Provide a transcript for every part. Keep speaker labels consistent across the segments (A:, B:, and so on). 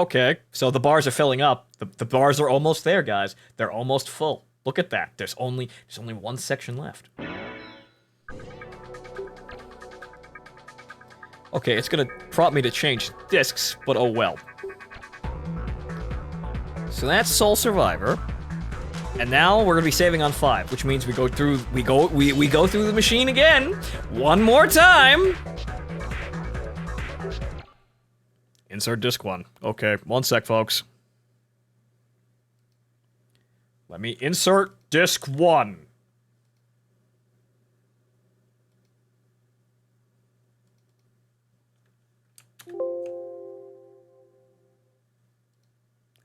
A: Okay, so the bars are filling up. The bars are almost there, guys. They're almost full. Look at that. There's only one section left. Okay, it's gonna prompt me to change discs, but oh well. So that's Soul Survivor. And now we're gonna be saving on 5, which means we go through the machine again, one more time. Insert disc 1. Okay, one sec, folks. Let me insert disc 1.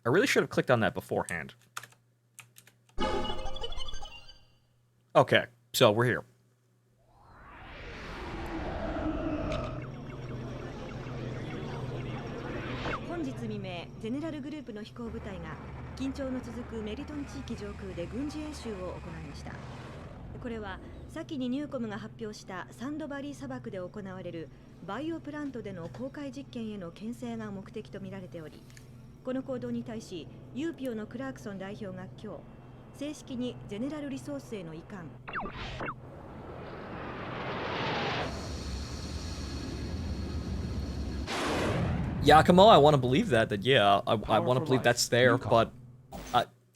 A: I really should have clicked on that beforehand. Okay, so we're here.
B: UPEO のクラークソン代表が今日正式にゼネラルリソースへの移管。
A: Yakumo, I want to believe that yeah, I want to believe that's there, but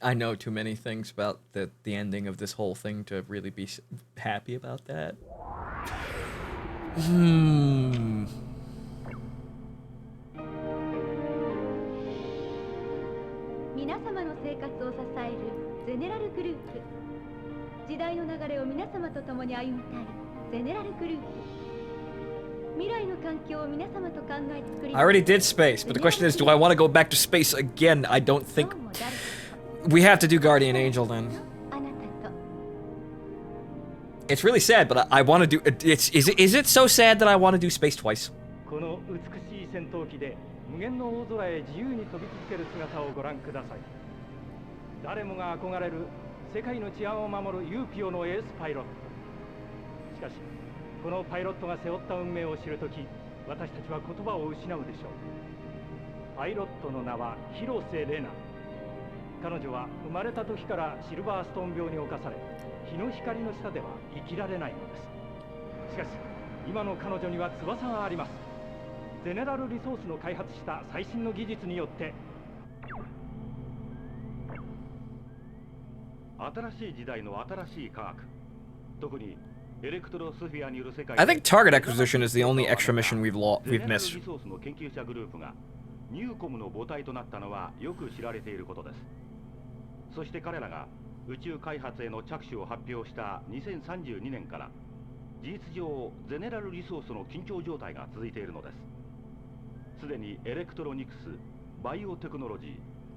A: I know too many things about the ending of this whole thing to really be happy about that. Hmm.
B: 皆様の生活を支えるゼネラルグループ。時代の流れを皆様と共に歩みたいゼネラルグループ。未来の環境を皆様と考え作り。I
A: already did space, but the question is, do I want to go back to space again? I don't think we have to do Guardian Angel then. It's really sad, but I want to do. Is it so sad that I want to do space twice?
C: この美しい戦闘機で無限の大空へ自由に飛び続ける姿をご覧ください。誰もが憧れる世界の治安を守るUPEOのエースパイロット。しかしこのパイロットが背負った運命を知るとき、私たちは言葉を失うでしょう。パイロットの名は広瀬玲奈。彼女は生まれた時からシルバーストーン病に侵され、日の光の下では生きられないのです。しかし今の彼女には翼があります。ゼネラルリソースの開発した最新の技術によって新しい時代の新しい科学、特にエレクトロスフィアによる世界。
A: I think target acquisition is the only extra mission we've missed.
C: リソースの研究者グループがニューコムの母体となったのはよく知られていることです。そして彼らが宇宙開発への着手を発表した2032年から事実上ゼネラルリソースの緊張状態が続いているのです。すでにエレクトロニクス、バイオテクノロジ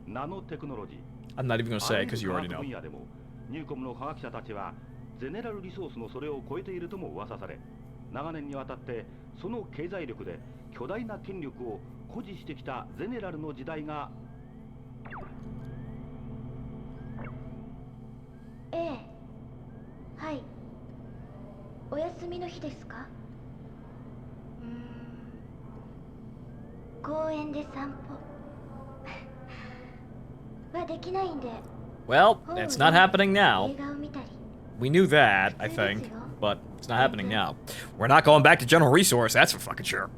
C: ー、ナノテクノロジー、
A: I'm not even gonna say because you already know.
C: 分野でもニューコムの科学者たちはゼネラルリソースのそれを超えているとも噂され、長年にわたってその経済力で巨大な権力を誇示してきたゼネラルの時代が。
B: ええ、はい。お休みの日ですか？公園で散歩はできないんで。
A: Well, it's not happening now. We knew that, I think, but it's not happening now. We're not going back to General Resource, that's for fucking sure.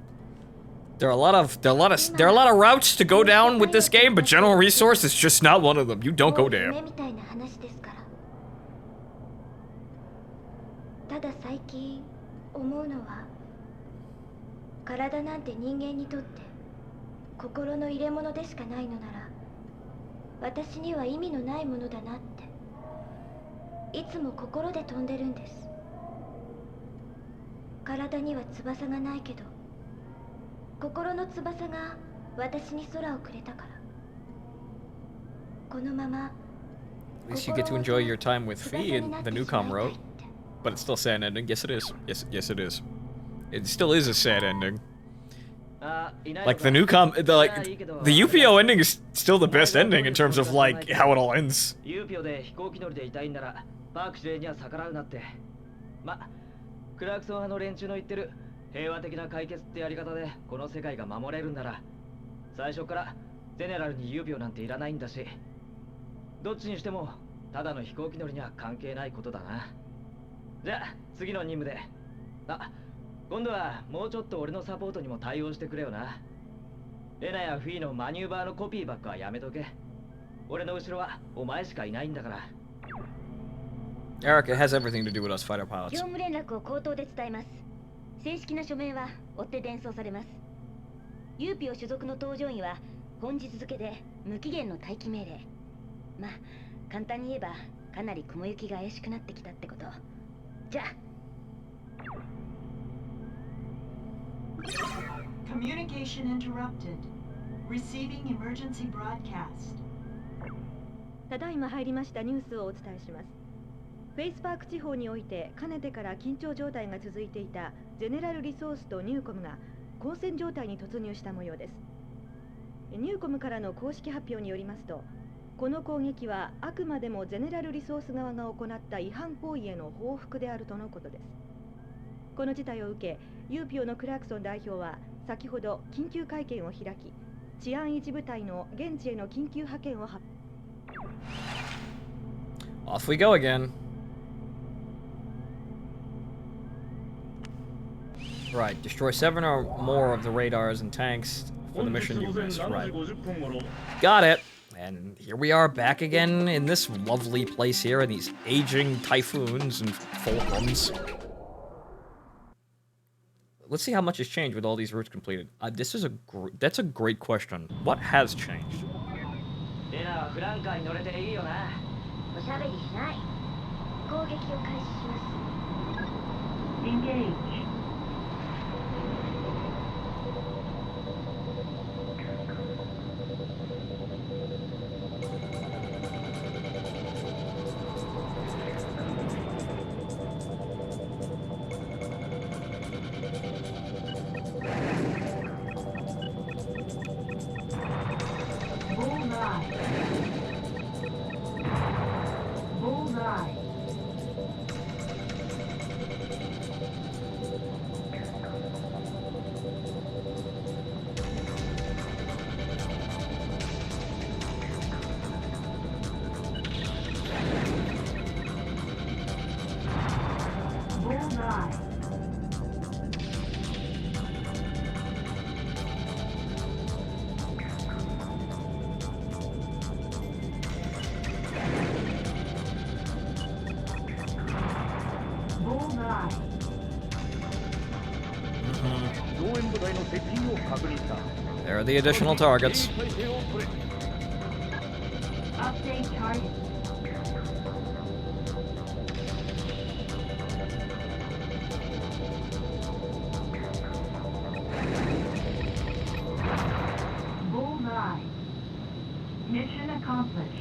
A: There are a lot of routes to go down with this game, but General Resource is just not one of them. You don't go there.
B: ただ最近思うのは、体なんて人間にとって心の入れ物でしかないのなら、私には意味のないものだなって、いつも心で飛んでるんです。体には翼がないけど、心の翼が私に空をくれたから。このまま
A: At least you get to enjoy your time with Fee in the Newcom road. But it's still a sad ending. Yes, it is. Yes, it is. It still is a sad ending. Like the Newcom, the UPEO ending is still the best ending in terms of like how it all ends.
D: UPEO で飛行機乗りでいたいんならパーク指令には逆らうなって。ま、クラークソン派の連中の言ってる平和的な解決ってやり方でこの世界が守れるんなら、最初からゼネラルに郵便なんていらないんだし、どっちにしてもただの飛行機乗りには関係ないことだな。じゃあ次の任務で。あ、今度はもうちょっと俺のサポートにも対応してくれよな。レナやフィーのマニューバーのコピーばっかはやめとけ。俺の後ろはお前しかいないんだから。
A: Eric, it has everything to do with us fighter
B: 業
A: pilots.
B: 務連絡を口頭で伝えます。正式な書面は追って伝送されます。UPEO所属の搭乗員は本日付で無期限の待機命令。まあ簡単に言えばかなり雲行きが怪しくなってきたってこと。じゃあ。
E: Communication interrupted. Receiving emergency broadcast.
F: ただいま入りましたニュースをお伝えします。フェイスパーク地方においてかねてから緊張状態が続いていたゼネラルリソースとニューコムが交戦状態に突入した模様です。ニューコムからの公式発表によりますと、この攻撃はあくまでもゼネラルリソース側が行った違反行為への報復であるとのことです。この事態を受け、UPEOのクラークソン代表は先ほど緊急会見を開き、治安維持部隊の現地への緊急派遣を発表。
A: Off we go again. Right, destroy 7 or more of the radars and tanks for the mission you missed. Right. Got it. And here we are back again in this lovely place here in these aging typhoons and fulcrums. Let's see how much has changed with all these routes completed. That's a great question. What has changed?
D: レナはフランカーに乗れていいよな。
B: おしゃべりしない。攻撃を開始します。
E: Engage.
A: There are the additional targets.
E: Update target. Bullseye. Mission accomplished.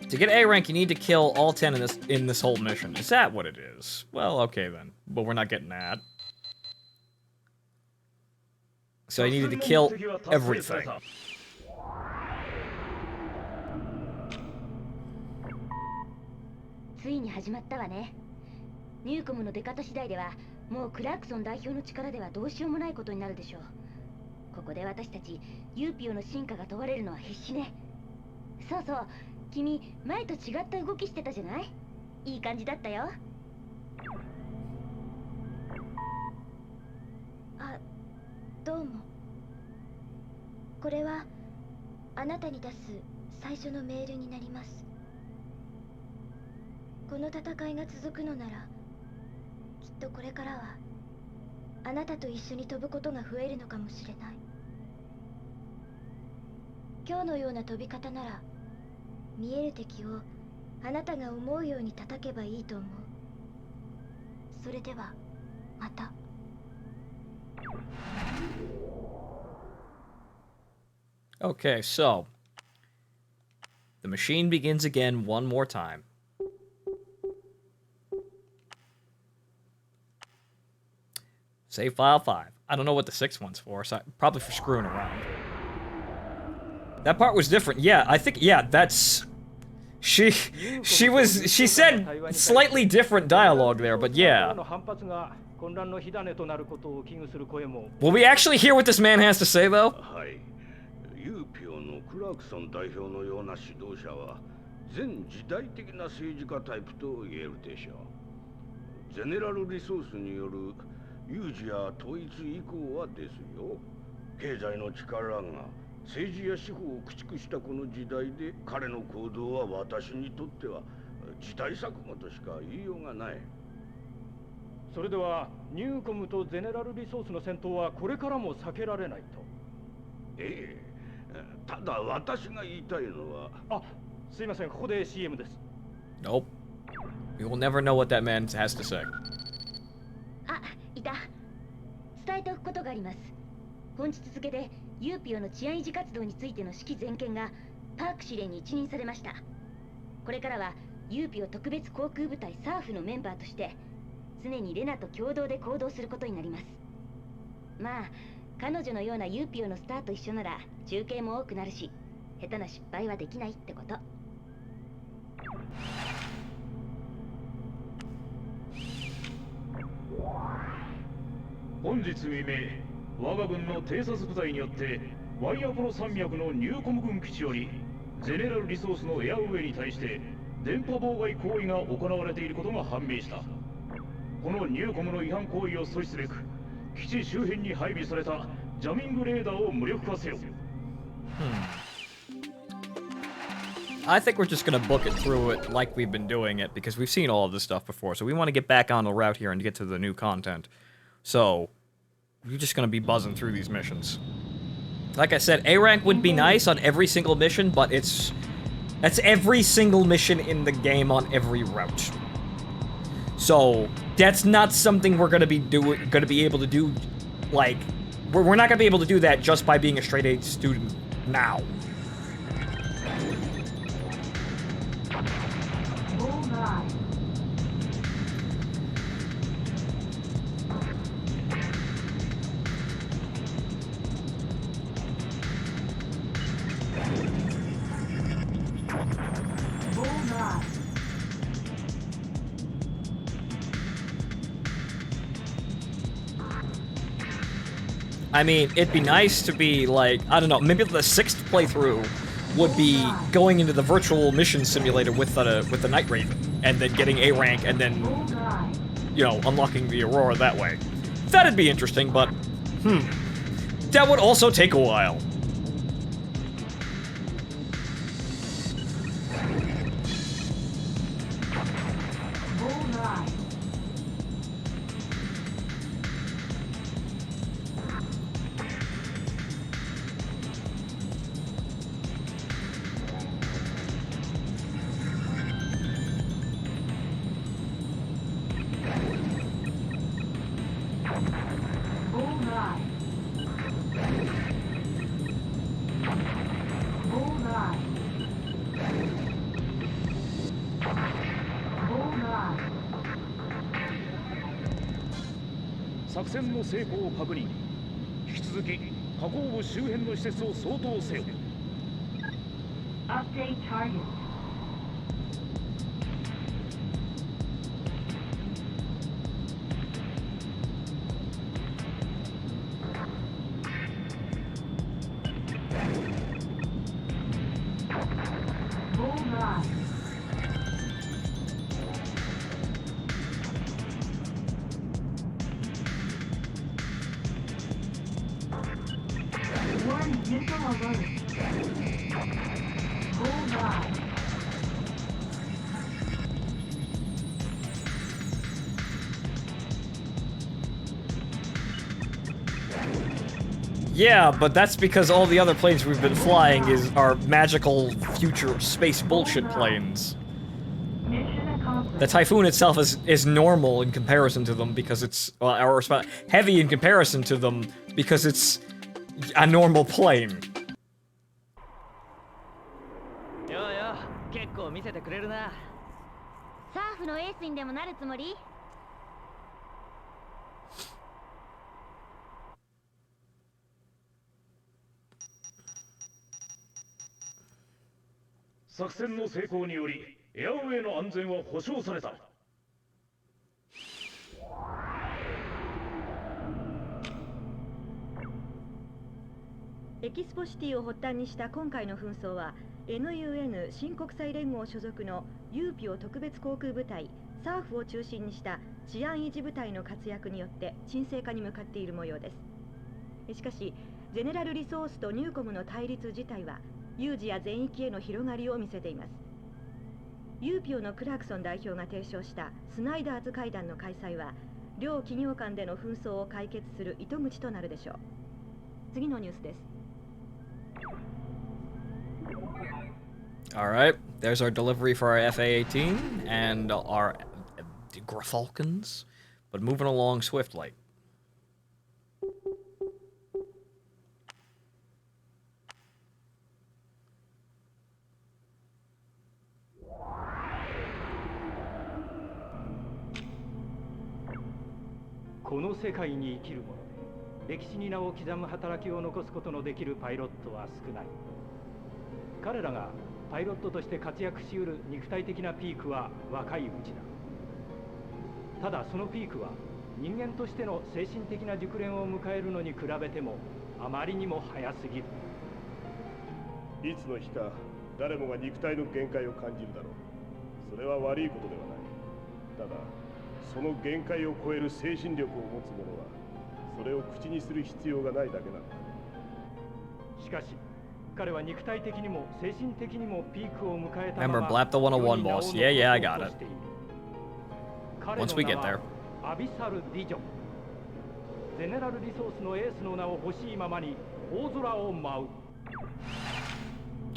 A: To get A rank, you need to kill all 10 in this whole mission. Is that what it is? Well, okay then. But we're not getting that. So I needed to kill everything.
B: ついに始まったわね。ニューコムの出方次第ではもうクラークソン代表の力ではどうしようもないことになるでしょう。ここで私たちUPEOの進化が問われるのは必死ね。そうそう、君前と違った動きしてたじゃない？いい感じだったよ。あ、どうも。これはあなたに出す最初のメールになります。この戦いが続くのなら、きっとこれからはあなたと一緒に飛ぶことが増えるのかもしれない。今日のような飛び方なら、見える敵をあなたが思うように叩けばいいと思う。それではまた。
A: Okay, so the machine begins again one more time. Save file 5. I don't know what the 6th one's for, so probably for screwing around. That part was different. Yeah, I think, yeah, that's... She said slightly different dialogue there, but yeah.
C: 混乱の火種となることを危惧する声も。
A: Will we actually hear what this man has to say, though?
G: はい。UPEO のクラークソン代表のような指導者は、全時代的な政治家タイプと言えるでしょう。ゼネラルリソースによる有事や統一以降はですよ。経済の力が政治や司法を駆逐したこの時代で、彼の行動は私にとっては時代錯誤としか言いようがない。
C: それではニューコムとゼネラルリソースの戦闘はこれからも避けられないと。
G: ええ、ただ私が言いたいのは。
C: あ、すいません、ここで CM です。
A: Nope. We will never know what that man has to say.
B: あ、いた。伝えておくことがあります。本日付でユーピオの治安維持活動についての指揮全権がパーク司令に一任されました。これからはユーピオ特別航空部隊サーフのメンバーとして常にレナと共同で行動することになります。まあ彼女のようなユーピオのスターと一緒なら中継も多くなるし、下手な失敗はできないってこと。
H: 本日未明、我が軍の偵察部隊によってワイアポロ山脈のニューコム軍基地よりゼネラルリソースのエアウェイに対して電波妨害行為が行われていることが判明した。このニューコムの違反行為を阻止すべく、基地周辺に配備されたジャミングレーダーを無力化せよ。
A: I think we're just gonna book it through it like we've been doing it, because we've seen all of this stuff before, so we want to get back on the route here and get to the new content. So, we're just gonna be buzzing through these missions. Like I said, A rank would be nice on every single mission, but that's every single mission in the game on every route. So, that's not something we're gonna be able to do, like, we're not gonna be able to do that just by being a straight A student now. I mean, it'd be nice to be like, I don't know, maybe the 6th playthrough would be going into the virtual mission simulator with the Night Raven, and then getting A rank, and then, you know, unlocking the Aurora that way. That'd be interesting, but, that would also take a while.
H: 作戦の成功を確認。引き続き河口部周辺の施設を掃討せよ。
E: Update target. Bullseye. Warning, missile alert. Bullseye.
A: Yeah, but that's because all the other planes we've been flying are magical future space bullshit planes.
E: Mission accomplished.
A: The Typhoon itself is normal in comparison to them because it's, or heavy in comparison to them because it's a normal plane.
D: ようよ、結構見せてくれるな。
B: サーフのエースにでもなるつもり？
H: 作戦の成功によりエアウェイの安全は保証された。
F: エキスポシティを発端にした今回の紛争は NUN 新国際連合所属の UPEO 特別航空部隊サーフを中心にした治安維持部隊の活躍によって沈静化に向かっている模様です。しかしゼネラルリソースとニューコムの対立自体は有事や全域への広がりを見せています。UPEO のクラークソン代表が提唱したスナイダーズ会談の開催は両企業間での紛争を解決する糸口となるでしょう。次のニュースです。
A: Alright, there's our delivery for our FA-18 and our Falcons, but moving along swiftly.
C: "この世界に生きる者で歴史に名を刻む働きを残すことのできるパイロットは少ない。彼らがパイロットとして活躍しうる肉体的なピークは若いうちだ。ただそのピークは人間としての精神的な熟練を迎えるのに比べてもあまりにも早すぎる。
I: いつの日か誰もが肉体の限界を感じるだろう。それは悪いことではない。ただその限界を超える精神力を持つ者はそれを口にする必要がないだけなんだ。
C: しかし彼は肉体的にも精神的にもピークを迎えたまま
A: Remember, blap the 101 boss. Yeah, yeah, I got it.
C: 彼の
A: Once we
C: 名
A: get
C: は
A: there.
C: アビサル・ディジョン。ゼネラルリソースのエースの名を欲しいままに大空を舞う。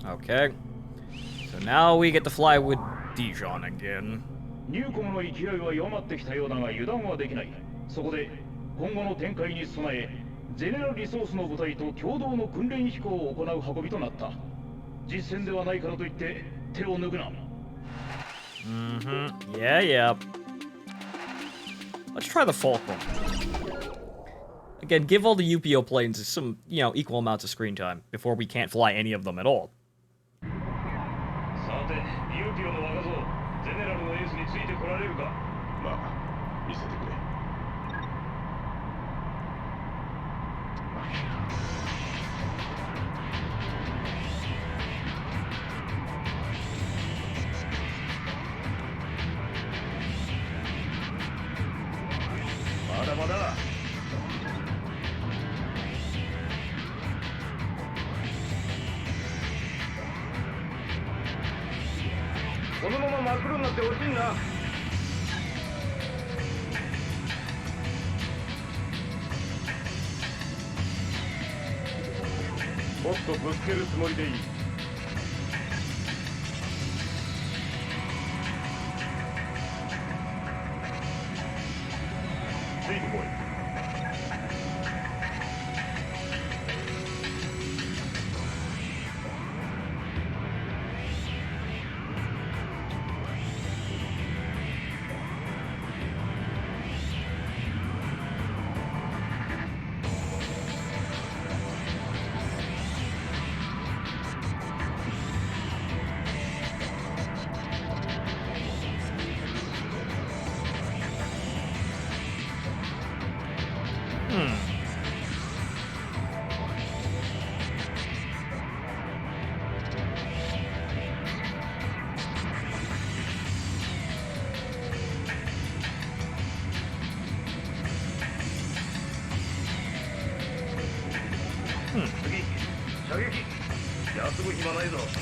A: Okay. So now we get to fly with Dijon again.
H: ニューコムの勢いは弱まってきたようだが油断はできない。そこで今後の展開に備えゼネラルリソースの部隊と共同の訓練飛行を行う運びとなった。実戦ではないからといって手を抜くな。
A: Yeah, yeah. Let's try the Falcon. Again, give all the UPEO planes some, equal amounts of screen time before we can't fly any of them at all.
H: さて、UPEOの若造、ゼネラルのエースについてこられるか。
I: まあ、見せてくれ。まだまだ。
C: このまま真っ黒になってほしいな。
I: もっとぶつけるつもりでいい。ついてこい。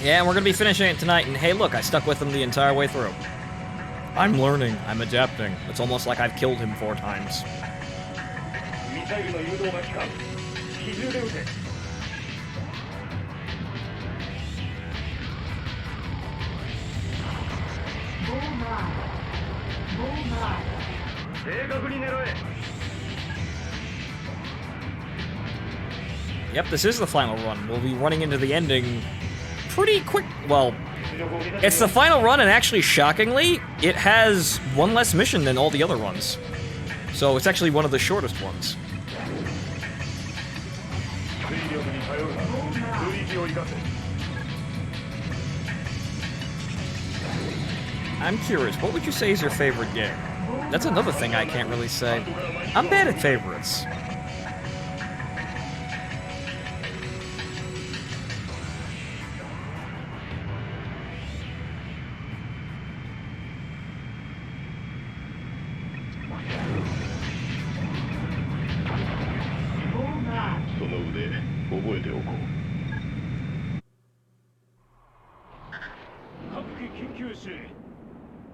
A: Yeah, and we're gonna be finishing it tonight, and hey look, I stuck with him the entire way through. I'm learning, I'm adapting. It's almost like I've killed him 4 times.
H: ミサイルの誘導が効かん。機銃で撃て。
C: 正確に狙え。
A: Yep, this is the final run. We'll be running into the ending pretty quick. Well, it's the final run, and actually, shockingly, it has 1 less mission than all the other runs. So it's actually one of the shortest ones. I'm curious, what would you say is your favorite game? That's another thing I can't really say. I'm bad at favorites.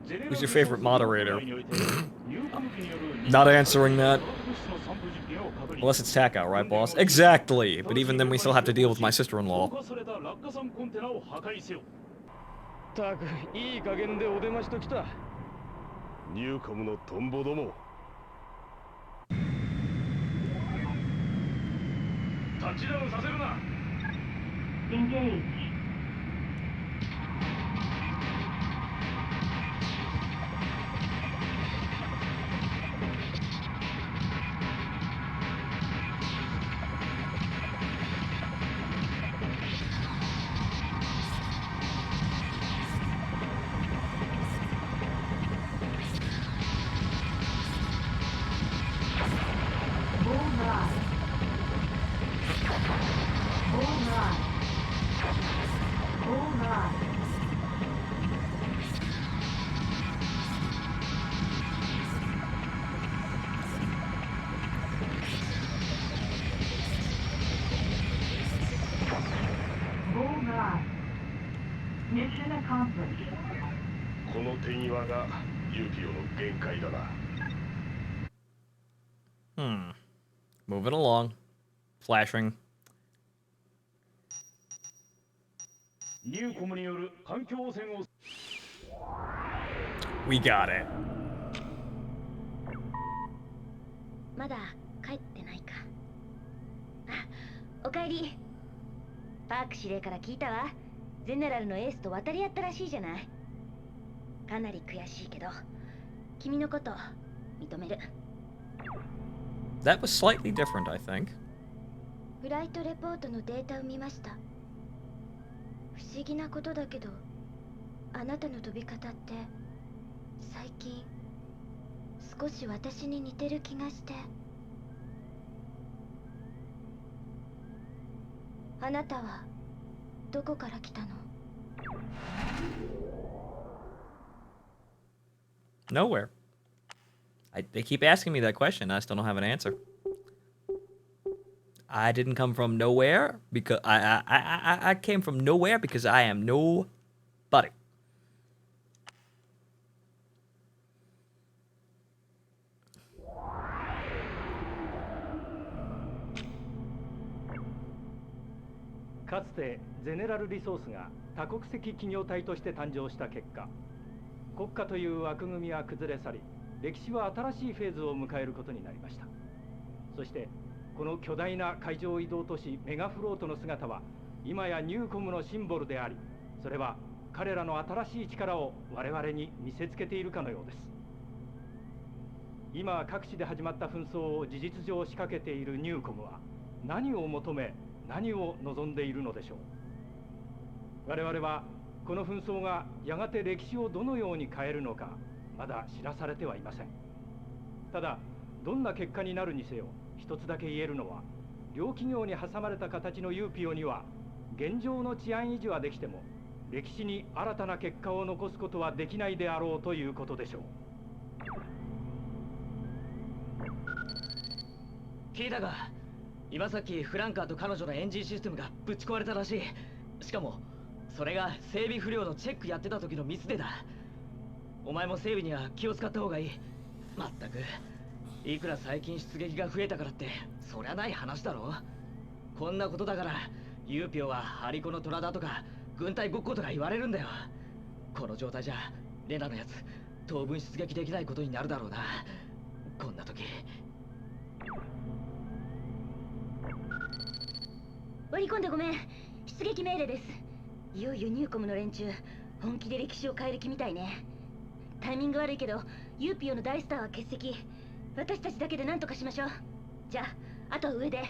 A: Who's your favorite moderator? Not answering that. Unless it's Taka, right, boss? Exactly! But even then, we still have to deal with my sister-in-law.
C: たくいい加減でお出ましときた。
I: ニューコムのトンボども。
H: タッチダウンさせるな。
E: Engage. Mission accomplished.
I: この手際がUPEOの限界だな。
A: Moving along. Flashing.
H: ニューコムによる環境汚染を
A: We got it.
B: まだ帰ってないか。あ、おかえり。パーク司令から聞いたわ。ゼネラルのエースと渡り合ったらしいじゃない。かなり悔しいけど、君のこと認める。
A: That was slightly different, I think.
B: フライトレポートのデータを見ました。不思議なことだけど、あなたの飛び方って最近少し私に似てる気がして。あなたはどこから来たの？
A: Nowhere. They keep asking me that question. I still don't have an answer. I didn't come from nowhere because I came from nowhere because I am nobody.
C: 「かつてゼネラルリソースが多国籍企業体として誕生した結果、国家という枠組みは崩れ去り、歴史は新しいフェーズを迎えることになりました。そしてこの巨大な海上移動都市メガフロートの姿は今やニューコムのシンボルであり、それは彼らの新しい力を我々に見せつけているかのようです。今各地で始まった紛争を事実上仕掛けているニューコムは何を求め、何を望んでいるのでしょう。我々はこの紛争がやがて歴史をどのように変えるのかまだ知らされてはいません。ただどんな結果になるにせよ、一つだけ言えるのは、両企業に挟まれた形のUPEOには現状の治安維持はできても歴史に新たな結果を残すことはできないであろうということでしょう。
D: 聞いたが、今さっきフランカーと彼女のエンジンシステムがぶち壊れたらしい。しかもそれが整備不良のチェックやってた時のミスでだ。お前も整備には気を使った方がいい。まったくいくら最近出撃が増えたからってそりゃない話だろ。こんなことだからUPEOはハリコの虎だとか軍隊ごっことか言われるんだよ。この状態じゃレナのやつ当分出撃できないことになるだろうな。こんな時。
B: 割り込んでごめん。出撃命令です。いよいよニューコムの連中本気で歴史を変える気みたいね。タイミング悪いけどUPEOの大スターは欠席。私たちだけで何とかしましょう。じゃああとは上で。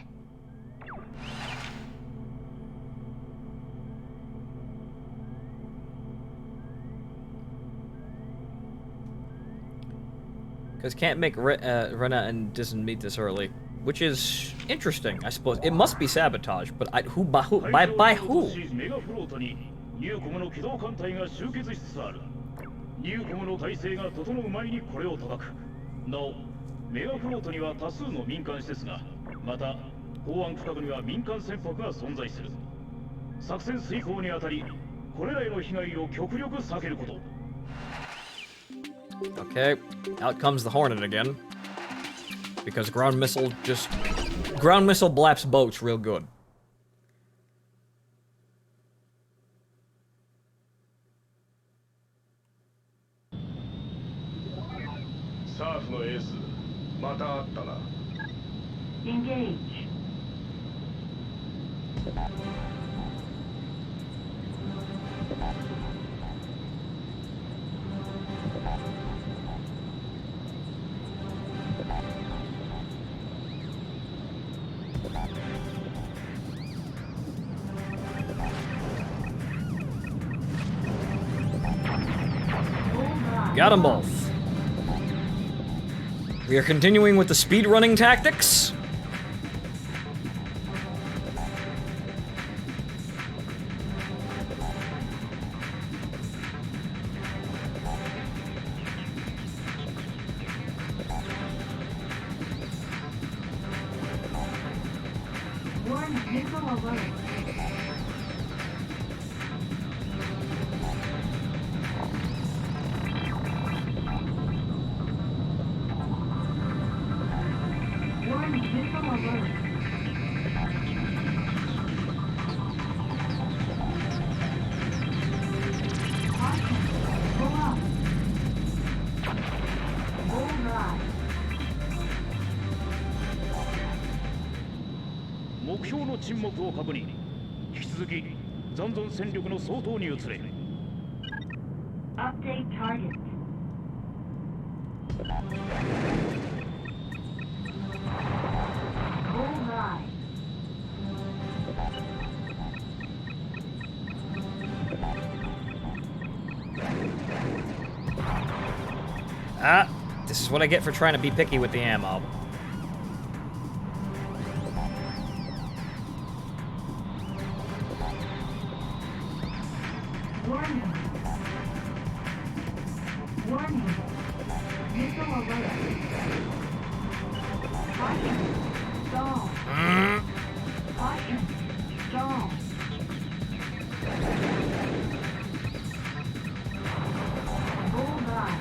A: Because can't make Rena and Dizen meet this early, which is interesting, I suppose. It must be sabotage, but by who? By who?
H: ニューコムの機動艦隊が集結しつつある。ニューコムの体制が整う前にこれを叩く。なお、メガフロートには多数の民間施設が、また港湾区画には民間船舶が存在する。作戦遂行にあたり、これらへの被害を極力避けること。
A: Okay, out comes the Hornet again. Because ground missile blaps boats real good.
I: Surf のエース、また会ったな。
E: Engage.
A: Got them both. We are continuing with the speedrunning tactics.
E: Warn missile alert. Warn missile alert. Caution. Pull up. Bullseye.
H: 目標の沈黙を確認。引き続き残存戦力の総投入移れ。
E: Update target. Bullseye.
A: Ah, this is what I get for trying to be picky with the ammo.
E: Warning. Warning. Missile alert. Caution. Stall. Caution. Stall. Bullseye.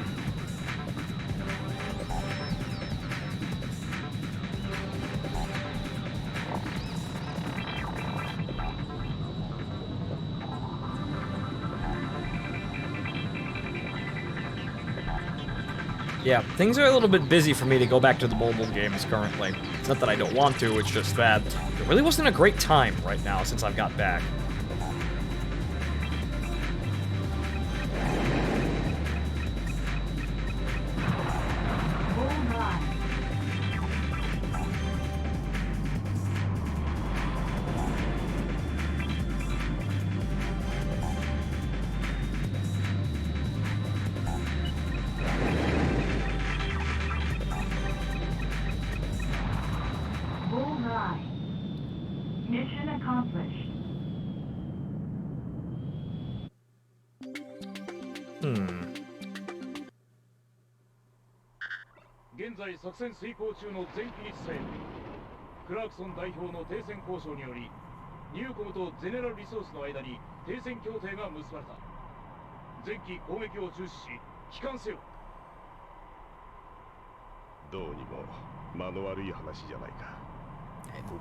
A: Yeah, things are a little bit busy for me to go back to the mobile games currently. It's not that I don't want to, it's just that it really wasn't a great time right now since I've got back.
E: Bullseye. Bullseye. Mission accomplished.
A: Hmm.
H: 現在作戦遂行中の全機に伝える。クラークソン代表の停戦交渉により、ニューコムとゼネラルリソースの間に停戦協定が結ばれた。全機攻撃を中止し、帰還せよ。
I: どうにも間の悪い話じゃないか。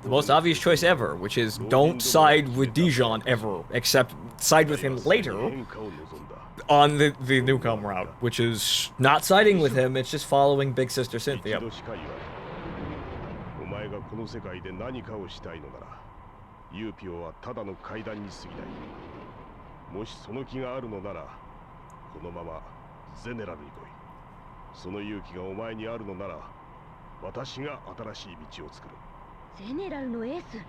A: The most obvious choice ever, which is don't side with Dijon ever, except side with him later on the Newcomb route, which is not siding with him, it's just following Big Sister Cynthia.
I: お前がこの世界で何かをしたいのなら、ユーピオはただの階段に過ぎない。もしその気があるのなら、このままゼネラルに来い。その勇気がお前にあるのなら、私が新しい道を作る。
F: ゼネラルのエース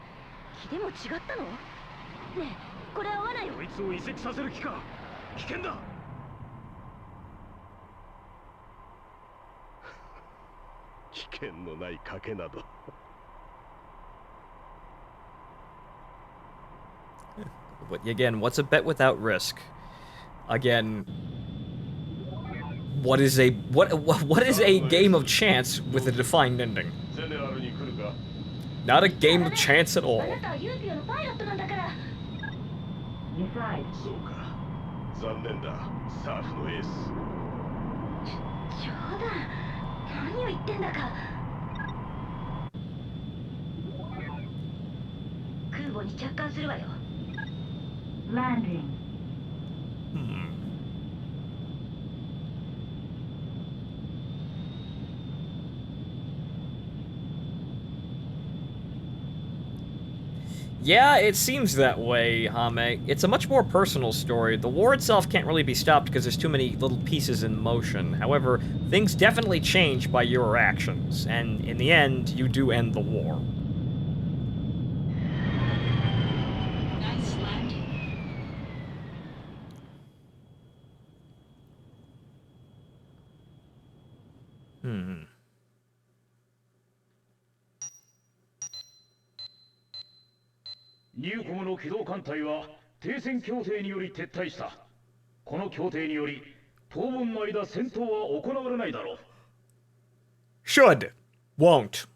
F: 気でも違ったの？ねえ、これ合わないよ。
C: こいつを移籍させる気か。危険だ。
I: 危険のない賭けなど。
A: But again, what's a bet without risk? Again, what is a game of chance with a defined ending?
I: ゼネラルに来るか。
A: Not a game of chance at all.
B: あなたはユーピオのパイロットなんだから。
E: Decide.
I: そうか。残念だ。サーフのエース。
B: 冗談。何を言ってんだか。空母に着艦するわよ。
E: Landing.
A: Yeah, it seems that way, Hame. It's a much more personal story. The war itself can't really be stopped because there's too many little pieces in motion. However, things definitely change by your actions, and in the end, you do end the war.
E: Nice landing.
A: Hmm.
H: UPEO の機動艦隊は停戦協定により撤退した。この協定により当分の間戦闘は行われないだろう。
A: Should. Won't.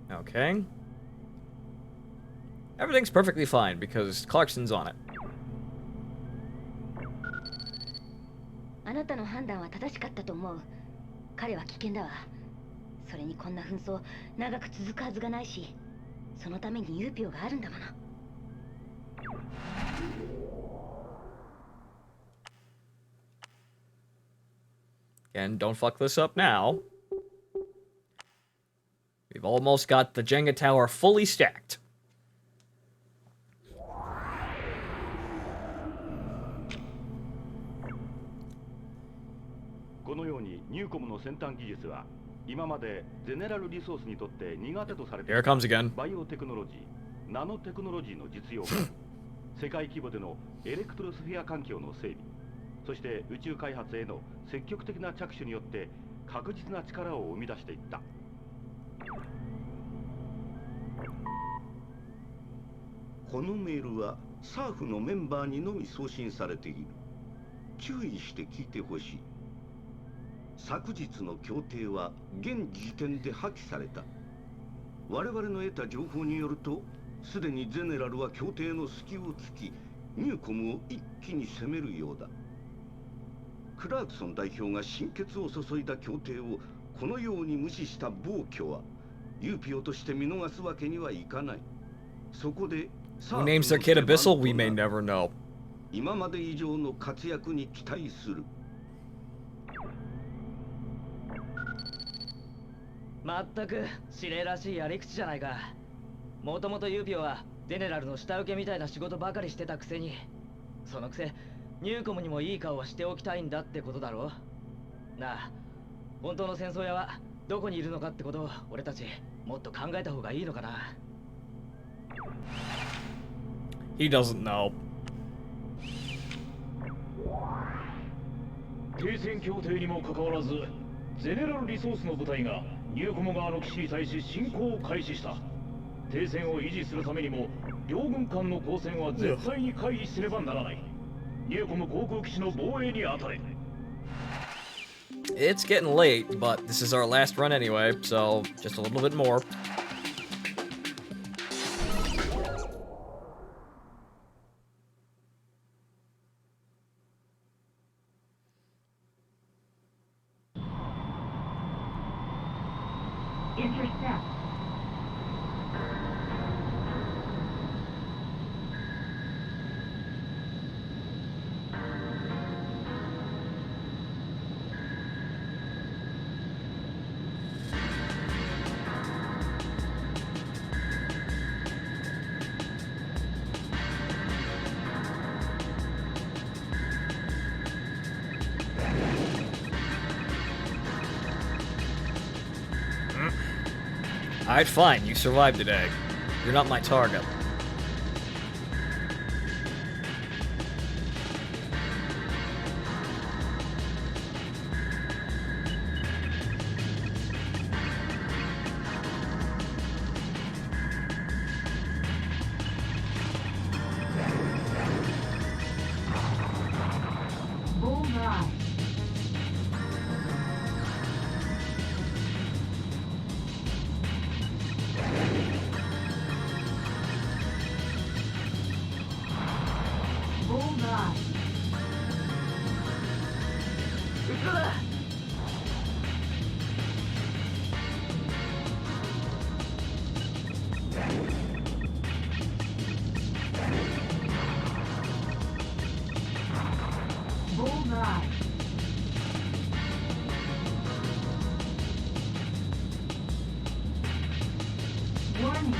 A: Okay. Everything's perfectly fine because Clarkson's on it.
B: あなたの判断は正しかったと思う。彼は危険だわ。それにこんな紛争長く続くはずがないし、そのためにUPEOがあるんだもの。
A: And don't fuck this up now. We've almost got the Jenga tower fully stacked.
J: このようにニューコムの先端技術は今までゼネラルリソースにとって苦手とされてい
A: Here
J: た
A: it comes again.
J: バイオテクノロジー、ナノテクノロジーの実用化、世界規模でのエレクトロスフィア環境の整備、そして宇宙開発への積極的な着手によって確実な力を生み出していった。
G: このメールはサーフのメンバーにのみ送信されている。注意して聞いてほしい。昨日の協定は現時点で破棄された。我々の得た情報によると、すでにゼネラルは協定の隙を突き、ニューコムを一気に攻めるようだ。クラークソン代表が心血を注いだ協定をこのように無視した暴挙は、UPEOとして見逃すわけにはいかない。そこで、
A: Who names their kid Abyssal? We may never know.
G: 今まで以上の活躍に期待する。
D: まったく指令らしいやり口じゃないか。もともとUPEOはゼネラルの下請けみたいな仕事ばかりしてたくせに、そのくせニューコムにもいい顔はしておきたいんだってことだろ。なあ、本当の戦争屋はどこにいるのかってことを俺たちもっと考えた方がいいのかな。
A: He doesn't know.
H: 停戦協定にもかかわらず、ゼネラルリソースの部隊がニューコム側の基地に対し侵攻を開始した。停戦を維持するためにも両軍間の交戦は絶対に回避せねばならない。ニューコム航空基地の防衛に当たれ。
A: It's getting late, but this is our last run anyway, so just a little bit more.
E: Intercept.
A: Alright, fine, you survived today. You're not my target.
E: Bullseye. Bullseye.
D: 後ろだ。
E: Bullseye. Warning.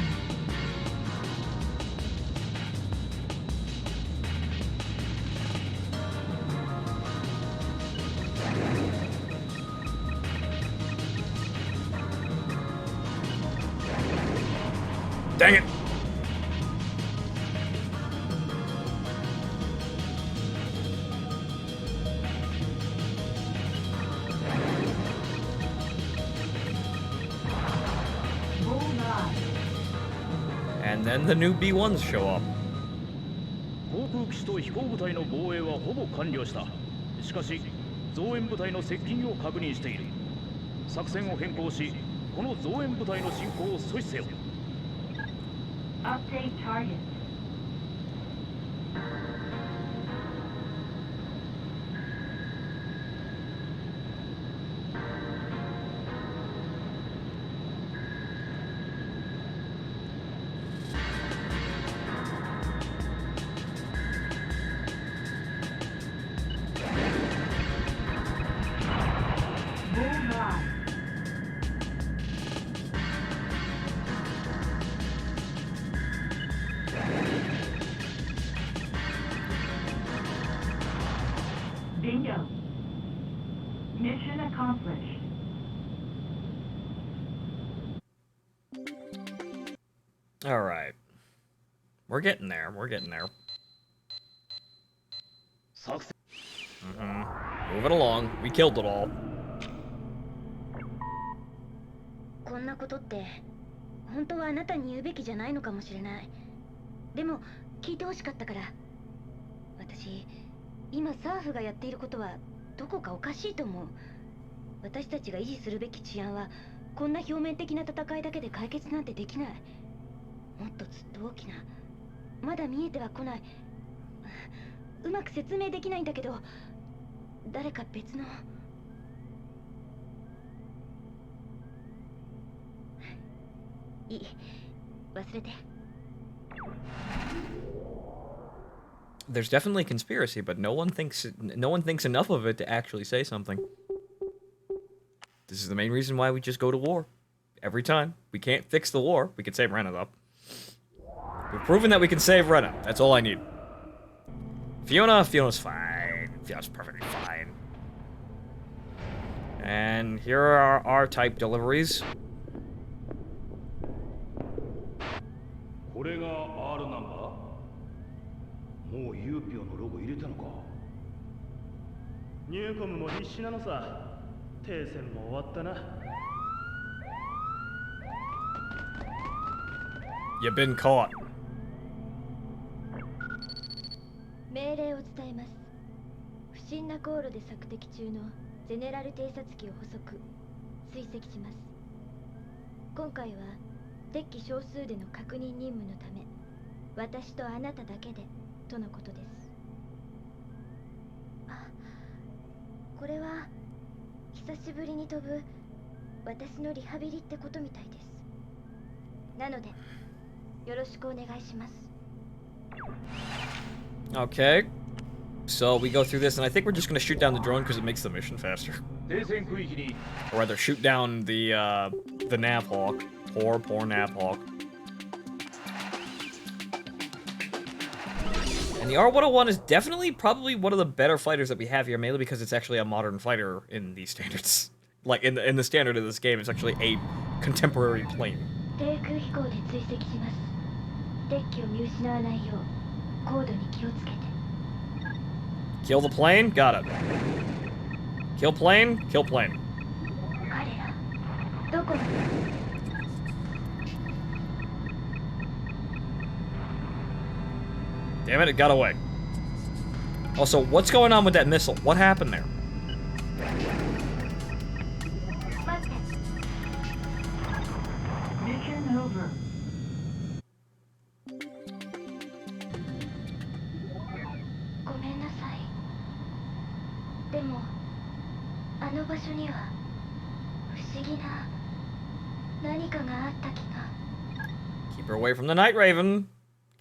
A: Dang it!
E: Bullseye.
A: And then the new B1s show up.
H: 航空機と飛行部隊の防衛はほぼ完了した。しかし増援部隊の接近を確認している。作戦を変更し、この増援部隊の進行を阻止せよ。
E: Update target. Bullseye. Bingo. Mission accomplished.
A: All right. We're getting there. We're getting there.
H: 作戦
A: Moving along. We killed it all.
B: こんなことって本当はあなたに言うべきじゃないのかもしれない。でも聞いてほしかったから。私今サーフがやっていることはどこかおかしいと思う。私たちが維持するべき治安はこんな表面的な戦いだけで解決なんてできない。もっとずっと大きな、まだ見えてはこない、うまく説明できないんだけど、誰か別の。いい、忘れて。
A: There's definitely conspiracy, but no one thinks enough of it to actually say something. This is the main reason why we just go to war. Every time. We can't fix the war. We can save Rena, though. We've proven that we can save Rena. That's all I need. Fiona's fine. Fiona's perfectly fine. And here are our type deliveries.
J: これが R ナンバー。もう UPEO のロゴ入れたのか。
C: ニューコムも必死なのさ。停戦も終わったな。
A: You've been caught.
B: 命令を伝えます。不審な航路で索敵中のゼネラル偵察機を捕捉、追跡します。今回は敵機少数での確認任務のため、私とあなただけでとのことです。あ、これは久しぶりに飛ぶ私のリハビリってことみたいです。なのでよろしくお願いします。
A: Okay. So we go through this, and I think we're just gonna shoot down the drone because it makes the mission faster.
H: 停戦区域に
A: Or rather, shoot down the nav hawk. Poor nav hawk. And the R101 is definitely probably one of the better fighters that we have here, mainly because it's actually a modern fighter in these standards. Like in the standard of this game, it's actually a contemporary plane.
B: 低空飛行で追跡します。敵機を見失わないよう高度に気をつけて。
A: Kill the plane? Got it. Kill plane? Kill plane.
B: 彼らどこに？
A: Damn it, it got away. Also, what's going on with that missile? What happened there?
B: 待って。
E: Mission over.
B: ごめん。でもあの場所には不思議な何かがあった気が。
A: Keep her away from the Night Raven.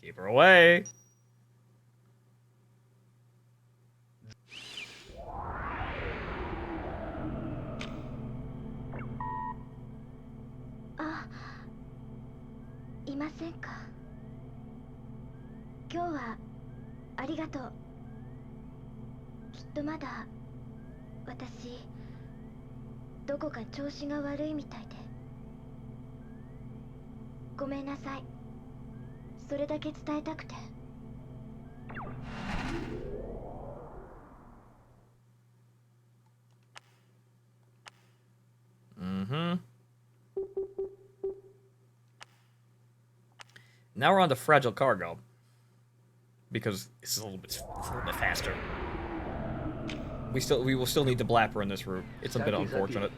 A: Keep her away.
B: Ah, いませんか。今日はありがとう。きっとまだ私どこか調子が悪いみたいで。ごめんなさい。それだけ伝えたくて。
A: Now we're on to fragile cargo. Because it's a little bit faster. We will still need to blapper in this route. It's a bit unfortunate.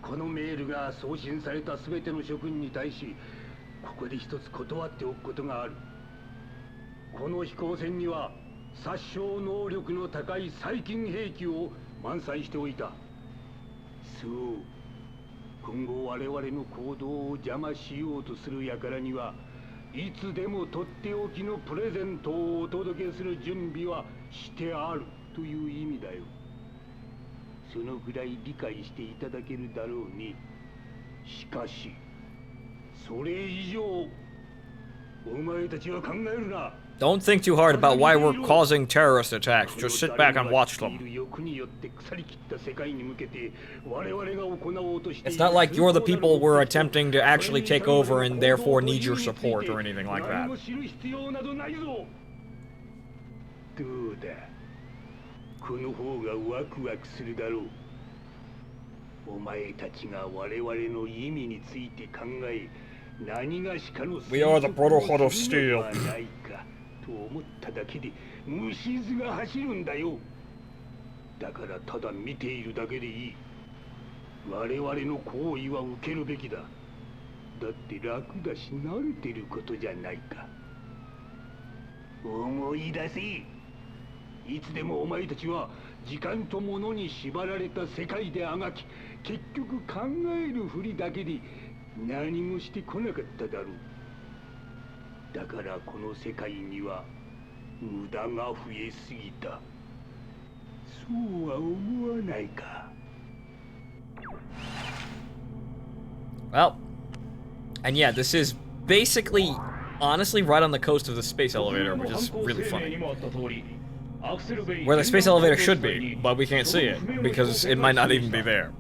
G: このメールが送信されたすべての諸君に対し、ここで一つ断っておくことがある。この飛行船には殺傷能力の高い細菌兵器を満載しておいた。そう。今後我々の行動を邪魔しようとする輩にはいつでもとっておきのプレゼントをお届けする準備はしてあるという意味だよ。そのぐらい理解していただけるだろうに。しかしそれ以上お前たちは考えるな。
A: Don't think too hard about why we're causing terrorist attacks. Just sit back and watch them. It's not like you're the people we're attempting to actually take over and therefore need your support or anything like that.
G: どうだ。この方がワクワクするだろう。お前たちが我々の意味について考え、何がしかの
A: We are the Brotherhood of Steel.
G: と思っただけで虫唾が走るんだよ。だからただ見ているだけでいい。我々の行為は受けるべきだ。だって楽だし慣れてることじゃないか。思い出せ。いつでもお前たちは時間と物に縛られた世界であがき、結局考えるふりだけで何もしてこなかっただろう。だからこの世界には無駄が増えすぎた。そうは思わないか。
A: Well, and yeah, this is basically, honestly, right on the coast of the space elevator, which is really funny. Where the space elevator should be, but we can't see it, because it might not even be there.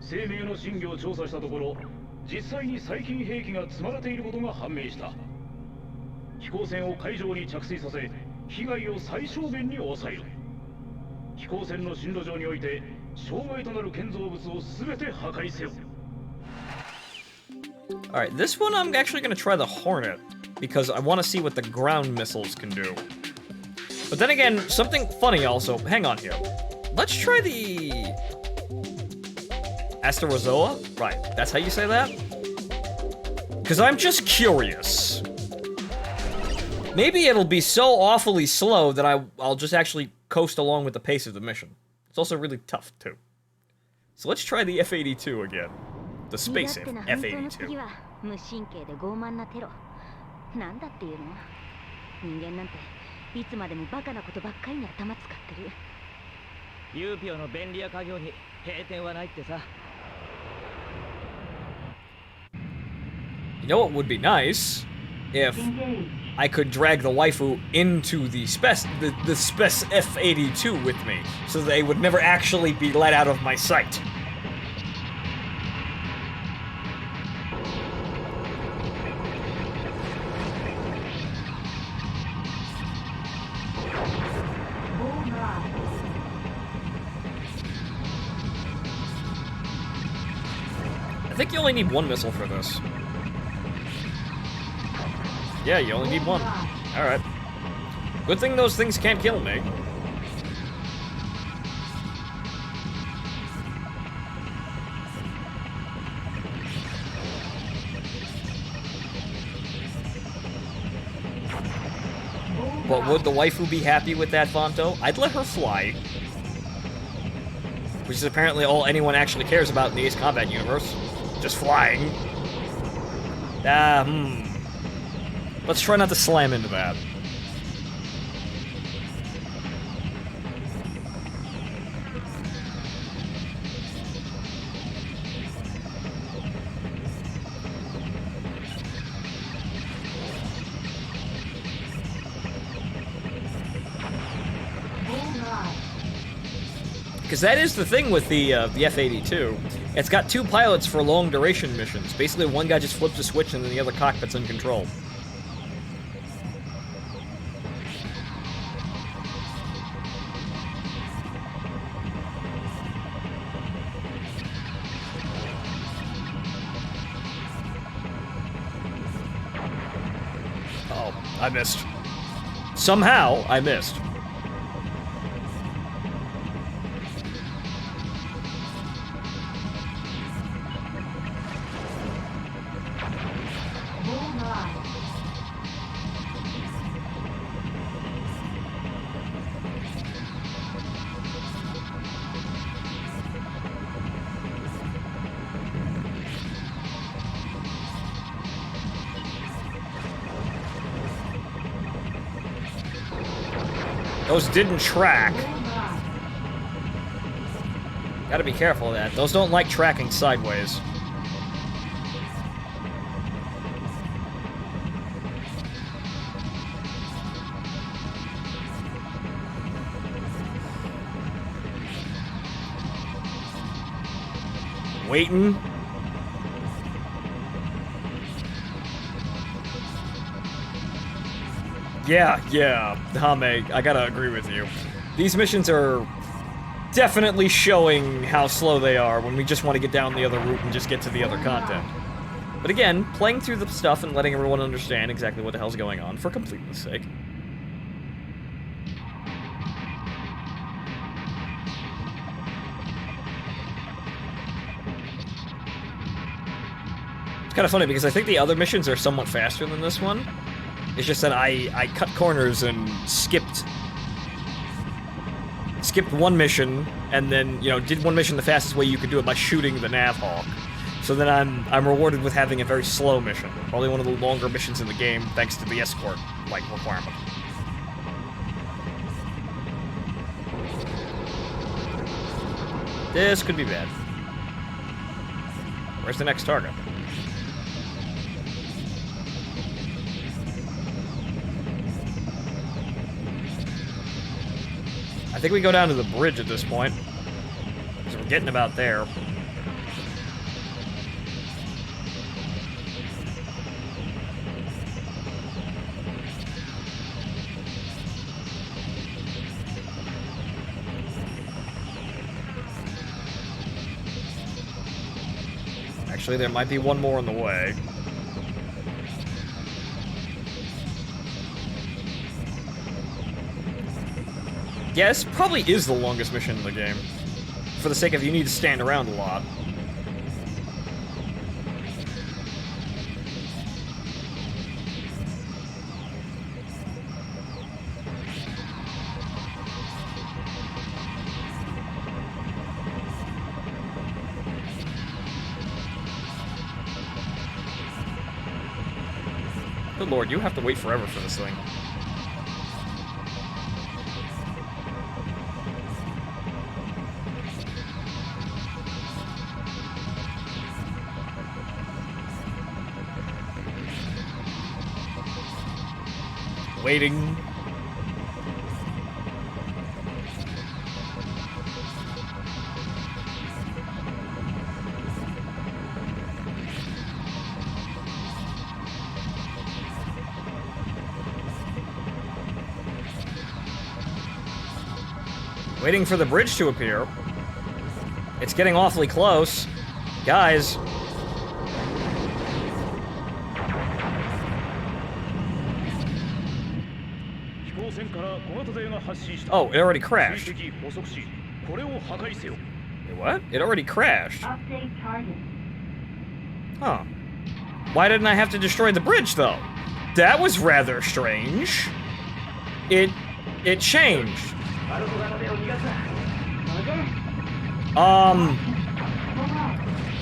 H: 生命の真偽を調査したところ、実際に細菌兵器が積まれていることが判明した。飛行船を海上に着水させ、被害を最小限に抑える。飛行船の進路上において、障害となる建造物をすべて破壊せよ。
A: Alright, this one I'm actually going to try the Hornet, because I want to see what the ground missiles can do. But then again, something funny also. Hang on here. Let's try the... Asterozoa? Right, that's how you say that? Because I'm just curious. Maybe it'll be so awfully slow that I'll just actually coast along with the pace of the mission. It's also really tough, too. So let's try the F-82 again. The Space F-82.
K: 無神経で傲慢なテロ。なんだっていうの？人間なんていつまでもバカなことばっかりに頭使ってる。
D: UPEOの便利屋家業に閉店はないってさ。
A: You know what would be nice? If I could drag the waifu into the Spec F-82 with me, so they would never actually be let out of my sight. I think you only need one missile for this. Yeah, you only need one. Alright. Good thing those things can't kill me. But would the waifu be happy with that, Vanto? I'd let her fly. Which is apparently all anyone actually cares about in the Ace Combat universe. Just flying. Let's try not to slam into that. Because that is the thing with the F-82. It's got 2 pilots for long-duration missions. Basically, one guy just flips a switch and then the other cockpit's in control. Oh, I missed. Somehow, I missed. Those didn't track. Gotta be careful of that. Those don't like tracking sideways. Waiting. Yeah, Hame, I gotta agree with you. These missions are definitely showing how slow they are when we just want to get down the other route and just get to the other content. But again, playing through the stuff and letting everyone understand exactly what the hell's going on for completeness sake. It's kind of funny because I think the other missions are somewhat faster than this one. It's just that I cut corners and skipped one mission, and then, you know, did one mission the fastest way you could do it by shooting the nav hawk. So then I'm rewarded with having a very slow mission. Probably one of the longer missions in the game, thanks to the escort, like, requirement. This could be bad. Where's the next target? I think we go down to the bridge at this point, because we're getting about there. Actually, there might be one more on the way. Yeah, this probably is the longest mission in the game. For the sake of you need to stand around a lot. Good lord, you have to wait forever for this thing. Waiting. Waiting for the bridge to appear. It's getting awfully close. Guys. Oh, it already crashed. Wait, what? It already crashed. Huh. Why didn't I have to destroy the bridge, though? That was rather strange. It changed.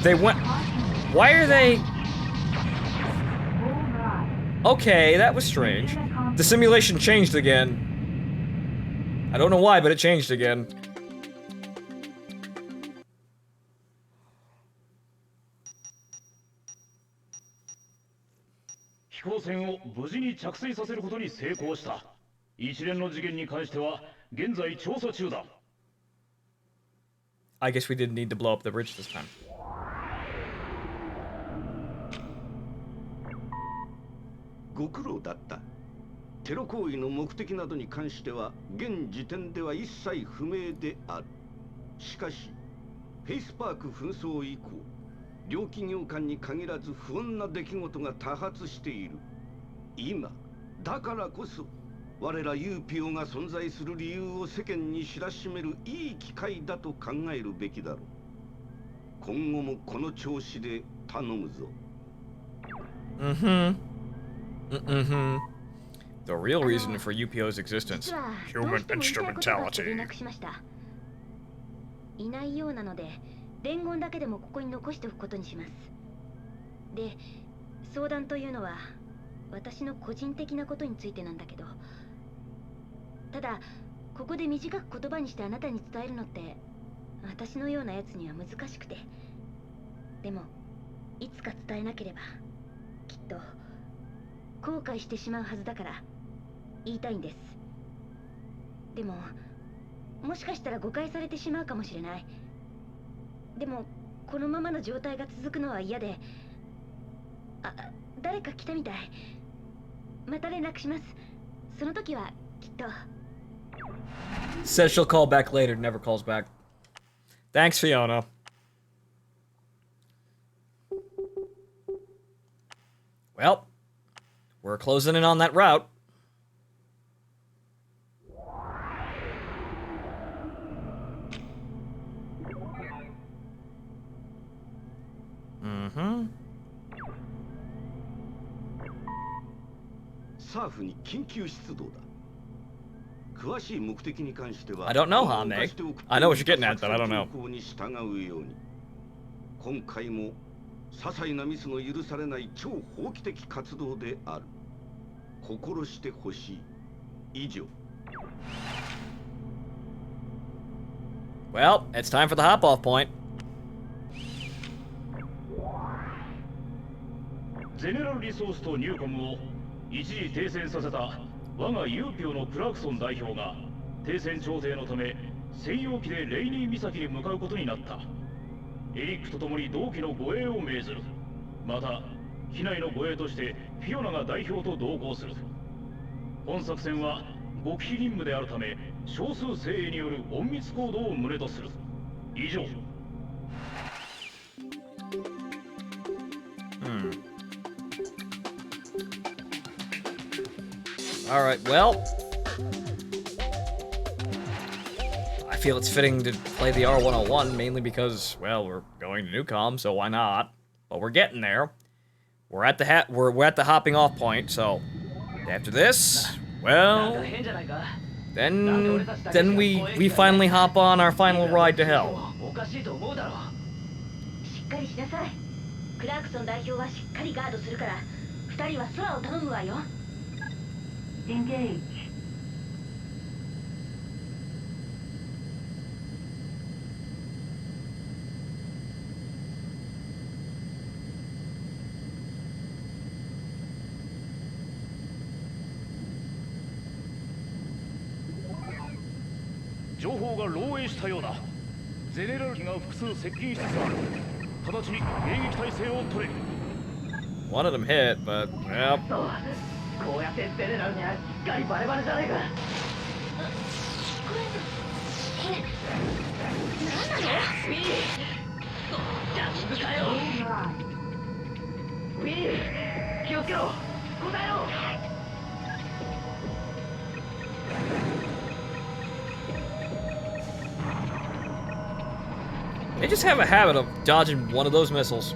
A: They went... Why are they... Okay, that was strange. The simulation changed again. I don't know why, but it changed again. I guess we didn't need to blow up the bridge this time.
G: ご苦労だった。テロ行為の目的などに関しては現時点では一切不明である。しかし、フェイスパーク紛争以降、両企業間に限らず不穏な出来事が多発している。今、だからこそ、我らUPEOが存在する理由を世間に知らしめるいい機会だと考えるべきだろう。今後もこの調子で頼むぞ。
A: The real reason for UPEO's existence. Human instrumentality.
K: いないようなので、伝言だけでもここに残しておくことにします。で、相談というのは私の個人的なことについてなんだけど、ただここで短く言葉にしてあなたに伝えるのって私のようなやつには難しくて、でもいつか伝えなければきっと後悔してしまうはずだから言いたいんです。でももしかしたら誤解されてしまうかもしれない。でもこのままの状態が続くのは嫌で、誰か来たみたい。また連絡します。その時はきっと。
A: Says she'll call back later, never calls back. Thanks, Fiona. Well, we're closing in on that route.
G: I
A: don't know, Hame. I know what you're getting at, but I don't know.
G: 今回も些細なミスの許されない超法規的活動である。心してほしい。以上。
A: Well, it's time for the hop-off point.
H: ゼネラルリソースとニューコムを一時停戦させた我がUPEOのクラークソン代表が停戦調停のため専用機でレイニー岬に向かうことになった。エリックと共に同機の護衛を命ずる。また機内の護衛としてフィオナが代表と同行する。本作戦は極秘任務であるため少数精鋭による隠密行動を旨とする。以上。
A: Alright, well, I feel it's fitting to play the R101, mainly because, well, we're going to Newcom, so why not? But we're getting there. We're at the we're at the hopping off point, so after this, well, then we finally hop on our final ride to hell.
B: しっかりしなさい。クラークソン代表はしっかりガードするから、2人は空を頼むわよ。
E: Engage.
H: 情報が漏洩したようだ。ゼネラル機が複数接近しつつある。直ちに迎撃態勢を取れ。
A: One of them hit, but yeah.
D: こうやってゼネラルにはしっかりバレバレじゃねえか。
B: これ何なの？
D: ウィー、ジャックかよ。ウィー、気をつけろ。答えろ。
A: They just have a habit of dodging one of those missiles.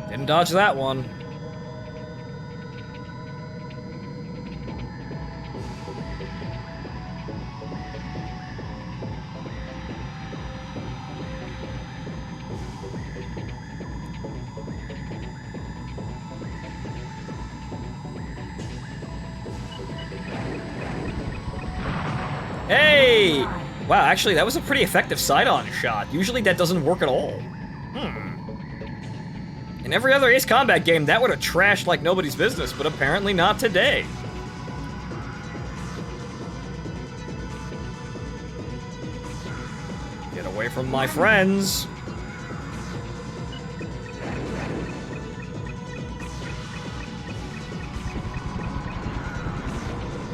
A: Didn't dodge that one. Wow, actually, that was a pretty effective side-on shot. Usually that doesn't work at all. In every other Ace Combat game, that would have trashed like nobody's business, but apparently not today. Get away from my friends.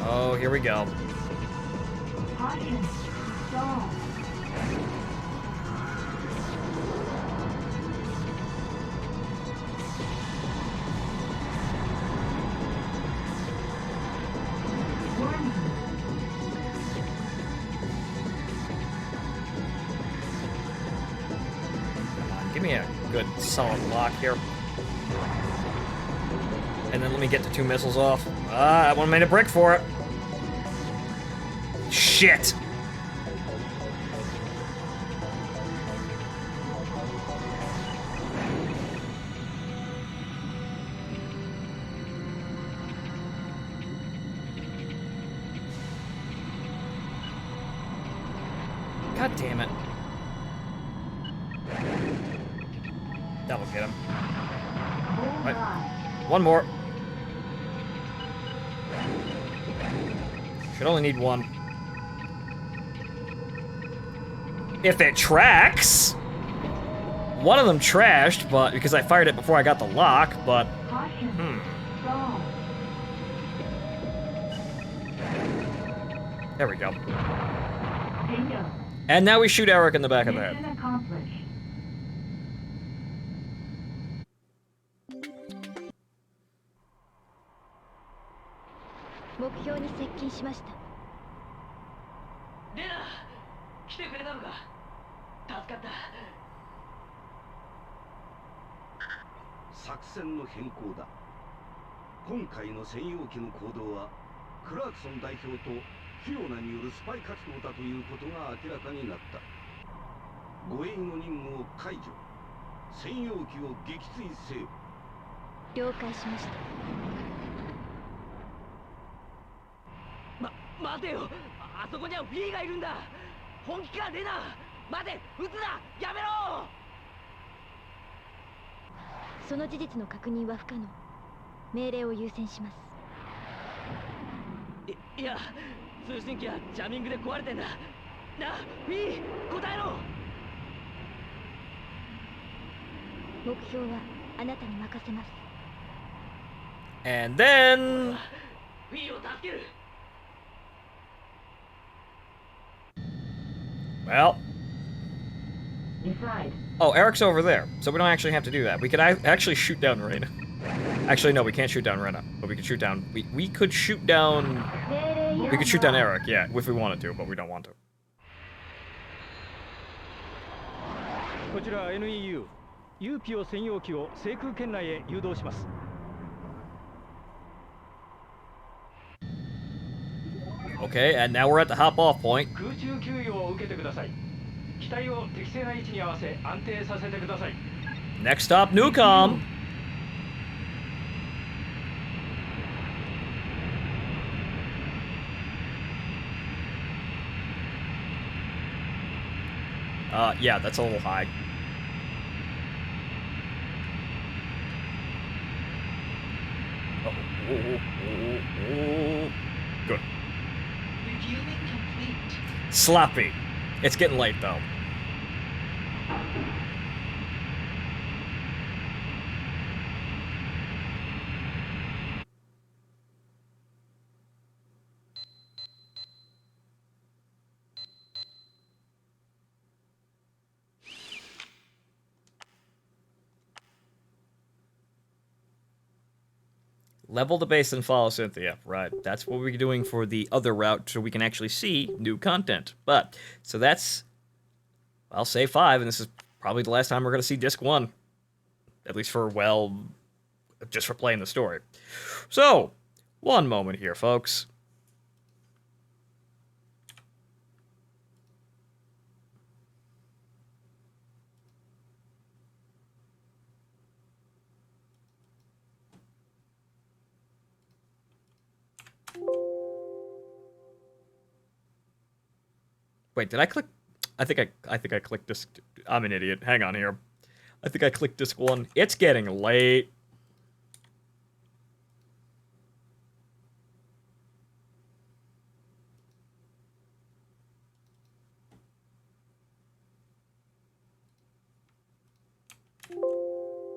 A: Oh, here we go.
E: Caution. Stall. Warning.
A: Come on, give me a good solid lock here. And then let me get the 2 missiles off. Ah, that one made a brick for it. Shit! God damn it. That'll get him. Right. One more. Should only need 1. If it tracks! One of them trashed, but because I fired it before I got the lock, but... There we go.
E: Bingo.
A: And now we shoot Eric in the back of the head.
E: Mission accomplished.
G: 作戦の変更だ。今回の専用機の行動はクラークソン代表とフィオナによるスパイ活動だということが明らかになった。護衛の任務を解除。専用機を撃墜せよ。
B: 了解しました。
D: 待てよ。あそこにはフィーがいるんだ。本気かレナ。待て、撃つな。やめろ。
B: その事実の確認は不可能。命令を優先します。
D: いや、通信機はジャミングで壊れてんだ。な、フィー、答えろ。
B: 目標はあなたに任せます。
A: And then...
D: フィーを助ける。
A: Well...
E: Decide.
A: Oh, Eric's over there, so we don't actually have to do that. We could actually shoot down Reyna. Actually, no, we can't shoot down Reyna, but we could shoot down... We could shoot down... We could shoot down Eric, yeah, if we wanted to, but we don't want to.
C: こちら NEU、UPEO 専用機を制空圏内へ誘導します。
A: Okay, and now we're at the hop-off point.
C: 空中給油を受けてください。機体を適正な位置に合わせ安定させてください。
A: Next stop, Newcom. Yeah, that's a little high. Good. Sloppy. It's getting late, though. Level the base and follow Cynthia. Right. That's what we're doing for the other route so we can actually see new content. But, so that's, I'll say 5, and this is probably the last time we're going to see Disc 1. At least for, well, just for playing the story. So, one moment here, folks. Wait, did I click? I think I clicked disc. I'm an idiot. Hang on here. I think I clicked disc 1. It's getting late.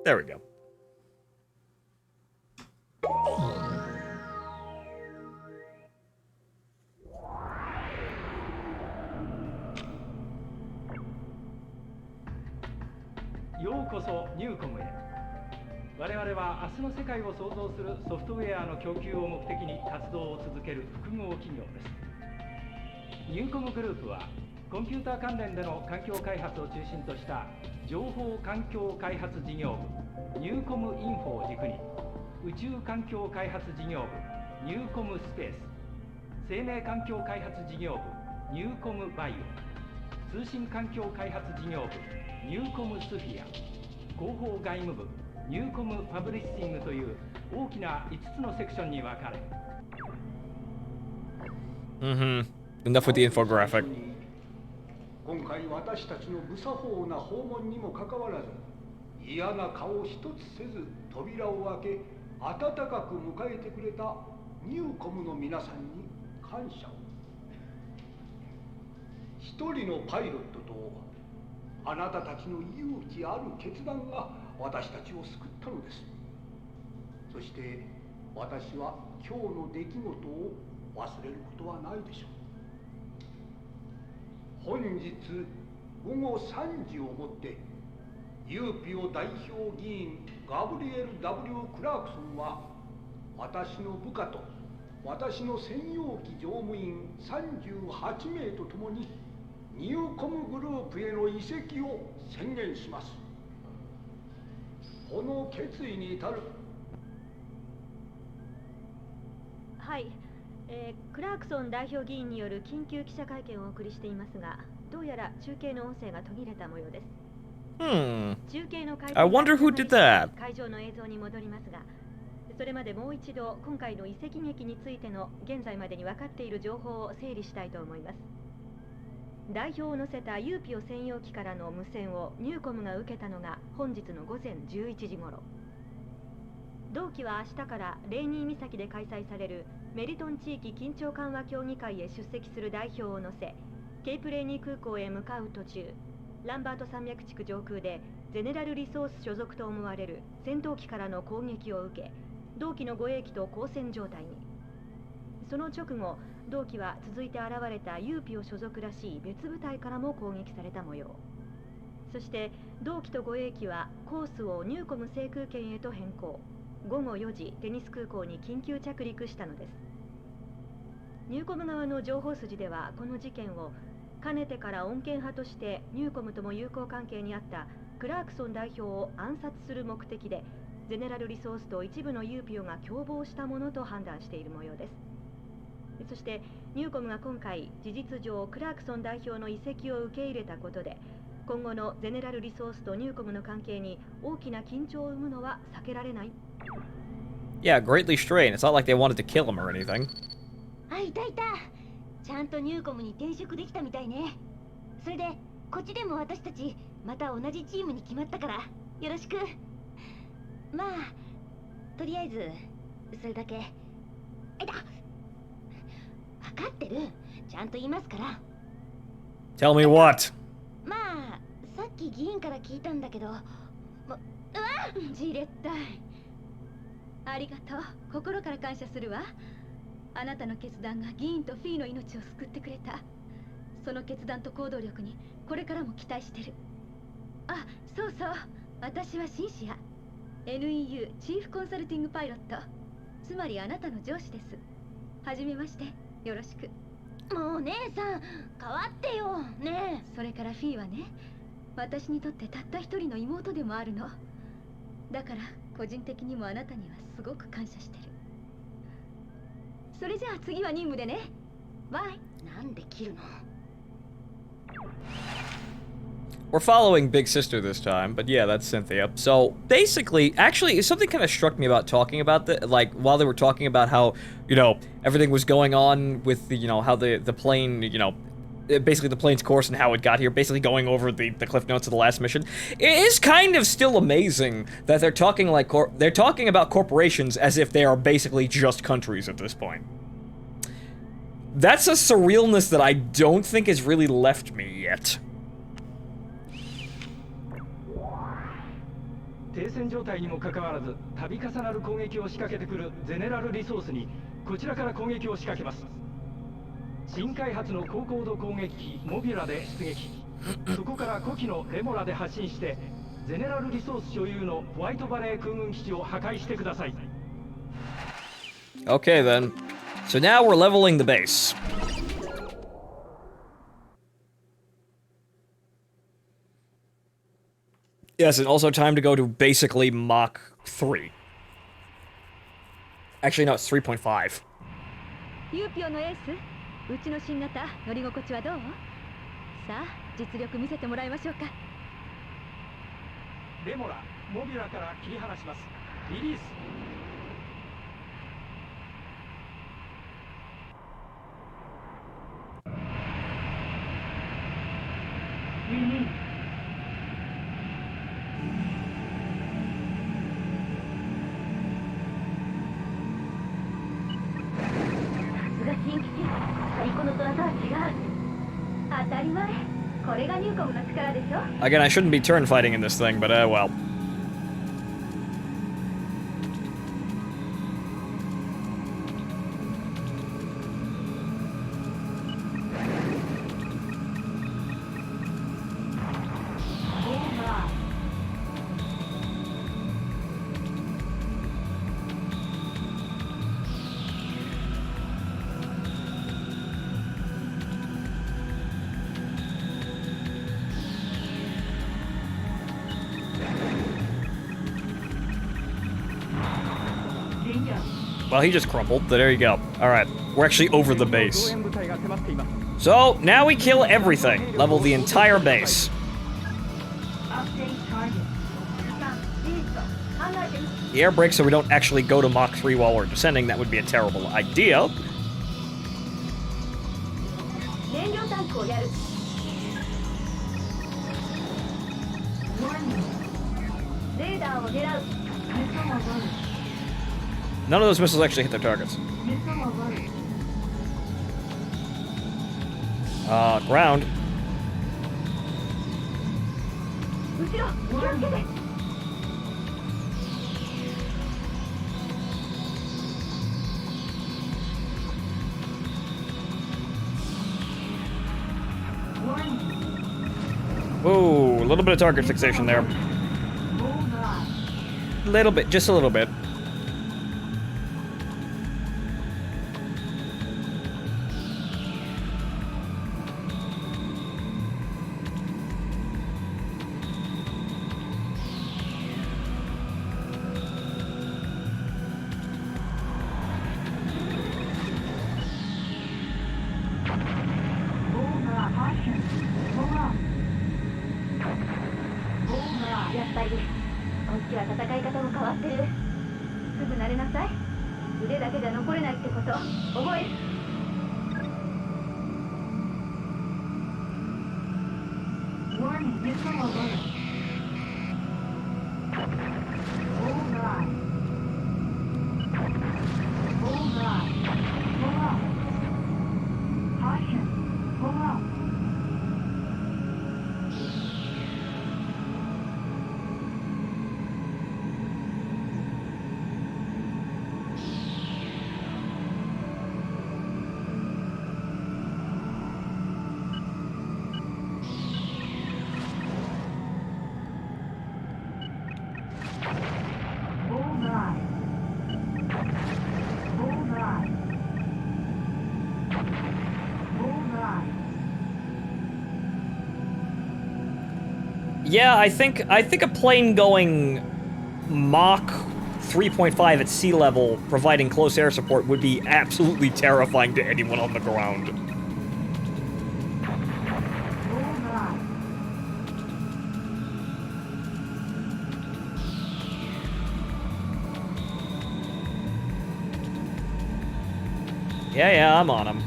A: There we go.
C: ようこそニューコムへ。我々は明日の世界を創造するソフトウェアの供給を目的に活動を続ける複合企業です。ニューコムグループはコンピューター関連での環境開発を中心とした情報環境開発事業部ニューコムインフォを軸に、宇宙環境開発事業部ニューコムスペース、生命環境開発事業部ニューコムバイオ、通信環境開発事業部ニューコムスフィア、広報外務部ニューコムパブリッシングという大きな5つのセクションに分かれ。
A: Enough with the infographic.
L: 今回私たちの無作法な訪問にもかかわらず、嫌な顔一つせず扉を開け、温かく迎えてくれたニューコムの皆さんに感謝を。一人のパイロットとあなたたちの勇気ある決断が私たちを救ったのです。そして私は今日の出来事を忘れることはないでしょう。本日午後3時をもってUPEO代表議員ガブリエル W. クラークソンは私の部下と私の専用機乗務員38名と共にニューコムグループへの移籍を宣言します。この決意に至る。
F: はい、クラークソン代表議員による緊急記者会見をお送りしていますが、どうやら中継の音声が途切れた模様です。中継の
A: I wonder who did that.
F: 会場の映像に戻りますが、それまでもう一度今回の移籍劇についての現在までに分かっている情報を整理したいと思います。代表を乗せたUPEO専用機からの無線をニューコムが受けたのが本日の午前11時頃。同機は明日からレーニー岬で開催されるメリトン地域緊張緩和協議会へ出席する代表を乗せ、ケープレーニー空港へ向かう途中、ランバート山脈地区上空でゼネラルリソース所属と思われる戦闘機からの攻撃を受け、同機の護衛機と交戦状態に。その直後、同機は続いて現れたUPEO所属らしい別部隊からも攻撃された模様。そして同機と護衛機はコースをニューコム制空権へと変更。午後4時、テニス空港に緊急着陸したのです。ニューコム側の情報筋では、この事件をかねてから穏健派としてニューコムとも友好関係にあったクラークソン代表を暗殺する目的で、ゼネラルリソースと一部のUPEOが共謀したものと判断している模様です。そしてニューコムが今回事実上クラークソン代表の移籍を受け入れたことで、今後のゼネラルリソースとニューコムの関係に大きな緊張を生むのは避けられない。
A: Yeah, greatly strained. It's not like they wanted to kill him or anything.
K: あ、いたいた。ちゃんとニューコムに転職できたみたいね。それでこっちでも私たちまた同じチームに決まったからよろしく。まあとりあえずそれだけ。あいた。分かってる。ちゃんと言いますから。
A: Tell me what?
K: まあさっき議員から聞いたんだけど、うわ
F: じれったい。ありがとう。心から感謝するわ。あなたの決断が議員とフィーの命を救ってくれた。その決断と行動力にこれからも期待してる。あ、そうそう。私はシンシア。NEU チーフコンサルティングパイロット。つまりあなたの上司です。はじめまして。よろしく。
K: もう姉さん、変わってよ。ね
F: え。それからフィーはね、私にとってたった一人の妹でもあるの。だから個人的にもあなたにはすごく感謝してる。それじゃあ次は任務でね。バイ。
K: なんで切るの？
A: We're following Big Sister this time, but yeah, that's Cynthia. So basically, actually, something kind of struck me about talking about the, like, while they were talking about how, you know, everything was going on with the, you know, how the plane, you know, basically the plane's course and how it got here, basically going over the cliff notes of the last mission. It is kind of still amazing that they're talking like they're talking about corporations as if they are basically just countries at this point. That's a surrealness that I don't think has really left me yet.
C: 停戦状態にもかかわらず、度重なる攻撃を仕掛けてくるゼネラルリソースにこちらから攻撃を仕掛けます。新開発の高高度攻撃機モビュラで出撃。そこから古希のレモラで発進して、ゼネラルリソース所有のホワイトバレー空軍基地を破壊してください。
A: Okay then. So now we're leveling the base. Yes, and also time to go to basically Mach 3. Actually, no, it's 3.5.
F: UPEO のエース、うちの新型乗り心地はどう？さあ、実力見せてもらいましょうか。
C: レモラ、モビュラから切り離します。リリース。
A: Again, I shouldn't be turn fighting in this thing, but well. Well, he just crumbled. There you go. Alright, we're actually over the base. So, now we kill everything. Level the entire base. The air brakes so we don't actually go to Mach 3 while we're descending. That would be a terrible idea. None of those missiles actually hit their targets. Ground. Whoa, a little bit of target fixation there. Little bit, just a little bit. Yeah, I think a plane going Mach 3.5 at sea level, providing close air support, would be absolutely terrifying to anyone on the ground. Yeah, I'm on him.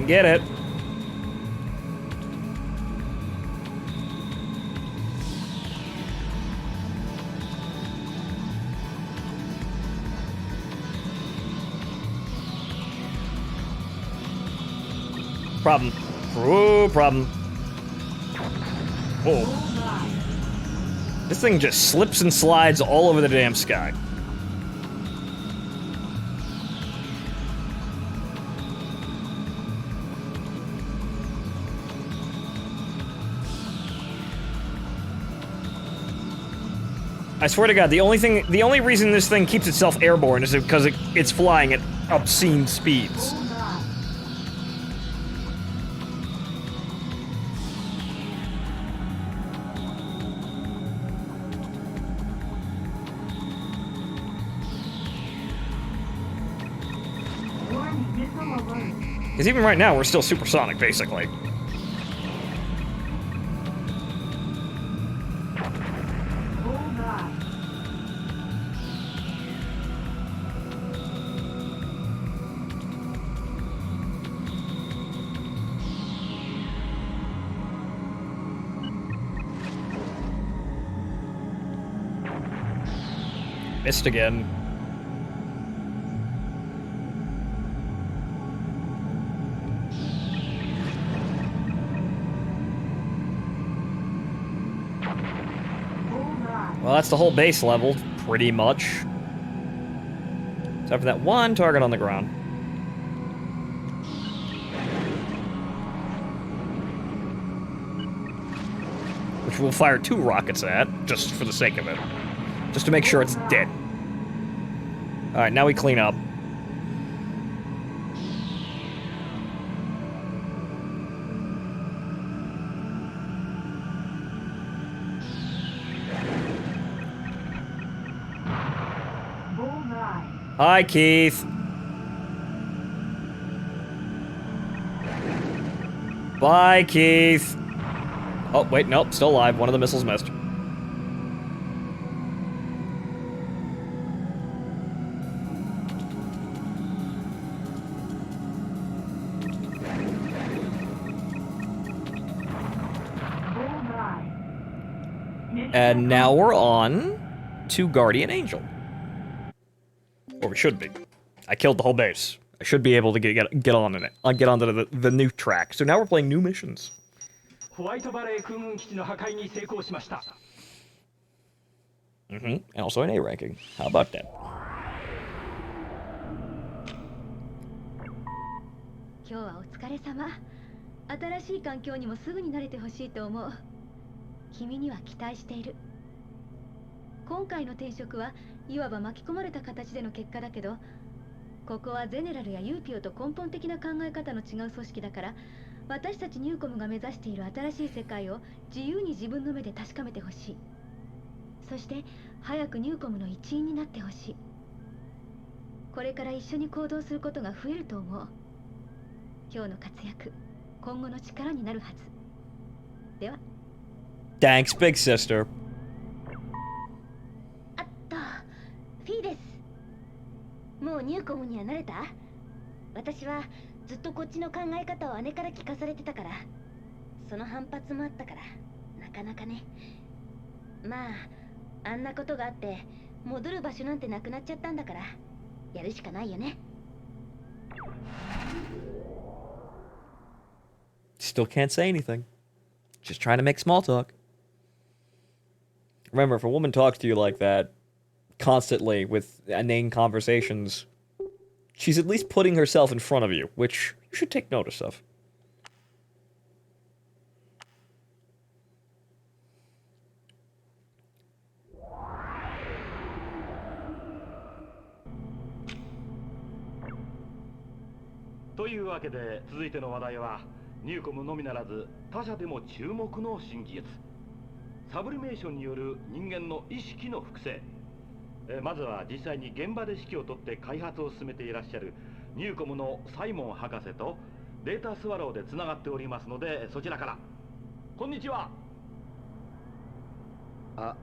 A: Didn't get it. Problem. Oh, problem. Oh. This thing just slips and slides all over the damn sky. I swear to God, the only reason this thing keeps itself airborne is because it's flying at obscene speeds. Because even right now, we're still supersonic, basically. Missed again. Well, that's the whole base level, pretty much. Except for that one target on the ground. Which we'll fire 2 rockets at, just for the sake of it. Just to make sure it's dead. Alright, now we clean up. Hi, Keith. Bye, Keith. Oh, wait, nope, still alive. One of the missiles missed. And now we're on to Guardian Angel. Or we should be. I killed the whole base. I should be able to get on in it. I'll get onto the new track. So now we're playing new missions. And also an A ranking. How about that?
F: ここはゼネラルやユーピオと根本的な考え方の違う組織だから、私たちニューコムが目指している新しい世界を自由に自分の目で確かめてほしい。そして早くニューコムの一員になってほしい。これから一緒に行動することが増えると思う。今日の活躍、今後の力になるはず。では。
A: Thanks, big sister.
K: あった、フィーです。もうニューコムには慣れた？私はずっとこっちの考え方を姉から聞かされてたから、その反発もあったからなかなかね。まああんなことがあって戻る場所なんてなくなっちゃったんだからやるしかないよね。
A: Still can't say anything. Just trying to make small talk. Remember, if a woman talks to you like that constantly with inane conversations, she's at least putting herself in front of you, which you should take notice of.
J: Toいうわけで続いての話題はニューコムのみならず他社でも注目の新技術、サブリメーションによる人間の意識の複製。まずは実際に現場で指揮を執って開発を進めていらっしゃるニューコムのサイモン博士とデータスワローでつながっておりますので、そちらから。こんにちは。
M: あ、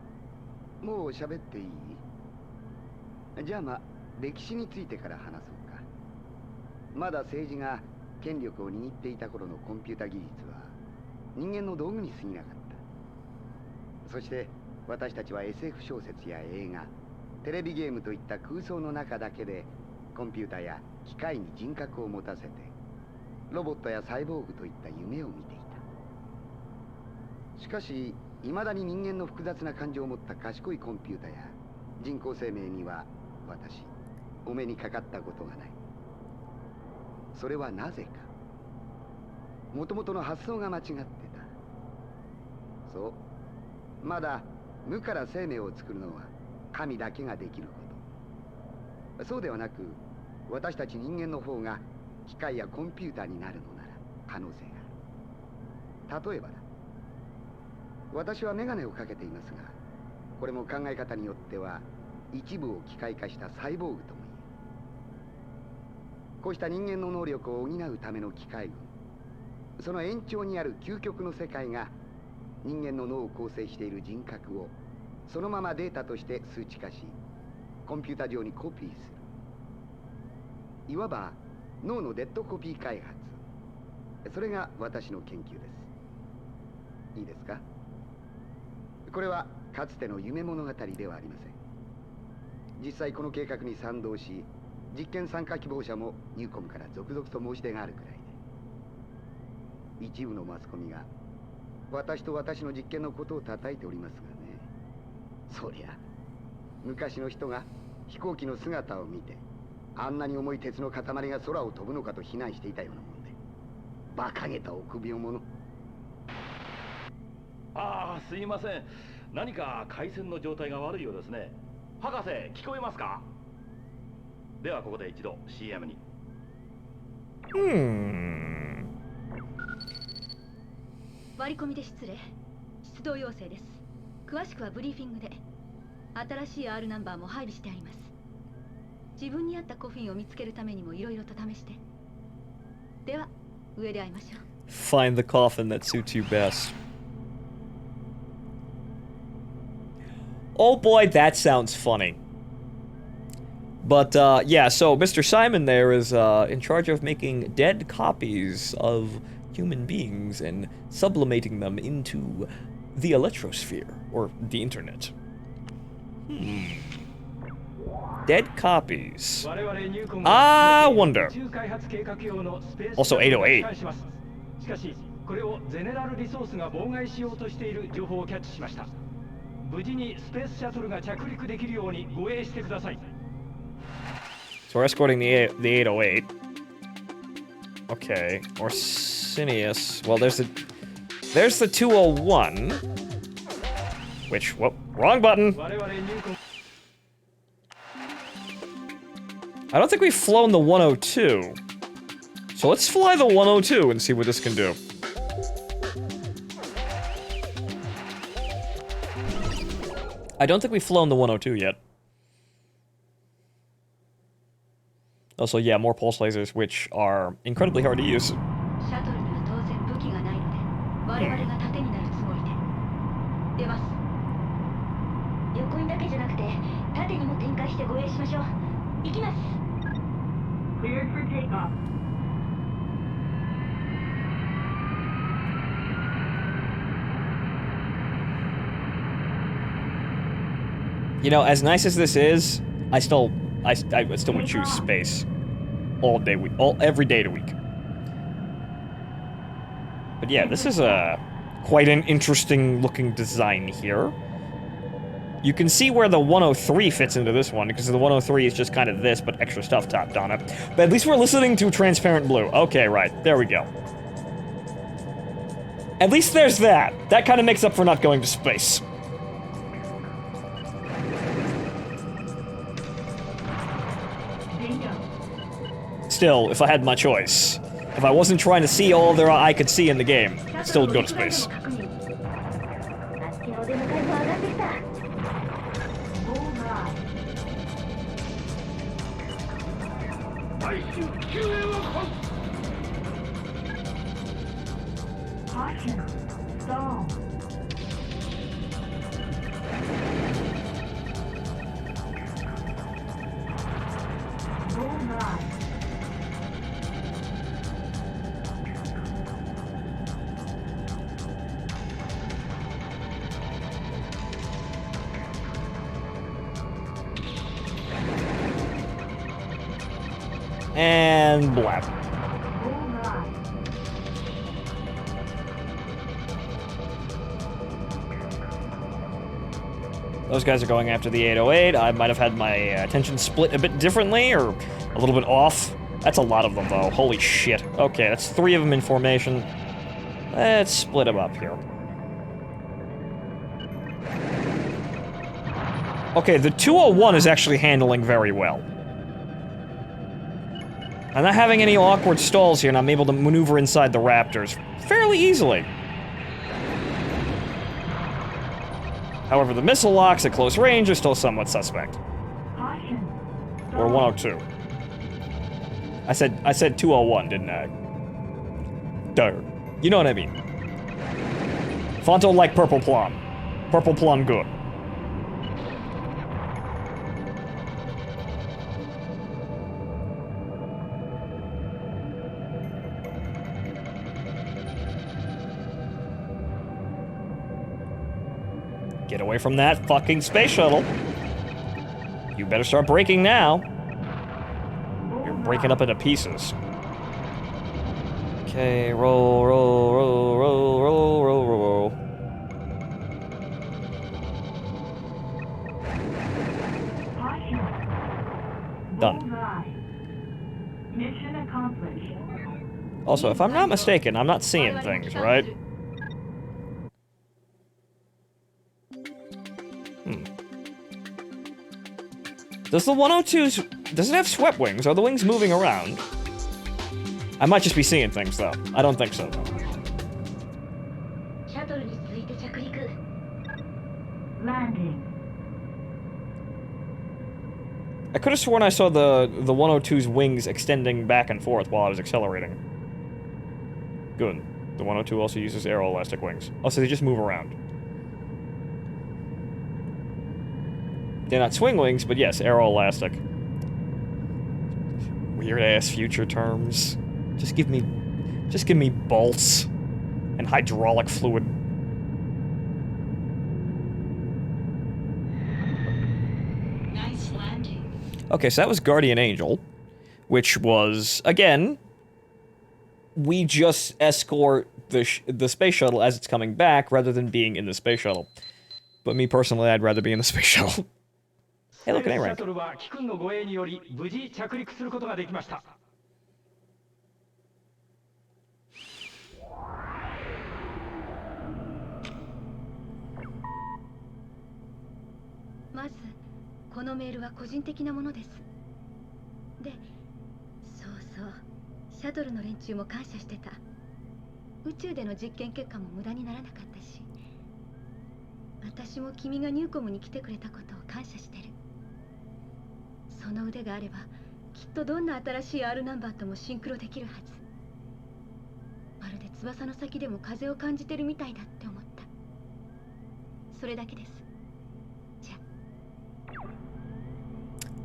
M: もう喋っていい？じゃあ歴史についてから話そうか。まだ政治が権力を握っていた頃のコンピュータ技術は人間の道具に過ぎなかった。そして私たちは SF 小説や映画、テレビゲームといった空想の中だけでコンピュータや機械に人格を持たせてロボットやサイボーグといった夢を見ていた。しかし未だに人間の複雑な感情を持った賢いコンピュータや人工生命には私お目にかかったことがない。それはなぜか。もともとの発想が間違ってた。そう、まだ無から生命を作るのは神だけができること。そうではなく、私たち人間の方が機械やコンピューターになるのなら可能性がある。例えばだ、私はメガネをかけていますが、これも考え方によっては一部を機械化したサイボーグとも言える。こうした人間の能力を補うための機械群、その延長にある究極の世界が人間の脳を構成している人格をそのままデータとして数値化し、コンピュータ上にコピーする。いわば脳のデッドコピー開発。それが私の研究です。いいですか？これはかつての夢物語ではありません。実際この計画に賛同し、実験参加希望者もニューコムから続々と申し出があるくらいで、一部のマスコミが私と私の実験のことを叩いておりますがね。そりゃ昔の人が飛行機の姿を見て、あんなに重い鉄の塊が空を飛ぶのかと非難していたようなもんで、馬鹿げた臆病者。
J: ああ、すいません。何か回線の状態が悪いようですね。博士、聞こえますか？ではここで一度 CM に。
F: 割り込みで失礼。出動要請です。詳しくはブリーフィングで。新しい R ナンバーも配備してあります。自分に合ったコフィンを見つけるためにもいろいろと試して。では上で会いましょう。
A: Find the coffin that suits you best. Oh boy, that sounds funny. But, yeah, so Mr. Simon there is, in charge of making dead copies of human beings and sublimating them into the Electrosphere, or the internet. Dead copies. I wonder. Also 808.
C: しかし、これをゼネラルリソースが妨害しようとしている情報をキャッチしました。無事にスペースシャトルが着陸できるように護衛してください。
A: So we're escorting the 808. Okay, Orsinius. Well, there's the 201. Which, whoop, wrong button. I don't think we've flown the 102. So let's fly the 102 and see what this can do. I don't think we've flown the 102 yet. Also, yeah, more pulse lasers, which are incredibly hard to use.
E: Cleared for takeoff.
A: You know, as nice as this is, I still would choose space every day of the week. But yeah, this is quite an interesting looking design here. You can see where the 103 fits into this one, because the 103 is just kind of this, but extra stuff topped on it. But at least we're listening to Transparent Blue. Okay, right. There we go. At least there's that. That kind of makes up for not going to space. Still, if I had my choice, if I wasn't trying to see all there I could see in the game, still would go to space.
E: Caution. Stall. Bullseye.
A: And blap. Those guys are going after the 808. I might have had my attention split a bit differently, or a little bit off. That's a lot of them, though. Holy shit. Okay, that's 3 of them in formation. Let's split them up here. Okay, the 201 is actually handling very well. I'm not having any awkward stalls here, and I'm able to maneuver inside the Raptors fairly easily. However, the missile locks at close range are still somewhat suspect. Or 102. I said 201, didn't I? Duh. You know what I mean. Fonto like purple plum. Purple plum good. Get away from that fucking space shuttle. You better start braking now. You're breaking up into pieces. Okay, roll, roll, roll, roll, roll, roll, roll. Done.
E: Mission accomplished.
A: Also, if I'm not mistaken, I'm not seeing things, right? Does the 102s... Does it have swept wings? Are the wings moving around? I might just be seeing things, though. I don't think so, though.
E: Landing.
A: I could have sworn I saw the 102's wings extending back and forth while I was accelerating. Good. The 102 also uses aeroelastic wings. Oh, so they just move around. They're not swing wings, but yes, aeroelastic. Weird-ass future terms. Just give me bolts and hydraulic fluid.
E: Nice landing.
A: Okay, so that was Guardian Angel, which was, again, we just escort the space shuttle as it's coming back rather than being in the space shuttle. But me personally, I'd rather be in the space shuttle. Hey, look at A rank.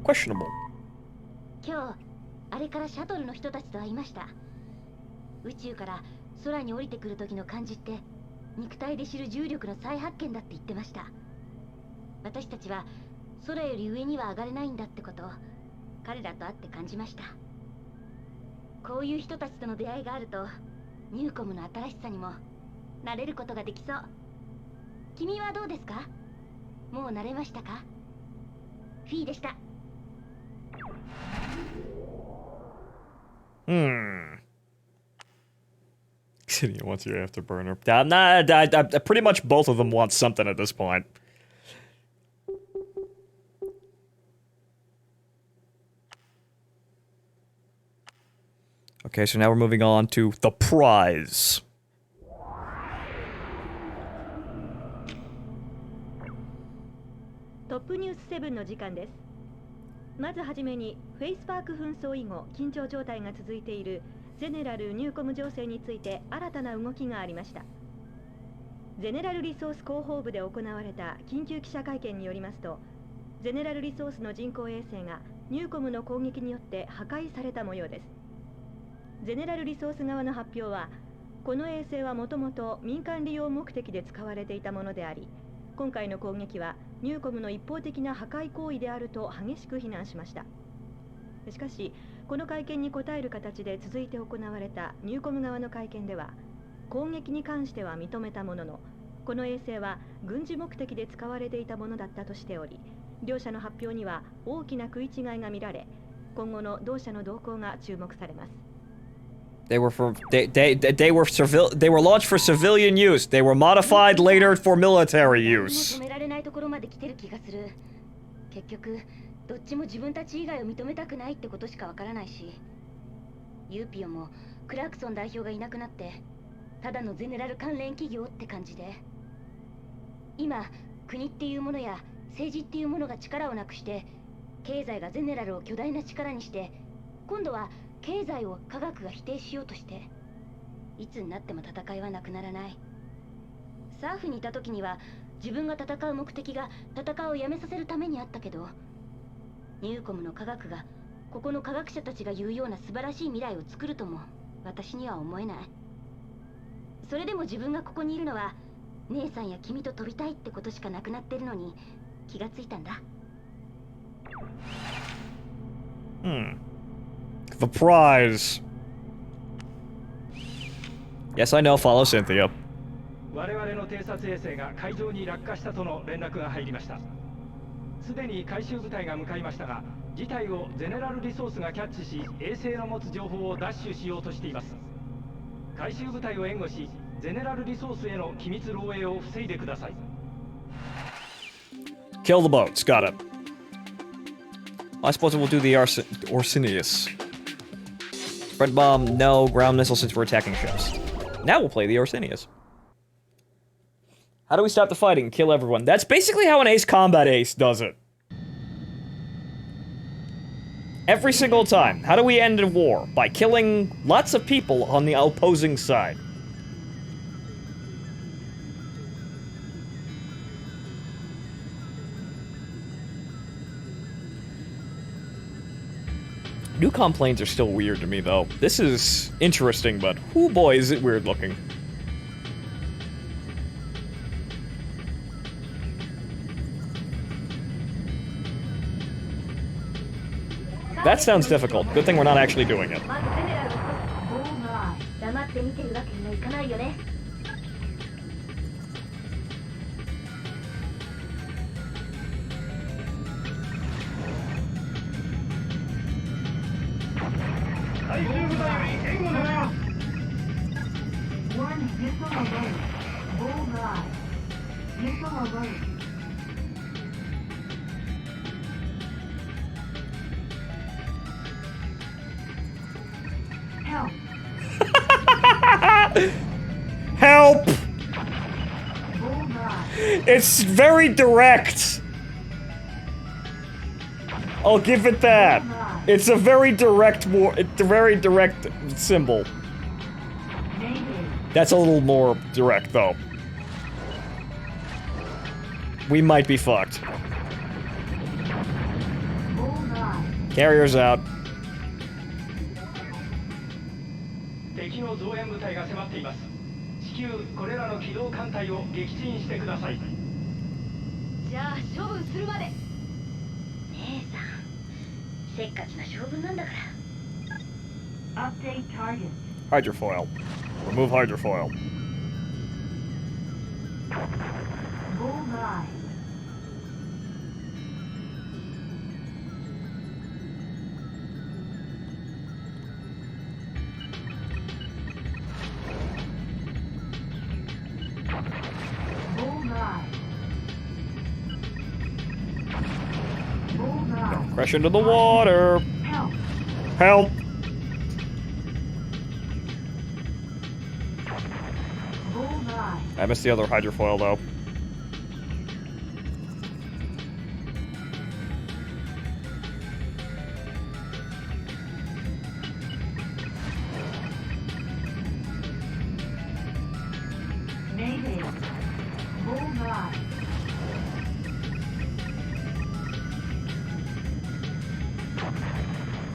A: Questionable.
K: 今日あれからシャトルの人たちと会いました。宇宙から空に降りてくる時の感じって肉体で知る重力の再発見だって言ってました。私たちは空より上には上がれないんだってことを彼らと会って感じました。こういう人たちとの出会いがあるとニューコムの新しさにも慣れることができそう。君はどうですか？もう慣れましたか？フィーでした。
A: City wants your afterburner. Pretty much both of them want something at this point. Okay, so now we're moving on to the prize.
F: Top News 7の時間です。まずはじめにフェイスパーク紛争以後緊張状態が続いているゼネラルニューコム情勢について新たな動きがありました。ゼネラルリソース広報部で行われた緊急記者会見によりますと、ゼネラルリソースの人工衛星がニューコムの攻撃によって破壊された模様です。ゼネラルリソース側の発表は、この衛星はもともと民間利用目的で使われていたものであり、今回の攻撃はニューコムの一方的な破壊行為であると激しく非難しました。しかしこの会見に答える形で続いて行われたニューコム側の会見では、攻撃に関しては認めたものの、この衛星は軍事目的で使われていたものだったとしており、両者の発表には大きな食い違いが見られ、今後の同社の動向が注目されます。
A: They were launched for civilian use. They were modified later for military use.
K: 止められないところまで来てる気がする。結局どっちも自分たち以外を認めたくないってことしかわからないし、ユーピオもクラークソン代表がいなくなってただのゼネラル関連企業って感じで、今国っていうものや政治っていうものが力をなくして、経済がゼネラルを巨大な力にして、今度は経済を科学が否定しようとして、いつになっても戦いはなくならない。サーフにいた時には自分が戦う目的が戦いをやめさせるためにあったけど、ニューコムの科学がここの科学者たちが言うような素晴らしい未来を作るとも私には思えない。それでも自分がここにいるのは姉さんや君と飛びたいってことしかなくなってるのに気がついたんだ。
A: The prize. Yes, I know. Follow Cynthia.
C: 我々の偵察衛星が海上に落下したとの連絡が入りました。すでに回収部隊が向かいましたが、事態をゼネラルリソースがキャッチし、衛星の持つ情報を奪取しようとしています。回収部隊を援護し、ゼネラルリソースへの機密漏洩を防いでください。
A: Kill the boats. Got it. I suppose we'll do the Orsinius. Spread bomb, no. Ground missile since we're attacking ships. Now we'll play the Orsinius. How do we stop the fighting? Kill everyone. That's basically how an Ace Combat Ace does it. Every single time. How do we end a war? By killing lots of people on the opposing side. Newcom planes are still weird to me, though. This is interesting, but oh boy, is it weird looking. That sounds difficult. Good thing we're not actually doing it.
E: One missile alert. Bullseye. Missile alert. Help.
A: Help!
E: Bullseye.
A: It's very direct. I'll give it that. It's a very direct symbol. That's a little more direct, though. We might be fucked. Carrier's out.
C: 敵の増援部隊が迫っています。至急これらの機動艦隊を撃沈してください。
K: じゃあ処分するまで。姉さん、せっかちな将軍なんだから。
E: Update target.
A: Hydrofoil. Remove hydrofoil.
E: Bullseye. Bullseye. Bullseye.
A: Crash into the water.
E: Help.
A: Help.
E: Bullseye.
A: I missed the other hydrofoil, though.
E: Mayday. Bullseye.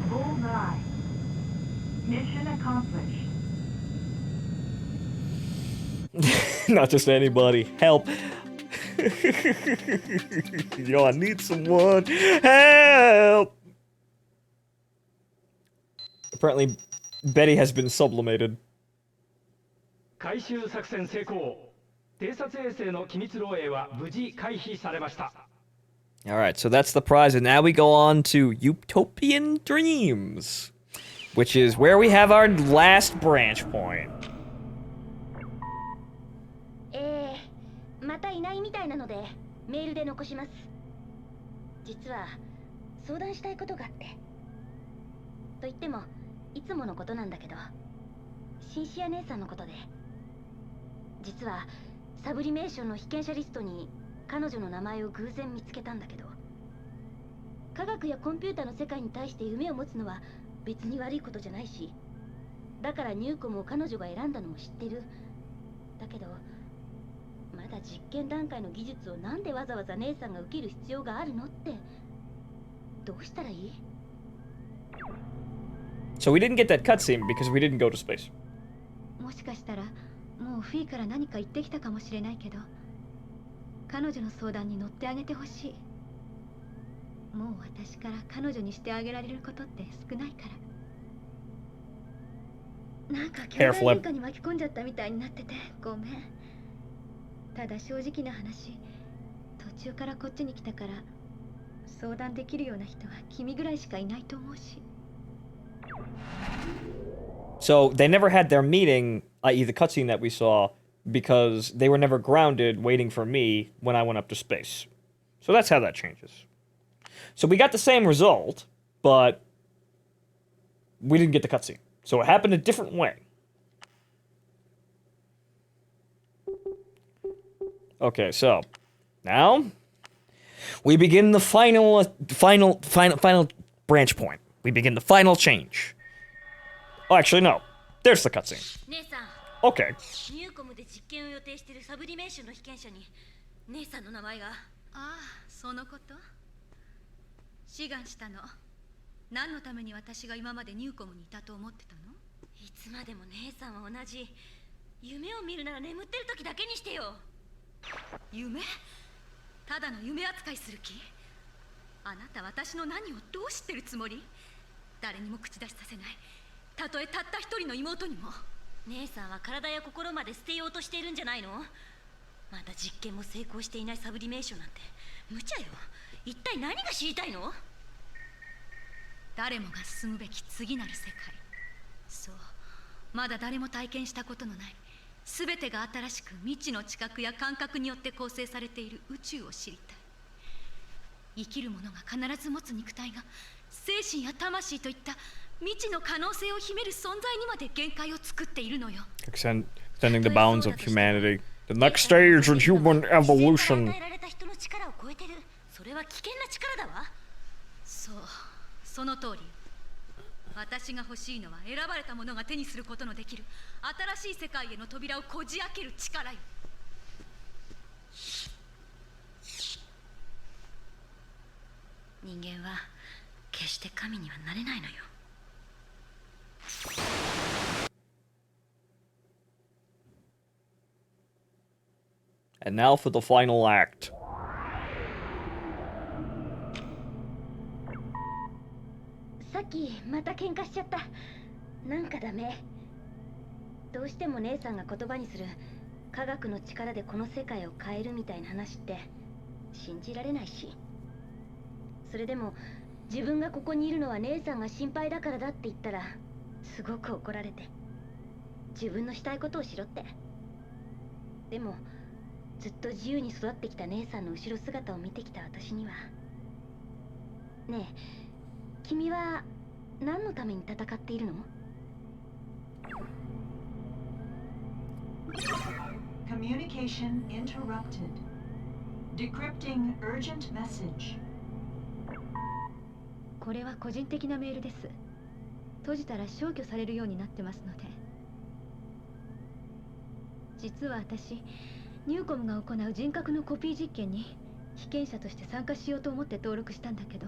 E: Bullseye. Mission accomplished.
A: Not just anybody. Help. Yo, I need someone. Help. Apparently, Betty has been sublimated.
C: 回収作戦成功。偵察衛星の機密漏洩は無事回避されました。
A: Alright, so that's the prize, and now we go on to Utopian Dreams, which is where we have our last branch point.
K: またいないみたいなのでメールで残します。実は相談したいことがあって。と言ってもいつものことなんだけど、シンシア姉さんのことで。実はサブリメーションの被験者リストに彼女の名前を偶然見つけたんだけど、科学やコンピューターの世界に対して夢を持つのは別に悪いことじゃないし、だからニューコムを彼女が選んだのも知ってる。だけどまだ実験段階の技術をなんでわざわざ姉さんが受ける必要があるのって。どうしたらいい？
A: So we didn't get that cutscene because we didn't go to space.
F: もしかしたらもうフィーから何か言ってきたかもしれないけど、彼女の相談に乗ってあげてほしい。もう私から彼女にしてあげられることって少ないから。なんか兄弟喧嘩に巻き込んじゃったみたいになっててごめん。ただ正直な話、途中からこっちに来たから相談できるような人は君ぐらいしかいないと思うし。
A: So they never had their meeting, i.e. the cutscene that we saw, because they were never grounded waiting for me when I went up to space. So that's how that changes. So we got the same result, but we didn't get the cutscene. So it happened a different way. Okay, so now we begin the final branch point. We begin the final change. Oh, actually, no. There's the cutscene. Okay.
K: ニューコムで実験を予定しているサブリメーションの被験者に姉さんの名前が。
N: ああ、そのこと。志願したの。何のために私が今までニューコムにいたと思ってたの？
K: いつまでも姉さんは同じ。夢を見るなら眠ってる時だけにしてよ。
N: 夢？ただの夢扱いする気？あなた私の何をどう知ってるつもり？誰にも口出しさせない。たとえたった一人の妹にも。
K: 姉さんは体や心まで捨てようとしているんじゃないの？まだ実験も成功していないサブリメーションなんて無茶よ。一体何が知りたいの？
N: 誰もが進むべき次なる世界。そう、まだ誰も体験したことのない、全てが新しく未知の知覚や感覚によって構成されている宇宙を知りたい。生きる者が必ず持つ肉体が精神や魂といった未知の可能性を秘める存在にまで限界を作っているのよ。
A: Extending the bounds of humanity. The next stage in human evolution.
K: それは危険な力だわ。
N: そう、その通り。私が欲しいのは選ばれた者が手にすることのできる新しい世界への扉をこじ開ける力よ。
K: 人間は決して神にはなれないのよ。
A: And now for the final act.
K: さっきまた喧嘩しちゃった。なんかダメ。どうしても姉さんが言葉にする科学の力でこの世界を変えるみたいな話って信じられないし。それでも自分がここにいるのは姉さんが心配だからだって言ったらすごく怒られて、自分のしたいことをしろって。でもずっと自由に育ってきた姉さんの後ろ姿を見てきた私には。ねえ、君は何のために戦っているの
E: ？Communication interrupted. Decrypting urgent message.
F: これは個人的なメールです。閉じたら消去されるようになってますので。実は私、ニューコムが行う人格のコピー実験に被験者として参加しようと思って登録したんだけど、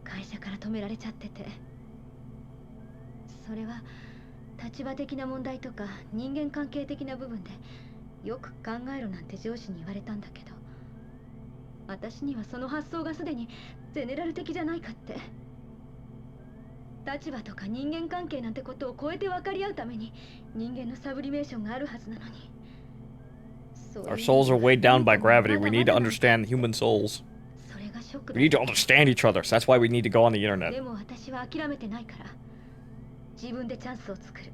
F: 会社から止められちゃってて。それは立場的な問題とか人間関係的な部分でよく考えろなんて上司に言われたんだけど、私にはその発想がすでにゼネラル的じゃないかって。立場とか人間関係なんてことを超えて分かり合うために人間のサブリメーションがあるはずなのに。
A: Our souls are weighed down by gravity. We need to understand human souls. We need to understand each other. So that's why we need to go on the internet.
F: でも私は諦めてないから自分でチャンスを作る。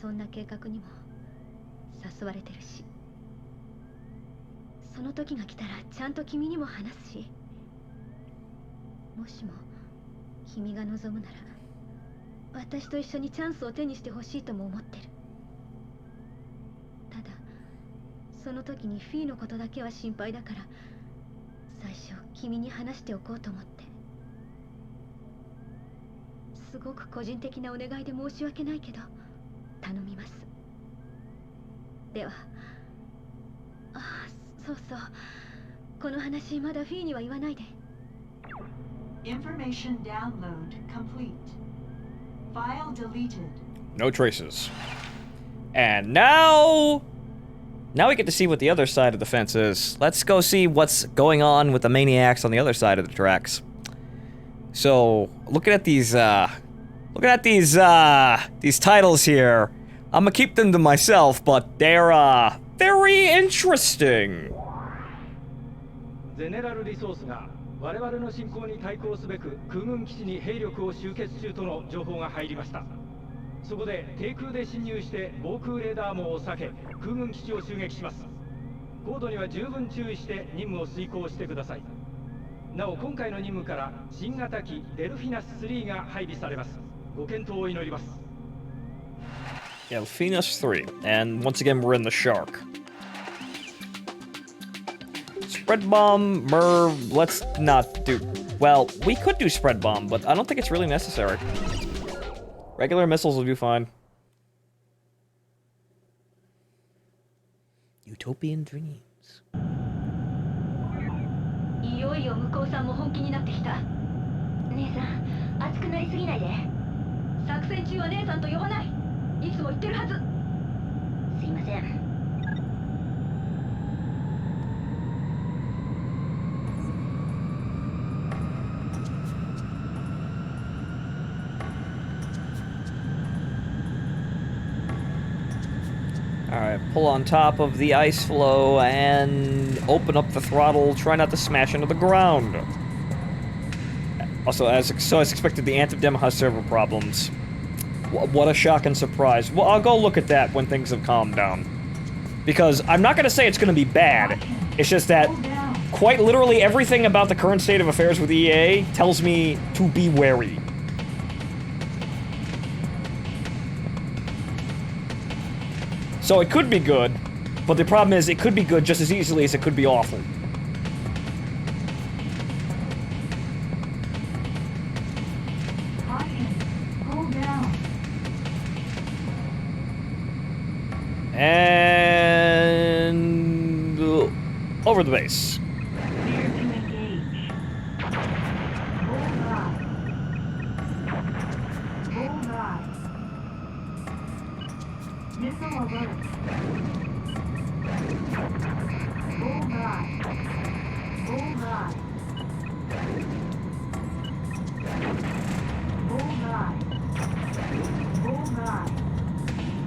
F: そんな計画にも誘われてるし、その時が来たらちゃんと君にも話すし、もしも君が望むなら私と一緒にチャンスを手にしてほしいとも思ってる。ただその時にフィーのことだけは心配だから最初君に話しておこうと思って。すごく個人的なお願いで申し訳ないけど頼みます。では、そうそう、この話まだフィーには言わないで。
E: Information download complete. File deleted.
A: No traces. And now we get to see what the other side of the fence is. Let's go see what's going on with the maniacs on the other side of the tracks. So, looking at these titles here, I'm gonna keep them to myself, but they're very interesting.
C: ゼネラルリソースが我々の侵攻に対抗すべく空軍基地に兵力を集結中との情報が入りました。そこで低空で侵入して防空レーダー網を避け空軍基地を襲撃します。高度には十分注意して任務を遂行してください。なお今回の任務から新型機デルフィナス3が配備されます。ご検討を祈ります。
A: Yeah, Phoenix 3, and once again we're in the Shark. Spread bomb, Merv, let's not do... Well, we could do spread bomb, but I don't think it's really necessary. Regular missiles will do fine. Utopian dreams.
F: いよいよ向こうさんも本気になってきた。
B: 姉さん、熱くなりすぎないで。
F: 作戦中は姉さんと呼ばない。いつも言ってるはず。
B: すいません。
A: Alright, pull on top of the ice floe and open up the throttle. Try not to smash into the ground. Also, as expected, the Anthem has server problems. What a shock and surprise. Well, I'll go look at that when things have calmed down. Because I'm not going to say it's going to be bad. It's just that quite literally everything about the current state of affairs with EA tells me to be wary. So it could be good, but the problem is it could be good just as easily as it could be awful. And over the base.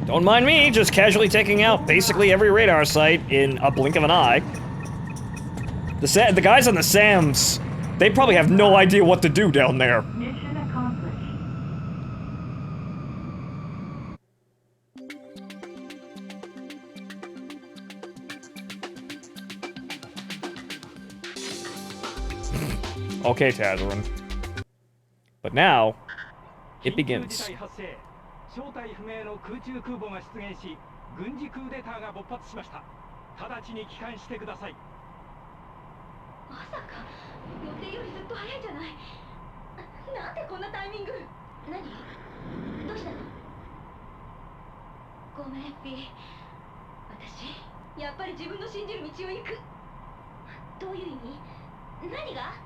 A: Don't mind me, just casually taking out basically every radar site in a blink of an eye. The guys on the SAMs, they probably have no idea what to do down there.
E: Mission accomplished.
A: Okay, Tazarin. But now, it begins.
C: 正体不明の空中空母が出現し、軍事クーデターが勃発しました。直ちに帰還してください。
F: まさか予定よりずっと早いじゃない。なんでこんなタイミング。
B: 何？どうしたの？
F: ごめん、フィー。私、やっぱり自分の信じる道を行く。
B: どういう意味？何が？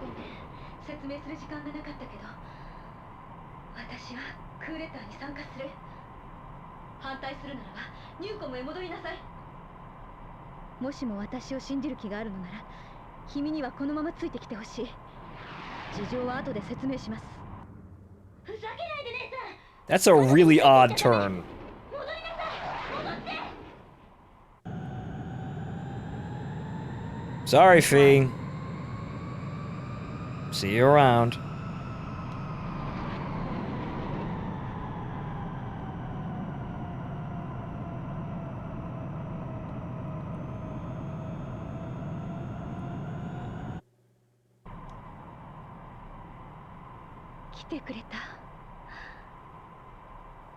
F: ごめん、説明する時間がなかったけど、私はクーデターに参加する。反対するならばニューコムへ戻りなさい。もしも私を信じる気があるのなら君にはこのままついてきてほしい。事情は後で説明します。
A: That's a really odd turn. Sorry, Fee. See you around.
F: 来てくれた。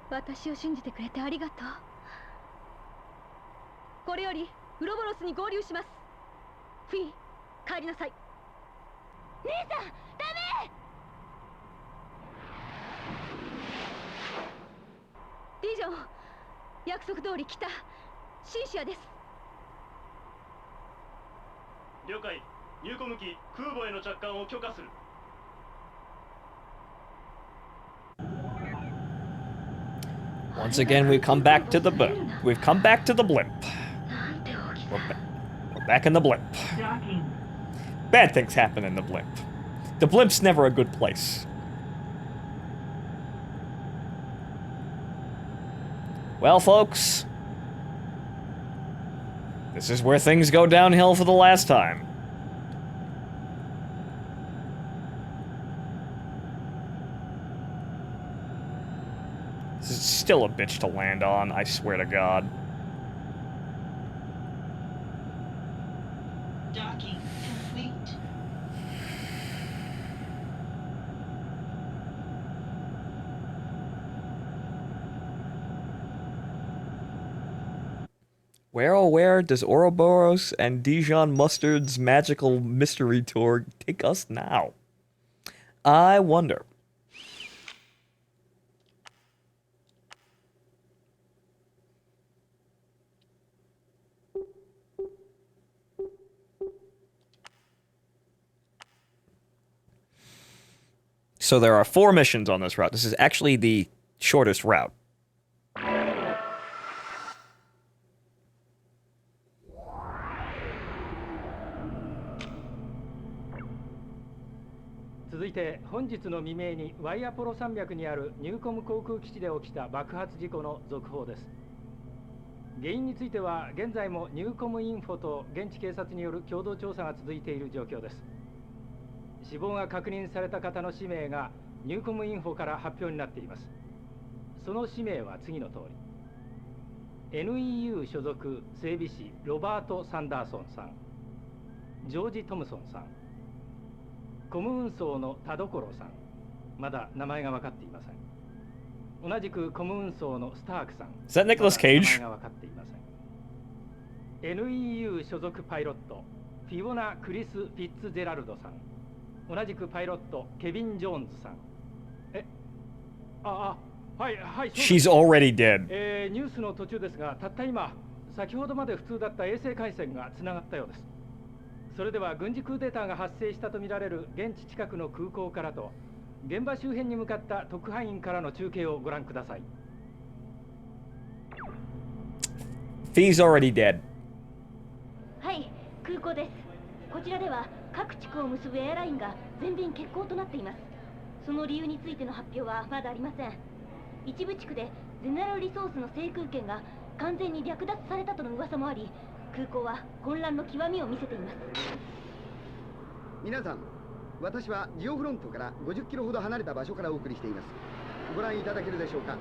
F: 私を信じてくれてありがとう。これよりウロボロスに合流します。フィー、帰りなさい。
B: 姉さん、ダメ！
F: ディジョン、約束通り来た。シンシアです。
O: 了解。入庫向き空母への着艦を許可する。
A: Once again, we've come back to the blimp. We've come back to the blimp. We're back in the blimp. Bad things happen in the blimp. The blimp's never a good place. Well, folks, this is where things go downhill for the last time. This is still a bitch to land on, I swear to God.
E: Docking complete.
A: Where, oh where does Ouroboros and Dijon Mustard's magical mystery tour take us now? I wonder. So there are 4 missions on this route. This is actually the shortest route.
C: 続いて本日の未明にワイアポロ山脈にあるニューコム航空基地で起きた爆発事故の続報です。原因については現在もニューコムインフォと現地警察による共同調査が続いている状況です。死亡が確認された方の氏名がニューコムインフォから発表になっています。その氏名は次の通り。NEU 所属整備士ロバート・サンダーソンさん、ジョージ・トムソンさん、コム運送の田所さん、まだ名前が分かっていません。同じくコム運送のスタークさん、
A: Is that Nicolas Cage?
C: 名前が分かっていません。NEU 所属パイロットフィオナ・クリス・フィッツジェラルドさん、同じくパイロットケビン・ジョーンズさん。はいはい。
A: She's already dead.
C: ニュースの途中ですが、たった今先ほどまで普通だった衛星回線がつながったようです。それでは軍事クーデターが発生したとみられる現地近くの空港からと現場周辺に向かった特派員からの中継をご覧ください。
A: Fee's already dead.
B: はい、空港です。こちらでは各地区を結ぶエアラインが全便欠航となっています。その理由についての発表はまだありません。一部地区でゼネラルリソースの制空権が完全に略奪されたとの噂もあり、空港は混乱の極みを見せています。
M: 皆さん、私はジオフロントから50キロほど離れた場所からお送りしています。ご覧いただけるでしょうか。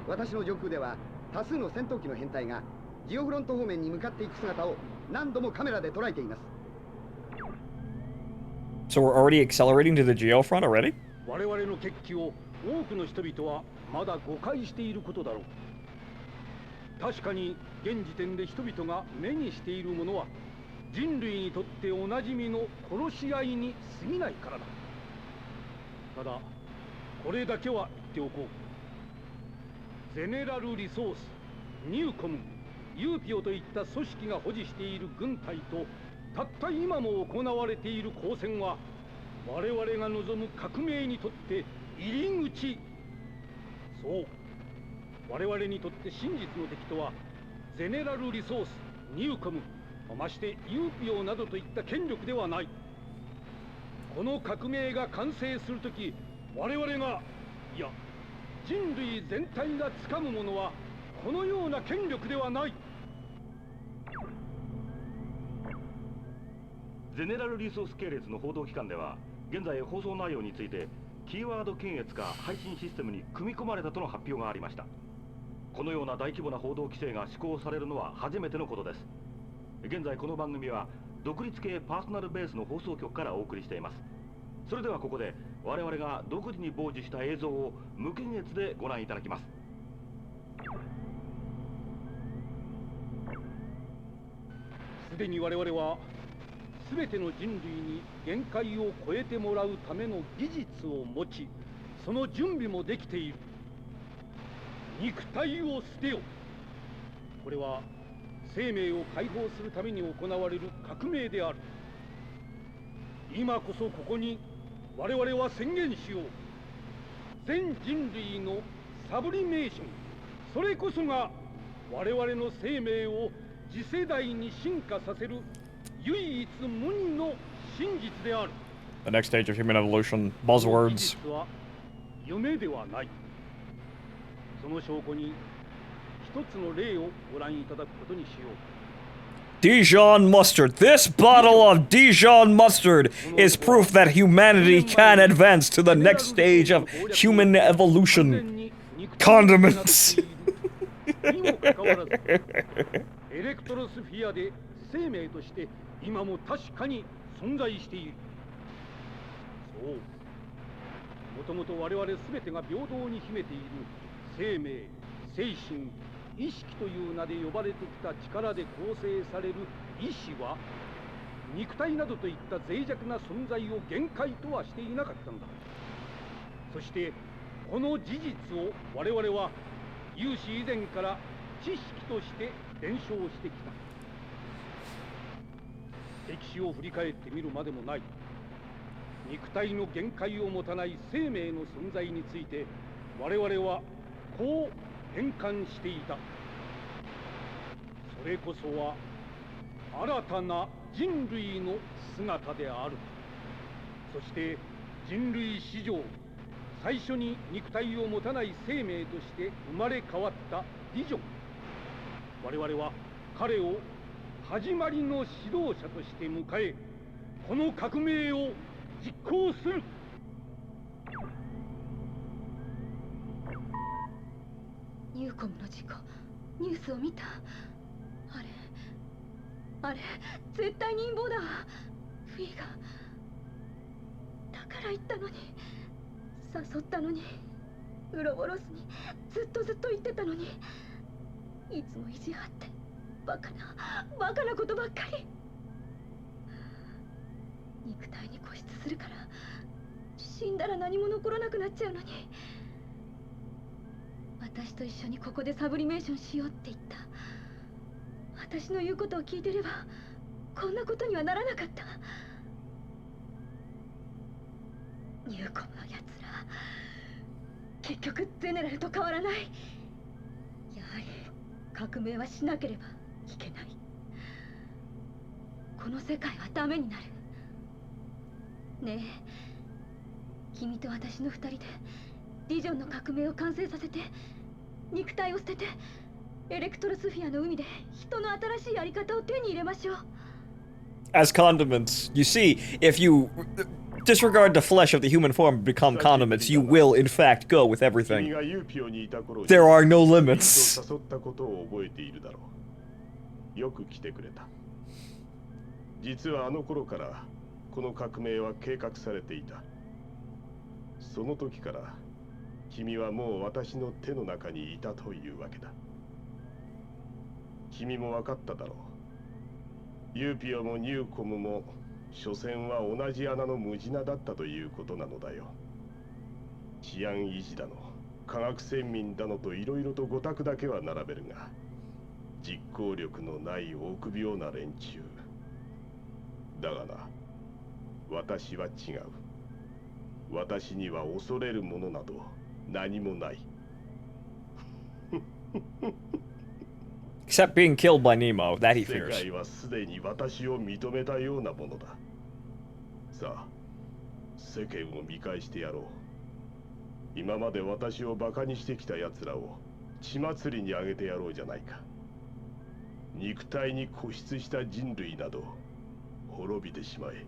M: 私の上空では多数の戦闘機の編隊がジオフロント方面に向かっていく姿を何度もカメラで捉えています。
A: So we're already accelerating to the geo front already?
L: 我々の決起を多くの人々はまだ誤解していることだろう。確かに現時点で人々が目にしているものは人類にとっておなじみの殺し合いに過ぎないからだ。ただこれだけは言っておこう。ゼネラルリソース、ニューコム、UPEOといった組織が保持している軍隊とたった今も行われている交戦は我々が望む革命にとって入り口。そう、我々にとって真実の敵とはゼネラルリソース、ニューコム、ましてUPEOなどといった権力ではない。この革命が完成するとき、我々が、いや人類全体が掴むものはこのような権力ではない。
J: ゼネラルリソース系列の報道機関では、現在放送内容についてキーワード検閲が配信システムに組み込まれたとの発表がありました。このような大規模な報道規制が施行されるのは初めてのことです。現在この番組は独立系パーソナルベースの放送局からお送りしています。それではここで我々が独自に傍受した映像を無検閲でご覧いただきます。
L: すでに我々は全ての人類に限界を超えてもらうための技術を持ち、その準備もできている。肉体を捨てよ。これは生命を解放するために行われる革命である。今こそここに我々は宣言しよう。全人類のサブリメーション、それこそが我々の生命を次世代に進化させる唯一無二の真実である。
A: The next stage of human evolution, buzzwords.
L: 夢ではない。その証拠に一つの例をご覧いただくことにしよう。
A: Dijon mustard. This bottle of Dijon mustard is proof that humanity can advance to the next stage of human evolution. Condiments.
L: にもかかわらず、エレクトロスフィアで生命として今も確かに存在している。そう。もともと我々全てが平等に秘めている生命、精神、意識という名で呼ばれてきた力で構成される意志は、肉体などといった脆弱な存在を限界とはしていなかったのだ。そしてこの事実を我々は有史以前から知識として伝承してきた。歴史を振り返ってみるまでもない。肉体の限界を持たない生命の存在について我々はこう変換していた。それこそは新たな人類の姿である。そして人類史上最初に肉体を持たない生命として生まれ変わったディジョン。我々は彼を始まりの指導者として迎え、この革命を実行する。
F: ニューコムの事故、ニュースを見た。あれ絶対に陰謀だ。フィーがだから言ったのに、誘ったのに、ウロボロスにずっと言ってたのに、いつも意地張ってバカなことばっかり。肉体に固執するから死んだら何も残らなくなっちゃうのに、私と一緒にここでサブリメーションしようって言った。私の言うことを聞いてればこんなことにはならなかった。ニューコムのやつら、結局ゼネラルと変わらない。やはり革命はしなければいけない。この世界はダメになる。ねえ、君と私の二人でディジョンの革命を完成させて、肉体を捨ててエレクトロスフィアの海で人の新しいやり方を手に入れましょう。
A: As condiments. You see, if you disregard the flesh of the human form and become condiments, you will in fact go with everything. There are no limits.
I: 誘ったことを覚えているだろう。よく来てくれた。実はあの頃からこの革命は計画されていた。その時から君はもう私の手の中にいたというわけだ。君も分かっただろう。ユーピオもニューコムも所詮は同じ穴のムジナだったということなのだよ。治安維持だの、科学先民だのといろいろと御託だけは並べるが、実行力のない臆病な連中だがな、私は違う。私には恐れるものなど何もない。
A: Except being killed by Nemo, that he
I: 世
A: fears.
I: 界はすでに私を認めたようなものだ。さあ、世間を見返してやろう。今まで私をバカにしてきた奴らを血祭りにあげてやろうじゃないか。肉体に固執した人類など滅びてしまえ。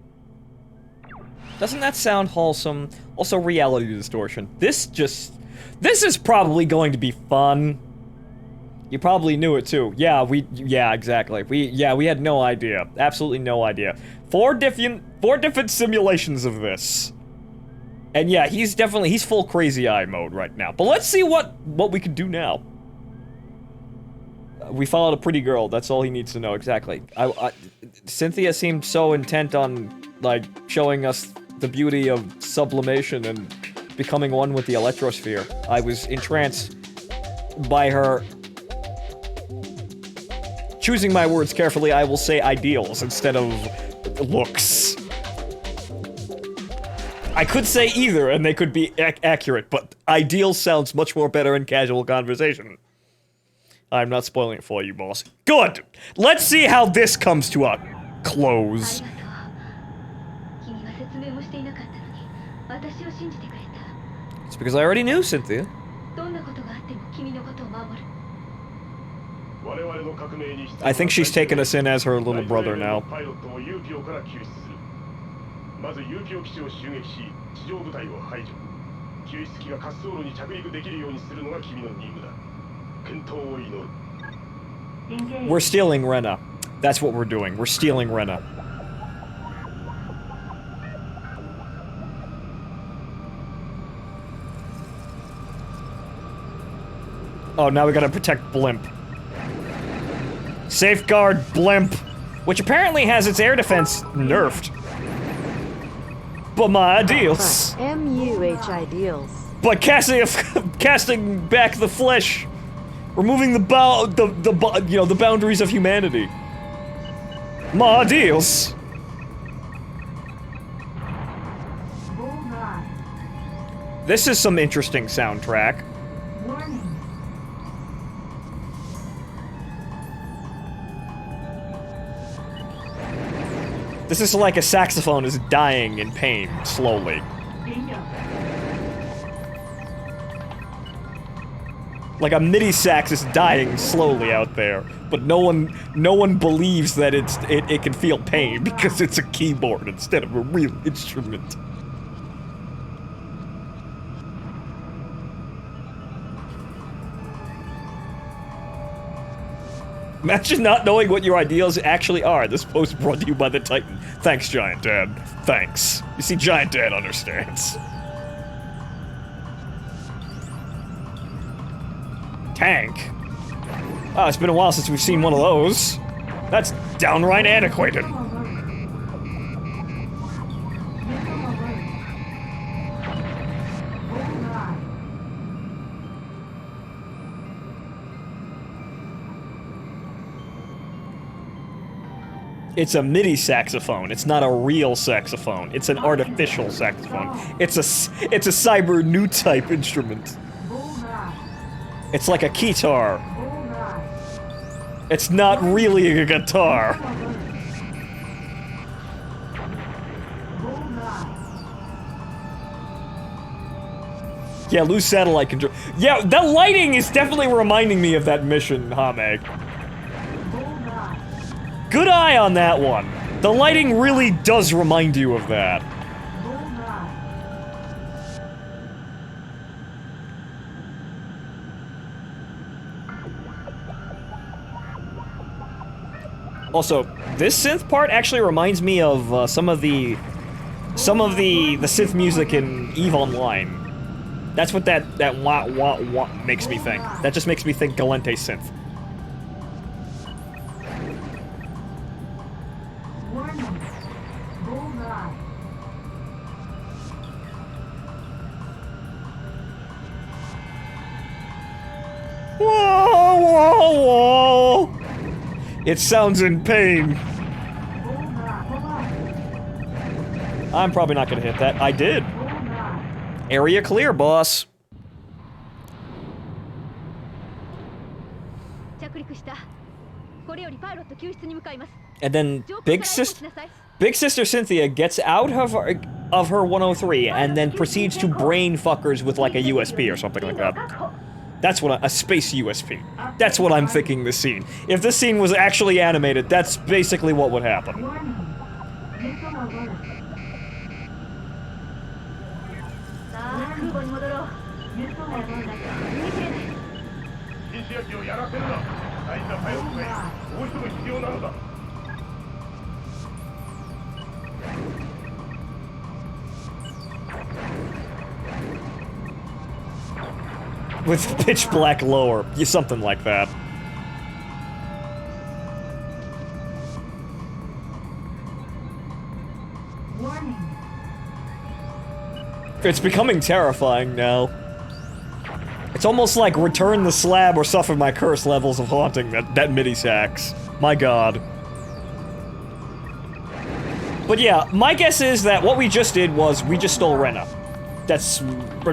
A: Doesn't that sound wholesome? Also, reality distortion. This is probably going to be fun. You probably knew it too. Yeah, exactly. We had no idea. Absolutely no idea. Four different simulations of this. And yeah, he's full crazy eye mode right now. But let's see what we can do now. We followed a pretty girl. That's all he needs to know. Exactly. Cynthia seemed so intent on, like, showing us the beauty of sublimation and becoming one with the Electrosphere. I was entranced by her. Choosing my words carefully, I will say ideals instead of looks. I could say either, and they could be accurate, but ideals sounds much more better in casual conversation. I'm not spoiling it for you, boss. Good! Let's see how this comes to a close. It's because I already knew, Cynthia. I think she's taken us in as her little brother now.
I: まず UPEO 基地を襲撃し、地上部隊を排除。救出機が滑走路に着陸できるようにするのが君の任務だ。健闘を祈る。
A: We're stealing Rena. That's what we're doing. We're stealing Rena. Oh, now we gotta protect Blimp. Safeguard Blimp, which apparently has its air defense nerfed. But my ideals.
F: MUH ideals.
A: But casting back the flesh, removing the boundaries of humanity. My ideals. This is some interesting soundtrack. This is like a saxophone is dying in pain, slowly. Like a MIDI sax is dying slowly out there, but no one believes that it can feel pain because it's a keyboard instead of a real instrument. Imagine not knowing what your ideals actually are. This post brought to you by the Titan. Thanks, Giant Dad. Thanks. You see, Giant Dad understands. Tank? Oh, it's been a while since we've seen one of those. That's downright antiquated. It's a MIDI saxophone. It's not a real saxophone. It's an artificial saxophone. It's a cyber new type instrument. It's like a keytar. It's not really a guitar. Yeah, lose satellite control. Yeah, that lighting is definitely reminding me of that mission, Hame. Good eye on that one. The lighting really does remind you of that. Also, this synth part actually reminds me of some of the synth music in EVE Online. That's what that wah wah wah makes me think. That just makes me think Galente synth. Whoa, whoa, whoa! It sounds in pain. I'm probably not gonna hit that. I did. Area clear, boss. And then Big Sister Cynthia gets out of of her 103 and then proceeds to brain fuckers with like a USP or something like that. That's what a space USP. That's what I'm thinking this scene. If this scene was actually animated, that's basically what would happen. With pitch black lower, something like that. It's becoming terrifying now. It's almost like return the slab or suffer my curse levels of haunting that MIDI sax. My god. But yeah, my guess is that what we just did was we just stole Rena. That's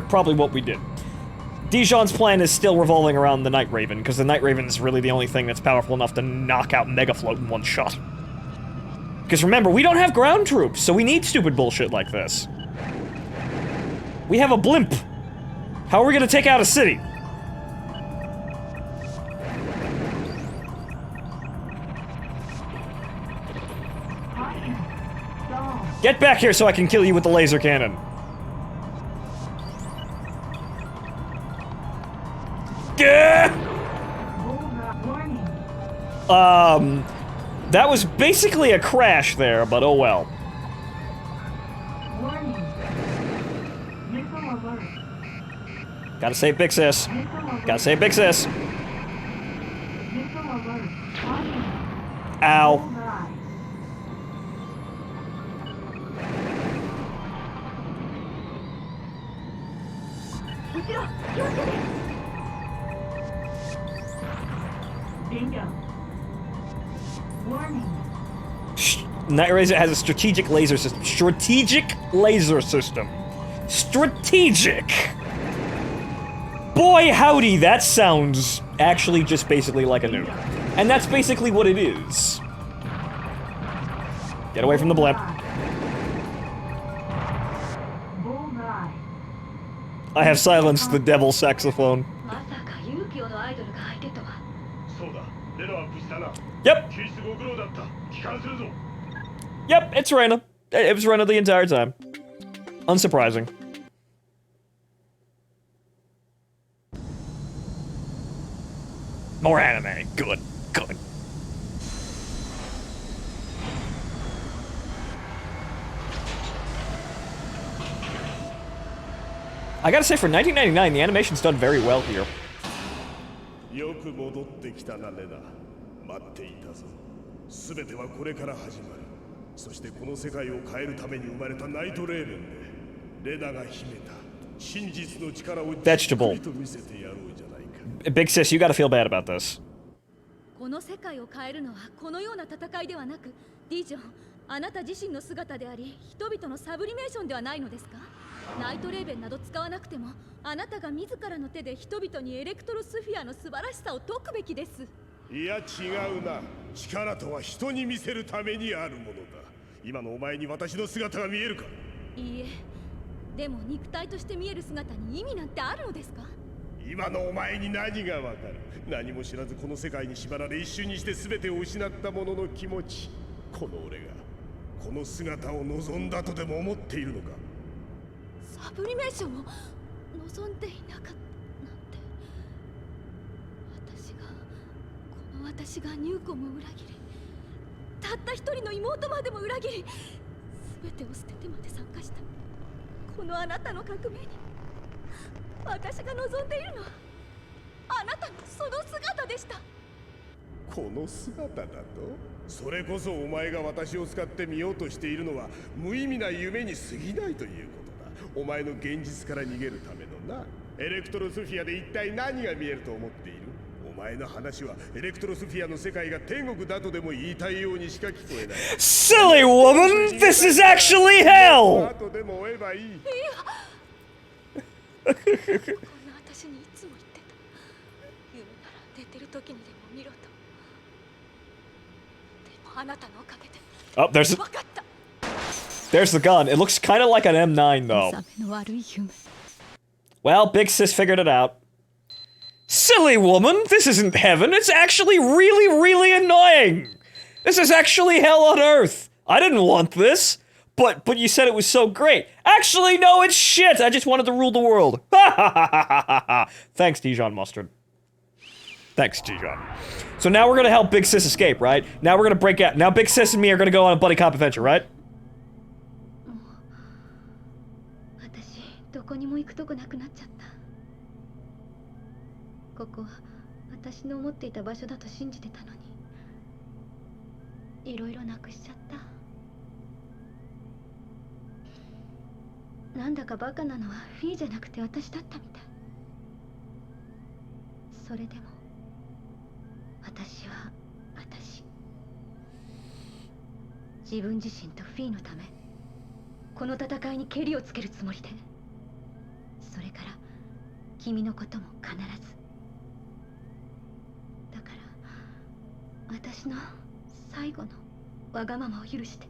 A: probably what we did. Dijon's plan is still revolving around the Night Raven, because the Night Raven is really the only thing that's powerful enough to knock out Megafloat in one shot. Because remember, we don't have ground troops, so we need stupid bullshit like this. We have a blimp. How are we gonna take out a city? Get back here so I can kill you with the laser cannon. That was basically a crash there, but oh well. Gotta save Big Sis. Gotta save Big Sis. Ow. Night Razor has a strategic laser system. Strategic laser system. Strategic! Boy howdy, that sounds actually just basically like a nuke. And that's basically what it is. Get away from the blimp. I have silenced the devil saxophone. Yep. Yep, it's Rena. It was Rena the entire time. Unsurprising. More anime. Good. Good. I gotta say, for 1999, the animation's done very well here.
I: よく戻ってきたな、レナ。待っていたぞ。すべてはこれから始まる。そしてこの世界を変えるために生まれたナイトレーベンで、レナが秘めた真実の力をじっくりと見せてやろうじゃないか。
A: Big Sis, you gotta feel bad about this.
N: この世界を変えるのはこのような戦いではなく、ディジョン、あなた自身の姿であり、人々のサブリメーションではないのですか？ナイトレーベンなど使わなくても、あなたが自らの手で人々にエレクトロスフィアの素晴らしさを説くべきです。
I: いや違うな。力とは人に見せるためにあるものだ。今のお前に私の姿が見えるか？
N: いいえ。でも肉体として見える姿に意味なんてあるのですか？
I: 今のお前に何がわかる？何も知らずこの世界に縛られ一瞬にして全てを失った者の気持ち。この俺がこの姿を望んだとでも思っているのか？
N: サブリメーションを望んでいなかったなんて。私がニューコムを裏切り、たった一人の妹までも裏切り、全てを捨ててまで参加したこのあなたの革命に、私が望んでいるのはあなたのその姿でした。
I: この姿だと？それこそお前が私を使ってみようとしているのは無意味な夢に過ぎないということだ。お前の現実から逃げるためのな。エレクトロスフィアで一体何が見えると思っている？お前の話はエレクトロスフィアの世界が天国だとでも言いたいようにしか聞こえない。
A: Silly woman! This is actually hell!
I: 後でも追えばいい。いや。
N: こんな私にいつも言ってた。夢なら寝てる時にでも見ろと。でもあなたのおかげで。
A: Oh, there's.
N: 分かった。
A: There's the gun. It looks kind of like an M9, though. Well, Big Sis figured it out. Silly woman, this isn't heaven. It's actually really, really annoying. This is actually hell on earth. I didn't want this. But you said it was so great. Actually, no, it's shit. I just wanted to rule the world. Ha ha ha ha ha ha. Thanks, Dijon Mustard. Thanks, Dijon. So now we're gonna help Big Sis escape, right? Now we're gonna break out. Now Big Sis and me are gonna go on a buddy cop adventure, right?
B: どこにも行くとこなくなっちゃった。ここは私の思っていた場所だと信じてたのに、いろいろなくしちゃった。なんだかバカなのはフィーじゃなくて私だったみたい。それでも私は私。自分自身とフィーのため、この戦いにケリをつけるつもりで。それから君のことも必ず。だから私の最後のわがままを許して、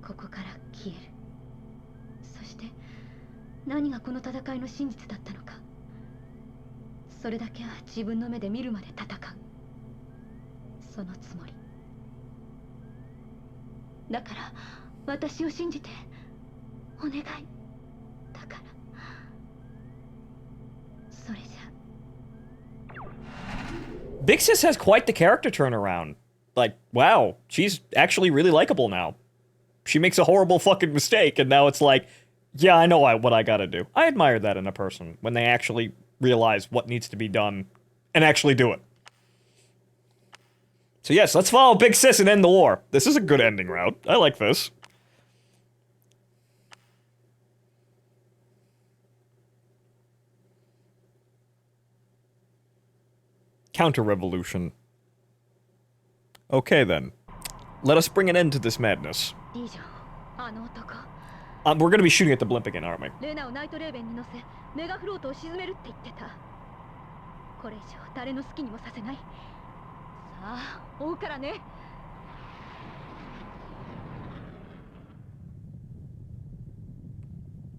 B: ここから消える。そして何がこの戦いの真実だったのか、それだけは自分の目で見るまで戦う。そのつもり。だから私を信じてお願い。だからそれじゃ。
A: Big Sis has quite the character turnaround. Like, wow, she's actually really likable now. She makes a horrible fucking mistake, and now it's like, yeah, I know what I gotta do. I admire that in a person, when they actually realize what needs to be done, and actually do it. So yes, let's follow Big Sis and end the war. This is a good ending route. I like this. Counter-revolution. Okay then. Let us bring an end to this madness. We're gonna be shooting at the blimp again, aren't we?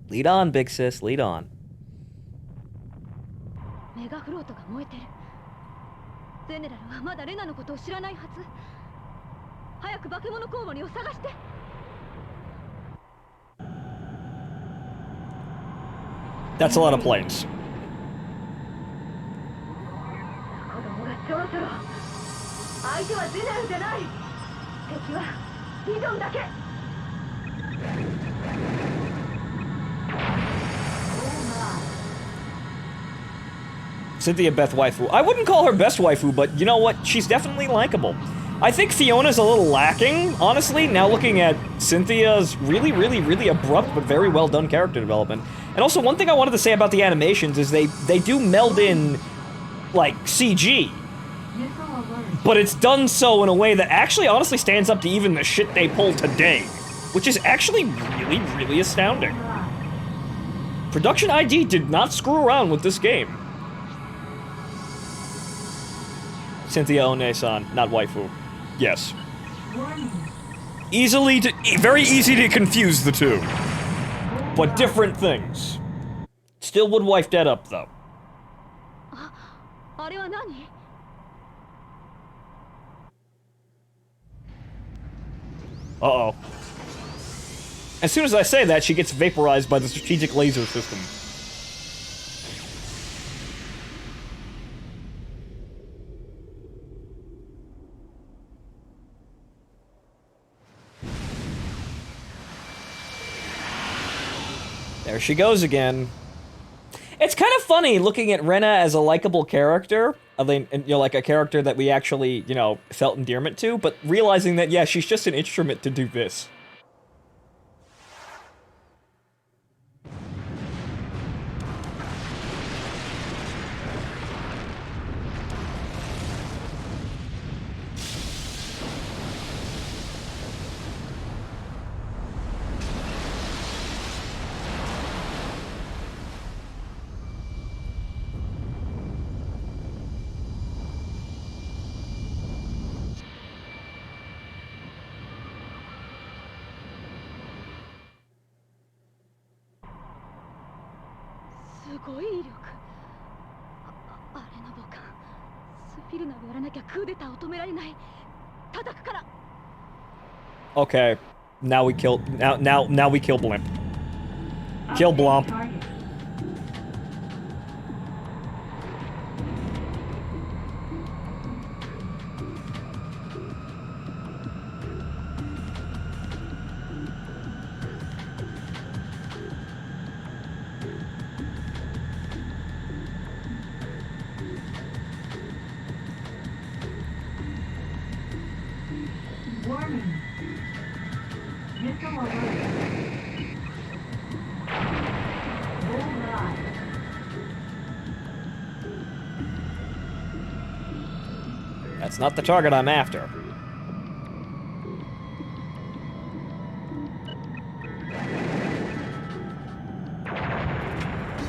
A: Lead on, Big Sis, lead on.
F: ゼネラルはまだレナのことを知らないはず。早く化け物コウモリを探して。
A: That's a lot of planes.
F: 子供がそろそろ。相手はゼネラルじゃない。敵はビジョンだけ。
A: Cynthia Beth waifu. I wouldn't call her best waifu, but you know what? She's definitely likable. I think Fiona's a little lacking, honestly, now looking at Cynthia's really, really, really abrupt but very well done character development. And also, one thing I wanted to say about the animations is they do meld in, like, CG. But it's done so in a way that actually honestly stands up to even the shit they pull today. Which is actually really, really astounding. Production ID did not screw around with this game. Cynthia One-san, not waifu. Yes. Very easy to confuse the two. But different things. Still would wife dead up, though. Uh-oh. As soon as I say that, she gets vaporized by the strategic laser system. There she goes again. It's kind of funny looking at Rena as a likable character. I mean, you know, like a character that we actually, you know, felt endearment to, but realizing that, yeah, she's just an instrument to do this.
F: ごい威力。あれの母艦スフィルナをやらなきゃクーデターを止められない。叩くから。
A: Okay, now we kill now we kill Blimp. Kill Blomp.
E: Warning. Missile alert. Bullseye.
A: That's not the target I'm after.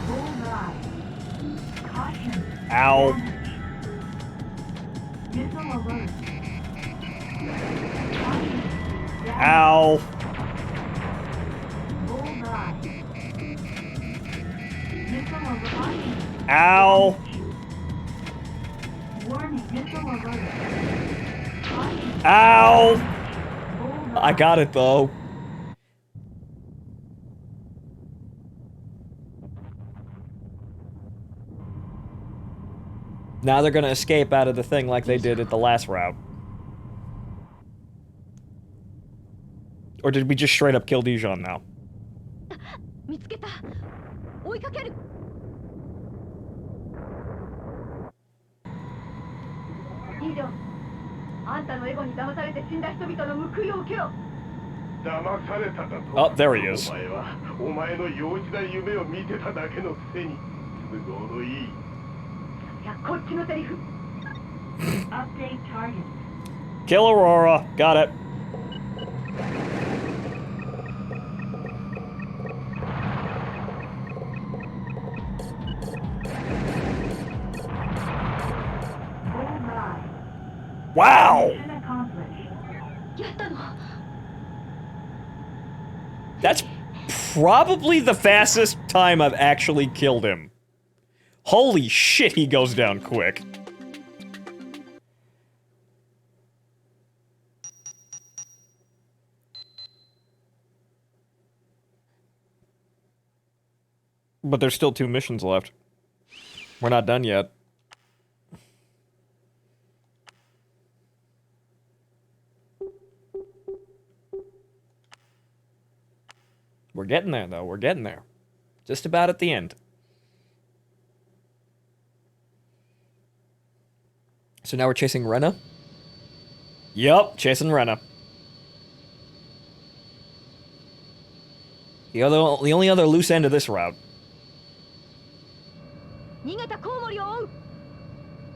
E: Bullseye. Caution.
A: Ow.
E: Missile alert.
A: Ow.
E: Bullseye. Missile alert.
A: Ow.
E: Warning. Missile alert.
A: Ow. I got it though. Now they're gonna escape out of the thing like they did at the last route. Or did we just straight up kill Dijon now?
F: 見つけた。追いかける。ディジョン、あんたのエゴに騙されて死んだ人々の報いを受けろ。
I: 騙されただと。
A: Oh, there he is.
I: お前はお前の幼稚な夢を見てただけのくせに都合のいい。
F: いや、こっちのセリフ。
E: Update target.
A: Kill Aurora. Got it. Wow!
E: Mission accomplished.
F: やったの。
A: That's probably the fastest time I've actually killed him. Holy shit, he goes down quick. But there's still 2 missions left. We're not done yet. We're getting there, though. We're getting there. Just about at the end. So now we're chasing Rena? Yup, chasing Rena. The only other loose end of this route.
F: 逃げたコウモリを追う。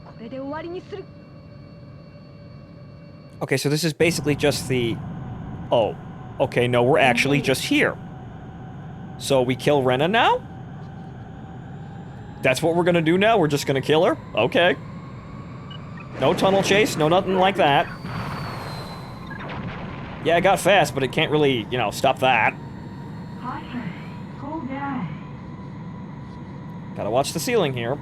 F: これで終わりにする。
A: Okay, so this is basically just the... Oh. Okay, no, we're actually just here. So we kill Rena now? That's what we're gonna do now? We're just gonna kill her? Okay. No tunnel chase, no nothing like that. Yeah, I got fast, but it can't really, you know, stop that.
E: Caution. Cool down.
A: Gotta watch the ceiling here.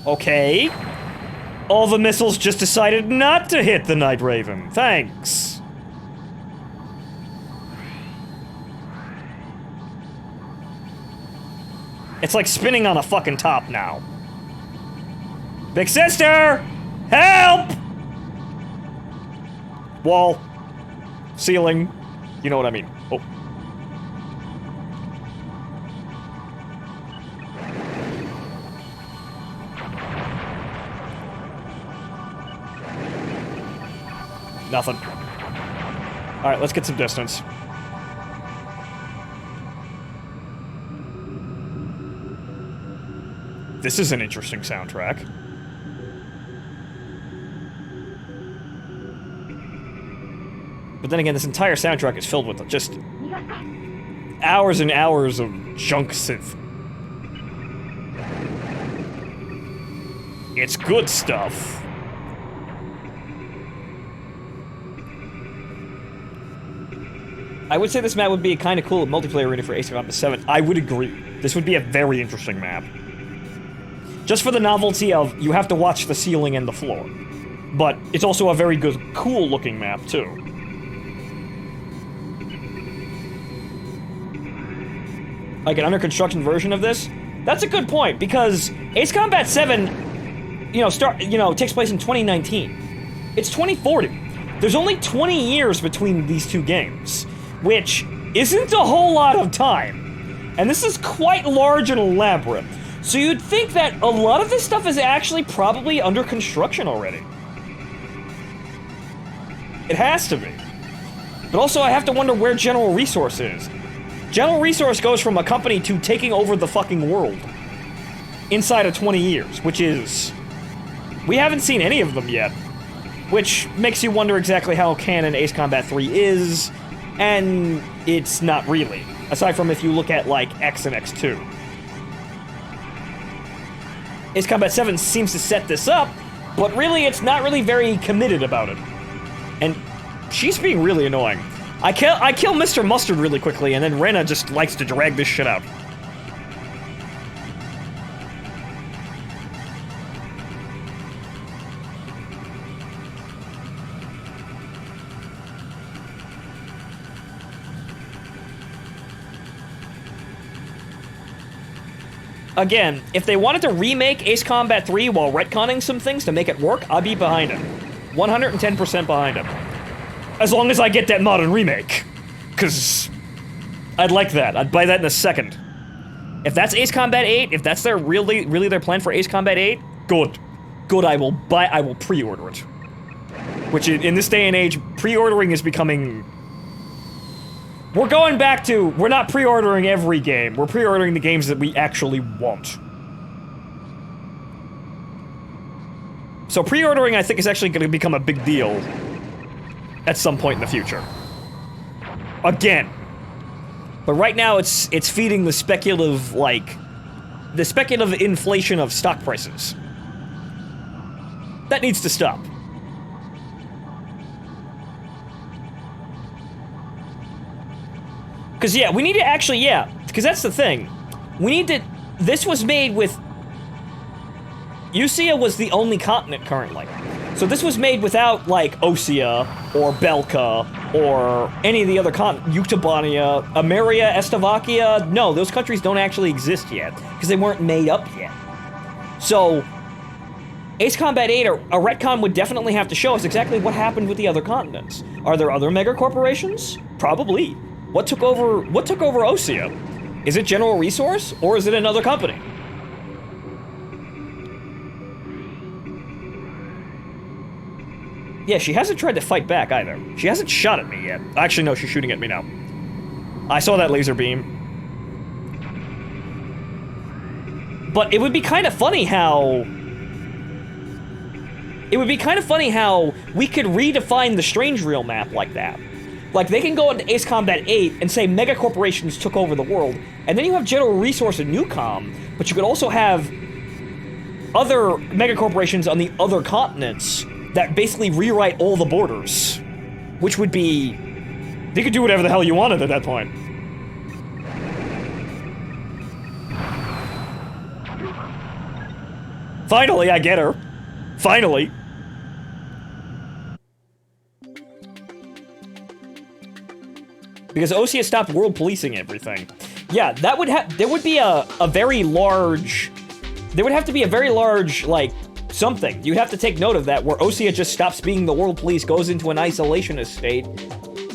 A: Okay. All the missiles just decided not to hit the Night Raven. Thanks. It's like spinning on a fucking top now. Big sister! Help! Wall. Ceiling. You know what I mean. Oh. Nothing. Alright, let's get some distance. This is an interesting soundtrack. But then again, this entire soundtrack is filled with just hours and hours of junk synth. It's good stuff. I would say this map would be a kind of cool multiplayer arena for Ace Combat 7. I would agree. This would be a very interesting map. Just for the novelty of, you have to watch the ceiling and the floor. But it's also a very good, cool-looking map, too. Like an under-construction version of this? That's a good point, because Ace Combat 7, takes place in 2019. It's 2040. There's only 20 years between these two games, which isn't a whole lot of time. And this is quite large and elaborate. So you'd think that a lot of this stuff is actually probably under construction already. It has to be. But also I have to wonder where General Resource is. General Resource goes from a company to taking over the fucking world. Inside of 20 years, which is... We haven't seen any of them yet. Which makes you wonder exactly how canon Ace Combat 3 is, and it's not really. Aside from if you look at, like, X and X2. Ace Combat 7 seems to set this up, but really it's not really very committed about it. And she's being really annoying. I kill Mr. Mustard really quickly, and then Rena just likes to drag this shit out. Again, if they wanted to remake Ace Combat 3 while retconning some things to make it work, I'd be behind it. 110% behind it. As long as I get that modern remake. Because I'd like that. I'd buy that in a second. If that's Ace Combat 8, if that's their really their plan for Ace Combat 8, good. Good, I will pre-order it. Which in this day and age, pre-ordering is becoming... We're going back to, we're not pre-ordering every game, we're pre-ordering the games that we actually want. So pre-ordering, I think, is actually going to become a big deal at some point in the future. Again. But right now, it's feeding the speculative, the speculative inflation of stock prices. That needs to stop. Because, yeah, we need to actually, because that's the thing. We need to, this was made with, UPEO was the only continent currently. So this was made without, like, Osea, or Belka, or any of the other continents, Utubania, Ameria, Estavakia. No, those countries don't actually exist yet, because they weren't made up yet. So, Ace Combat 8, a retcon would definitely have to show us exactly what happened with the other continents. Are there other mega corporations? Probably. What took over Osea? Is it General Resource, or is it another company? Yeah, she hasn't tried to fight back either. She hasn't shot at me yet. Actually, no, she's shooting at me now. I saw that laser beam. But it would be kind of funny how... It would be kind of funny how we could redefine the Strange Reel map like that. Like, they can go into Ace Combat 8 and say mega corporations took over the world, and then you have General Resource and Newcom, but you could also have other mega corporations on the other continents that basically rewrite all the borders. Which would be... They could do whatever the hell you wanted at that point. Finally, I get her. Finally. Because Osea stopped world policing everything. Yeah, that would have... There would be a very large... There would have to be a very large, like, something. You'd have to take note of that, where Osea just stops being the world police, goes into an isolationist state,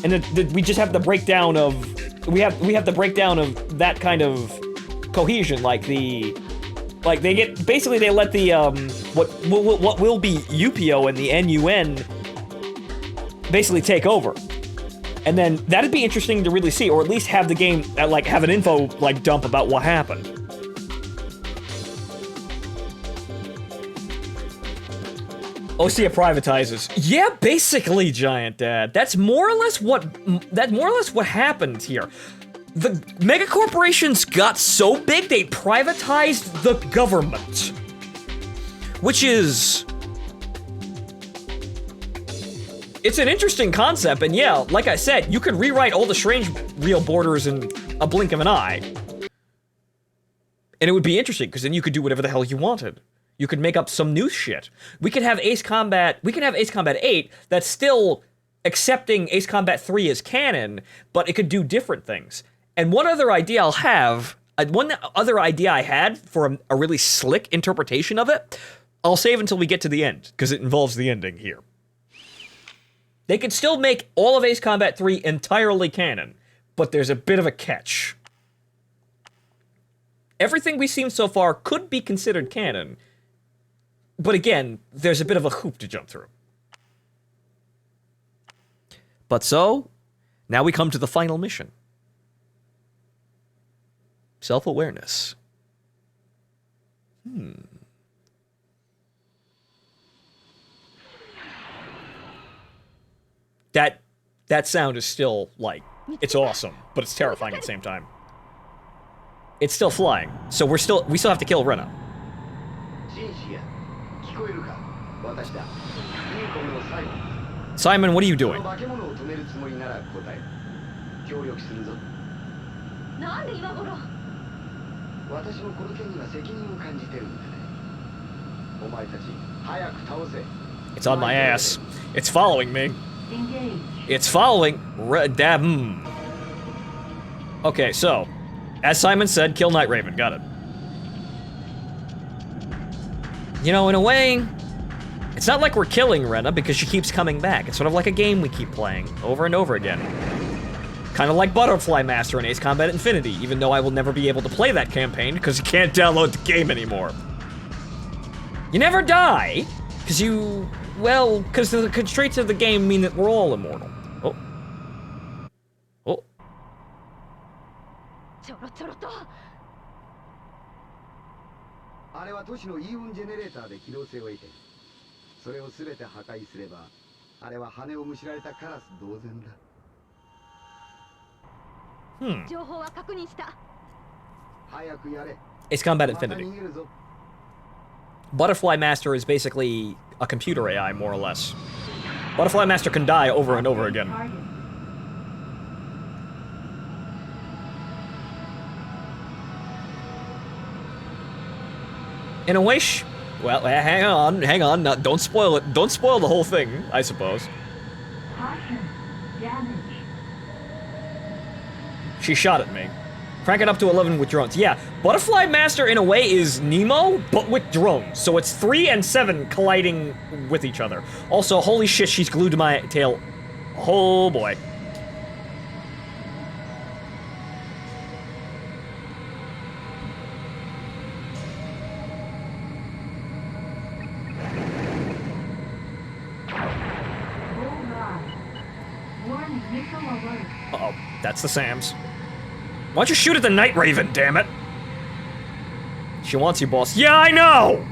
A: and we just have the breakdown of... We have the breakdown of that kind of cohesion, like the... Like, they get... Basically, they let the, what will be UPEO and the NUN basically take over. And then, that'd be interesting to really see, or at least have the game, like, have an info, like, dump about what happened. Osea privatizes. Yeah, basically, Giant Dad. That's more or less what happened here. The megacorporations got so big, they privatized the government. Which is... It's an interesting concept, and yeah, like I said, you could rewrite all the strange real borders in a blink of an eye. And it would be interesting, because then you could do whatever the hell you wanted. You could make up some new shit. We could have Ace Combat 8 that's still accepting Ace Combat 3 as canon, but it could do different things. And one other idea I had for a really slick interpretation of it, I'll save until we get to the end, because it involves the ending here. They could still make all of Ace Combat 3 entirely canon, but there's a bit of a catch. Everything we've seen so far could be considered canon, but again, there's a bit of a hoop to jump through. But so, now we come to the final mission. Self-awareness. That sound is still, like, it's awesome, but it's terrifying at the same time. It's still flying, so we still have to kill Rena. Simon, what are you doing? It's on my ass. It's following me. It's following. Okay, so, as Simon said, kill Night Raven. Got it. You know, in a way, it's not like we're killing Rena because she keeps coming back. It's sort of like a game we keep playing over and over again. Kind of like Butterfly Master in Ace Combat Infinity, even though I will never be able to play that campaign because you can't download the game anymore. You never die, because because the constraints of the game mean that we're all immortal. Oh. Oh.
M: あれは都市のイーオンジェネレーターで機動性を得て、それを全て破壊すれば、あれは羽をむしられたカラス同然だ。
F: 情報は確認した。
M: 早くやれ。
A: Ace Combat Infinity. Butterfly Master is basically a computer AI, more or less. Butterfly Master can die over and over again. In a way, well, hang on, no, don't spoil it. Don't spoil the whole thing, I suppose. She shot at me. Crank it up to 11 with drones. Yeah, Butterfly Master in a way is Nemo, but with drones. So it's 3 and 7 colliding with each other. Also, holy shit, she's glued to my tail. Oh boy. Uh-oh, that's the Sams. Why don't you shoot at the Night Raven, damn it? She wants you, boss. Yeah, I know!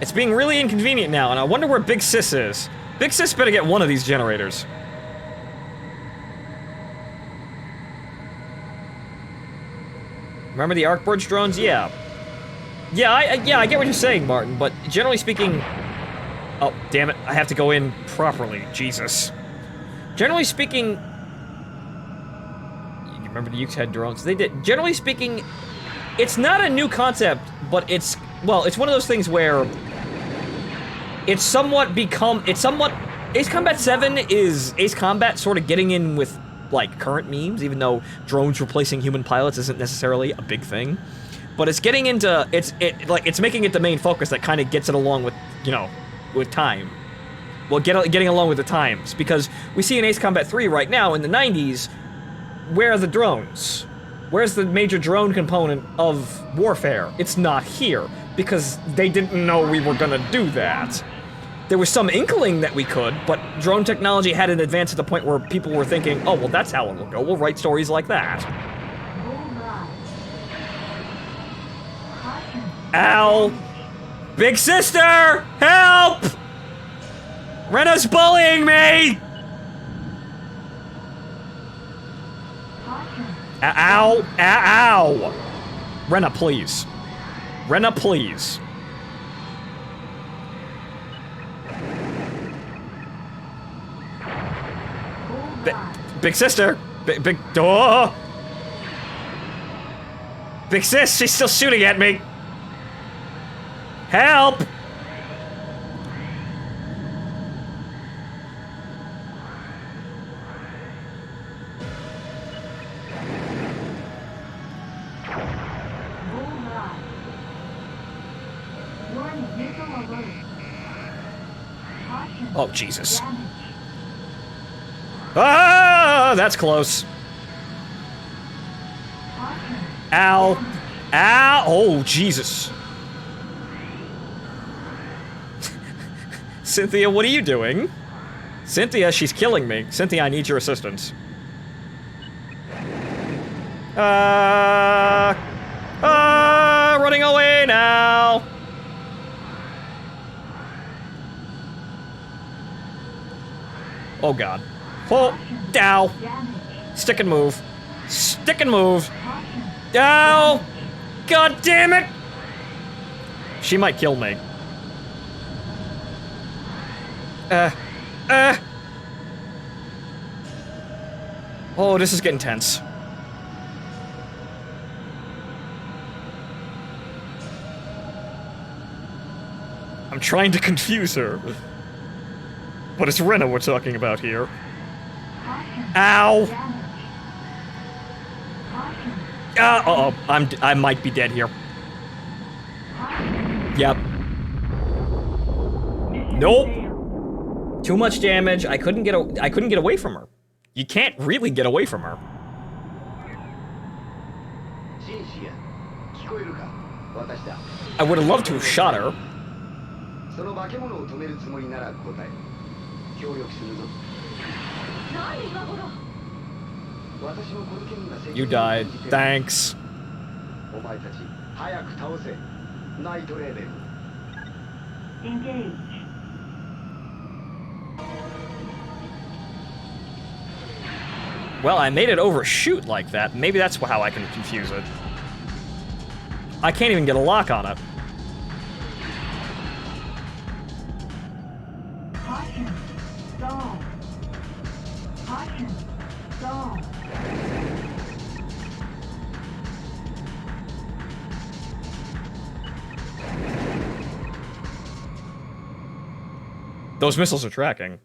A: It's being really inconvenient now, and I wonder where Big Sis is. Big Sis better get one of these generators. Remember the Arcbridge drones? Yeah. Yeah, I get what you're saying, Martin, but generally speaking... Oh, damn it, I have to go in properly, Jesus. Generally speaking... You remember the Ukes had drones? They did. Generally speaking, it's not a new concept, but it's... Well, it's one of those things where... It's somewhat... Ace Combat 7 is Ace Combat sort of getting in with, like, current memes, even though drones replacing human pilots isn't necessarily a big thing. But it's getting into... It's making it the main focus that kind of gets it along with, you know... with time. Well, getting along with the times, because we see in Ace Combat 3 right now, in the 90s, where are the drones? Where's the major drone component of warfare? It's not here, because they didn't know we were gonna do that. There was some inkling that we could, but drone technology hadn't advanced to the point where people were thinking, oh, well, that's how it will go, we'll write stories like that. Ow! Big sister! Help! Rena's bullying me! Ow! Ow! Rena, please. Rena, please. Big sister! Big... Oh! Big sis, she's still shooting at me! Help! Oh, Jesus. Ah, that's close. Ow. Ow. Oh, Jesus. Cynthia, what are you doing? Cynthia, she's killing me. Cynthia, I need your assistance. Running away now. Oh, God. Oh, dow. Stick and move. Stick and move. Dow. God damn it. She might kill me. Oh, this is getting tense. I'm trying to confuse her. But it's Rena we're talking about here. Ow! Uh-oh, I might be dead here. Yep. Nope. Too much damage. I couldn't get away from her. You can't really get away from her. I would have loved to have shot her. You died. Thanks.
E: Engage.
A: Well, I made it overshoot like that. Maybe that's how I can confuse it. I can't even get a lock on it.
E: Caution. Stall. Caution. Stall.
A: Those missiles are tracking.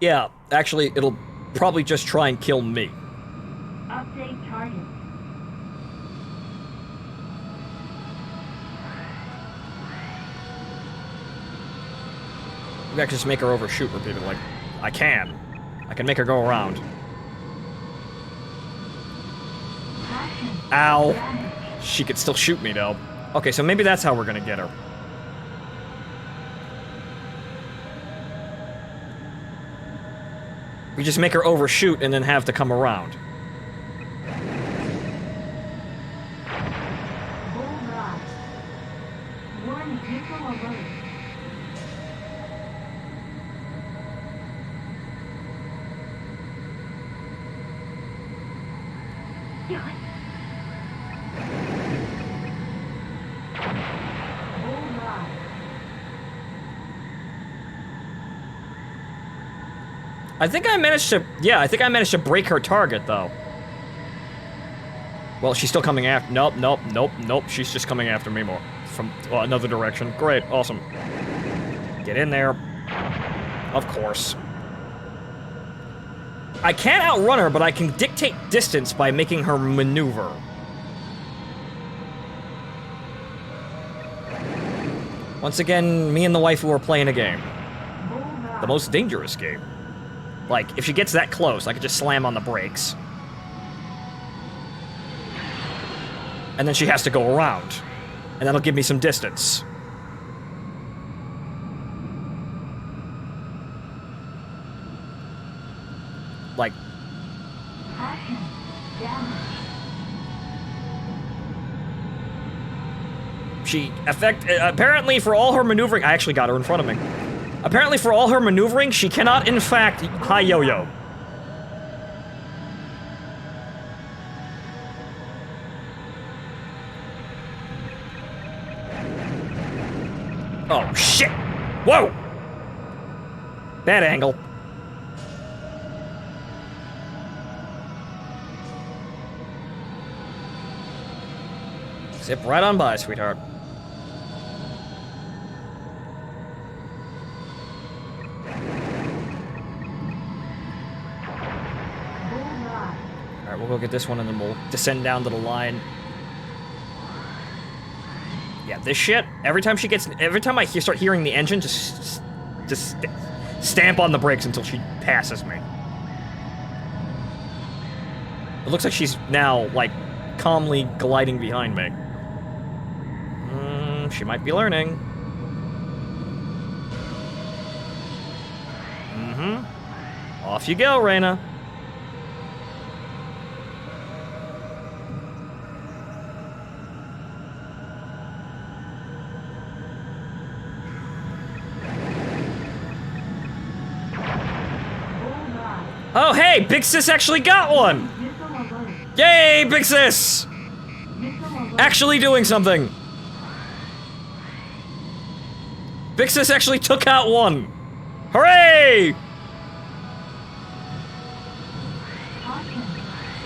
A: Yeah, actually, it'll probably just try and kill me.
E: Update target.
A: Maybe I can just make her overshoot repeatedly. I can. I can make her go around. Ow. She could still shoot me, though. Okay, so maybe that's how we're gonna get her. We just make her overshoot and then have to come around. I think I managed to, yeah, I think I managed to break her target, though. Well, she's still coming after, nope, she's just coming after me more. From another direction. Great, awesome. Get in there. Of course. I can't outrun her, but I can dictate distance by making her maneuver. Once again, me and the waifu are playing a game. The most dangerous game. Like, if she gets that close, I could just slam on the brakes. And then she has to go around. And that'll give me some distance. like...
E: Caution. Damage.
A: She apparently for all her maneuvering, I actually got her in front of me. Apparently for all her maneuvering, she cannot in fact high yo-yo. Oh shit! Whoa! Bad angle. Zip right on by, sweetheart. Alright, we'll go get this one and then we'll descend down to the line. Yeah, this shit, every time I start hearing the engine, just stamp on the brakes until she passes me. It looks like she's now, like, calmly gliding behind me. She might be learning. Off you go, Reyna. Oh, hey! Big Sis actually got one! Yay, Big Sis! Actually doing something! Big Sis actually took out one! Hooray!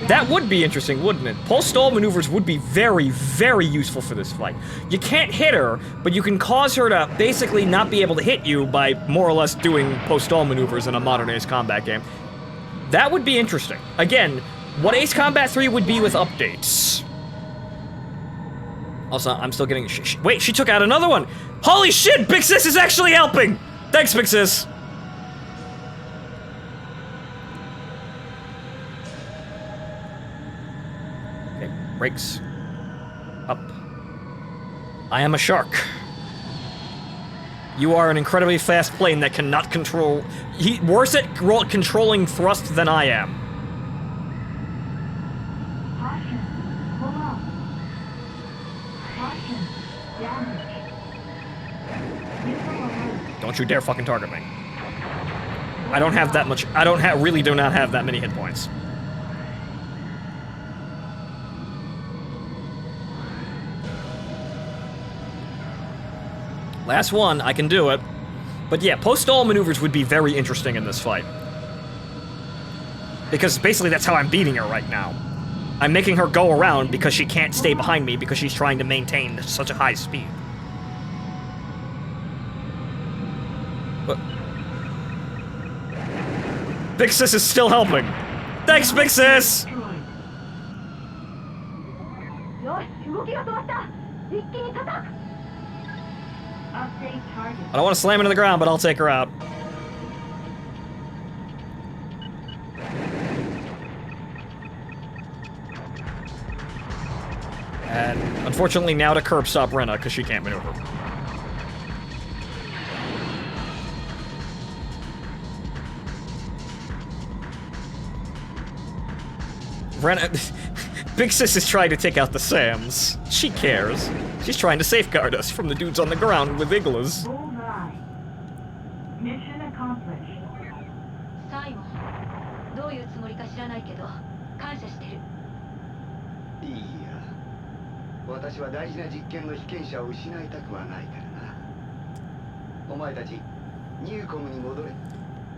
A: That would be interesting, wouldn't it? Post-stall maneuvers would be very, very useful for this fight. You can't hit her, but you can cause her to basically not be able to hit you by more or less doing post-stall maneuvers in a modern Ace Combat game. That would be interesting. Again, what Ace Combat 3 would be with updates. Also, I'm still getting... wait, she took out another one! Holy shit! Big Sis is actually helping! Thanks, Big Sis! Okay, brakes. Up. I am a shark. You are an incredibly fast plane that cannot control... worse at controlling thrust than I am. Don't you dare fucking target me. I don't have that much... really do not have that many hit points. Last one, I can do it. But yeah, post-stall maneuvers would be very interesting in this fight. Because basically that's how I'm beating her right now. I'm making her go around because she can't stay behind me because she's trying to maintain such a high speed. But Big Sis is still helping. Thanks, Big Sis! I don't want to slam into the ground, but I'll take her out. And unfortunately now to curb stop Reyna because she can't maneuver. Reyna... Big Sis is trying to take out the Sams. She cares. She's trying to safeguard us from the dudes on the ground with igloos.
E: Mission accomplished.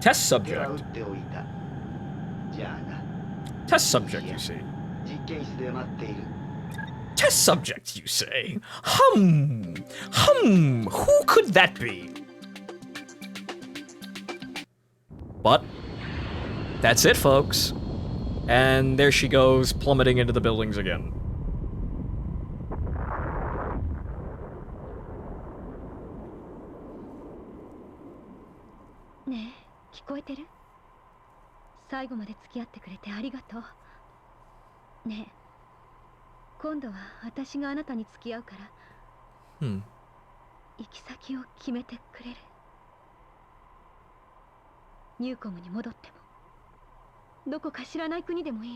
A: Test subject. Test subject, you see. Test subject, you say? Who could that be? But that's it, folks. And there she goes, plummeting into the buildings again.
B: Ne, 聞こえてる? 最後まで付き合ってくれてありがとう。ねえ、今度は私があなたに付き合うから、行き先を決めてくれる？ニューコムに戻っても、どこか知らない国でもいい。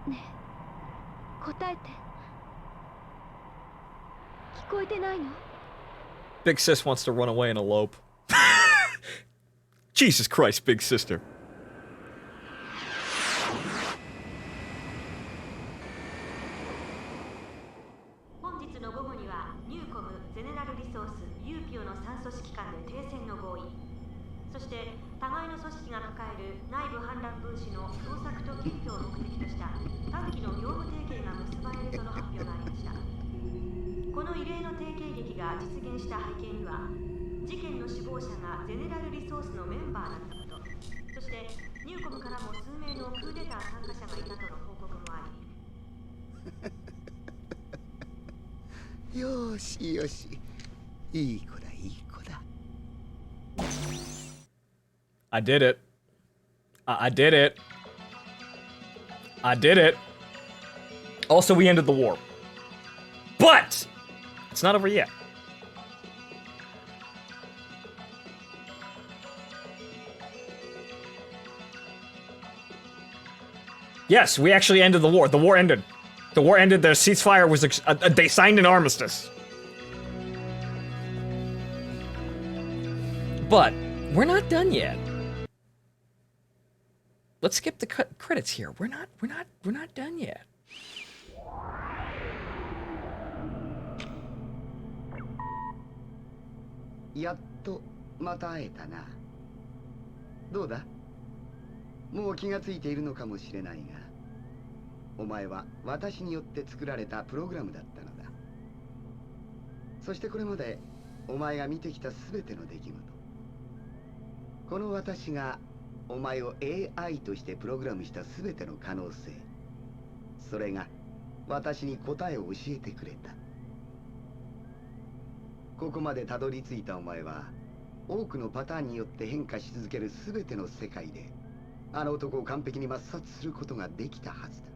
B: ねえ、答えて。聞こえてないの？
A: Big sis wants to run away and elope. Jesus Christ, big sister.
F: 本日の午後にはニューコムゼネラルリソース UPEO の3組織間で停戦の合意、そして互いの組織が抱える内部反乱分子の捜索と検挙を目的とした短期の業務提携が結ばれるとの発表がありました。この異例の提携劇が実現した背景には、事件の首謀者がゼネラルリソースのメンバーだったこと、そしてニューコムからも数名のクーデター参加者がいたとの報告もあり。
M: よしよし、いい子だいい子だ。
A: I did it. I did it. I did it. Also, we ended the war. But it's not over yet. Yes, we actually ended the war. The war ended. The war ended. The ceasefire was... they signed an armistice. But we're not done yet. Let's skip the credits here. We're not done yet.
M: Yaっとまた会えたな。どうだ？もう気がついているのかもしれないが、お前は私によって作られたプログラムだったのだ。そしてこれまでお前が見てきた全ての出来事、この私がお前を AI としてプログラムした全ての可能性、それが私に答えを教えてくれた。ここまでたどり着いたお前は、多くのパターンによって変化し続ける全ての世界で、あの男を完璧に抹殺することができたはずだ。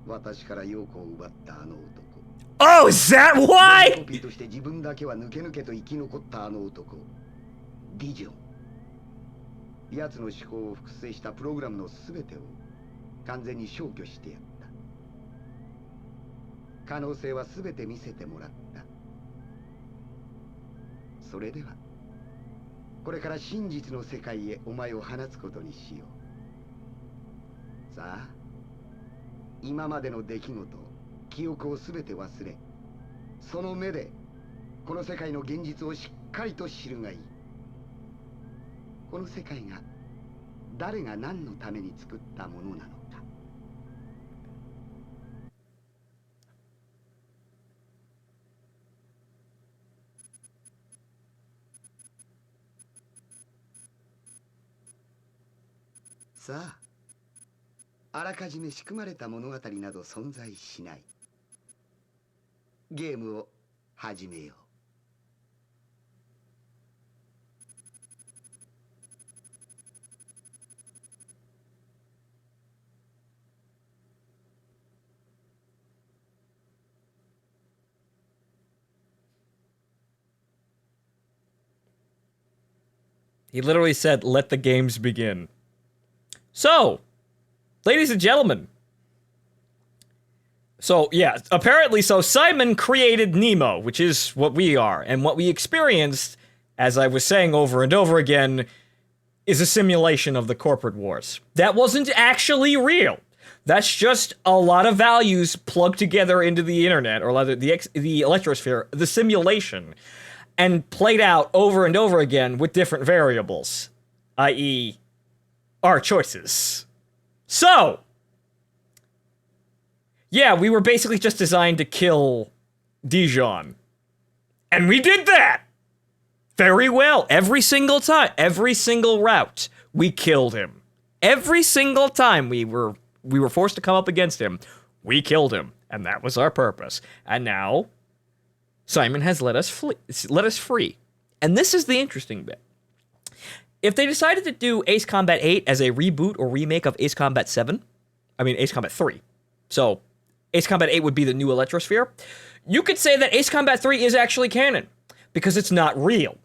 M: 私から陽子を奪ったあの男。
A: Oh, is that why?
M: コピーとして自分だけは抜け抜けと生き残ったあの男、ディジョン。奴の思考を複製したプログラムの全てを完全に消去してやった。可能性は全て見せてもらった。それではこれから真実の世界へお前を放つことにしよう。さあ、今までの出来事、記憶を全て忘れ、その目でこの世界の現実をしっかりと知るがいい。この世界が誰が何のために作ったものなのか。さあ、あらかじめ仕組まれた物語など存在しない。ゲームを始めよう。
A: He literally said, "Let the games begin." So, ladies and gentlemen. So, yeah, apparently, so Simon created Nemo, which is what we are. And what we experienced, as I was saying over and over again, is a simulation of the corporate wars. That wasn't actually real. That's just a lot of values plugged together into the internet, or rather the Electrosphere, the simulation, and played out over and over again with different variables, i.e., our choices. So, yeah, we were basically just designed to kill Dijon. And we did that! Very well. Every single time. Every single route. We killed him. Every single time we were forced to come up against him, we killed him. And that was our purpose. And now, Simon has let us free. And this is the interesting bit. If they decided to do Ace Combat 8 as a reboot or remake of Ace Combat 7, I mean Ace Combat 3, so Ace Combat 8 would be the new Electrosphere, you could say that Ace Combat 3 is actually canon, because it's not real.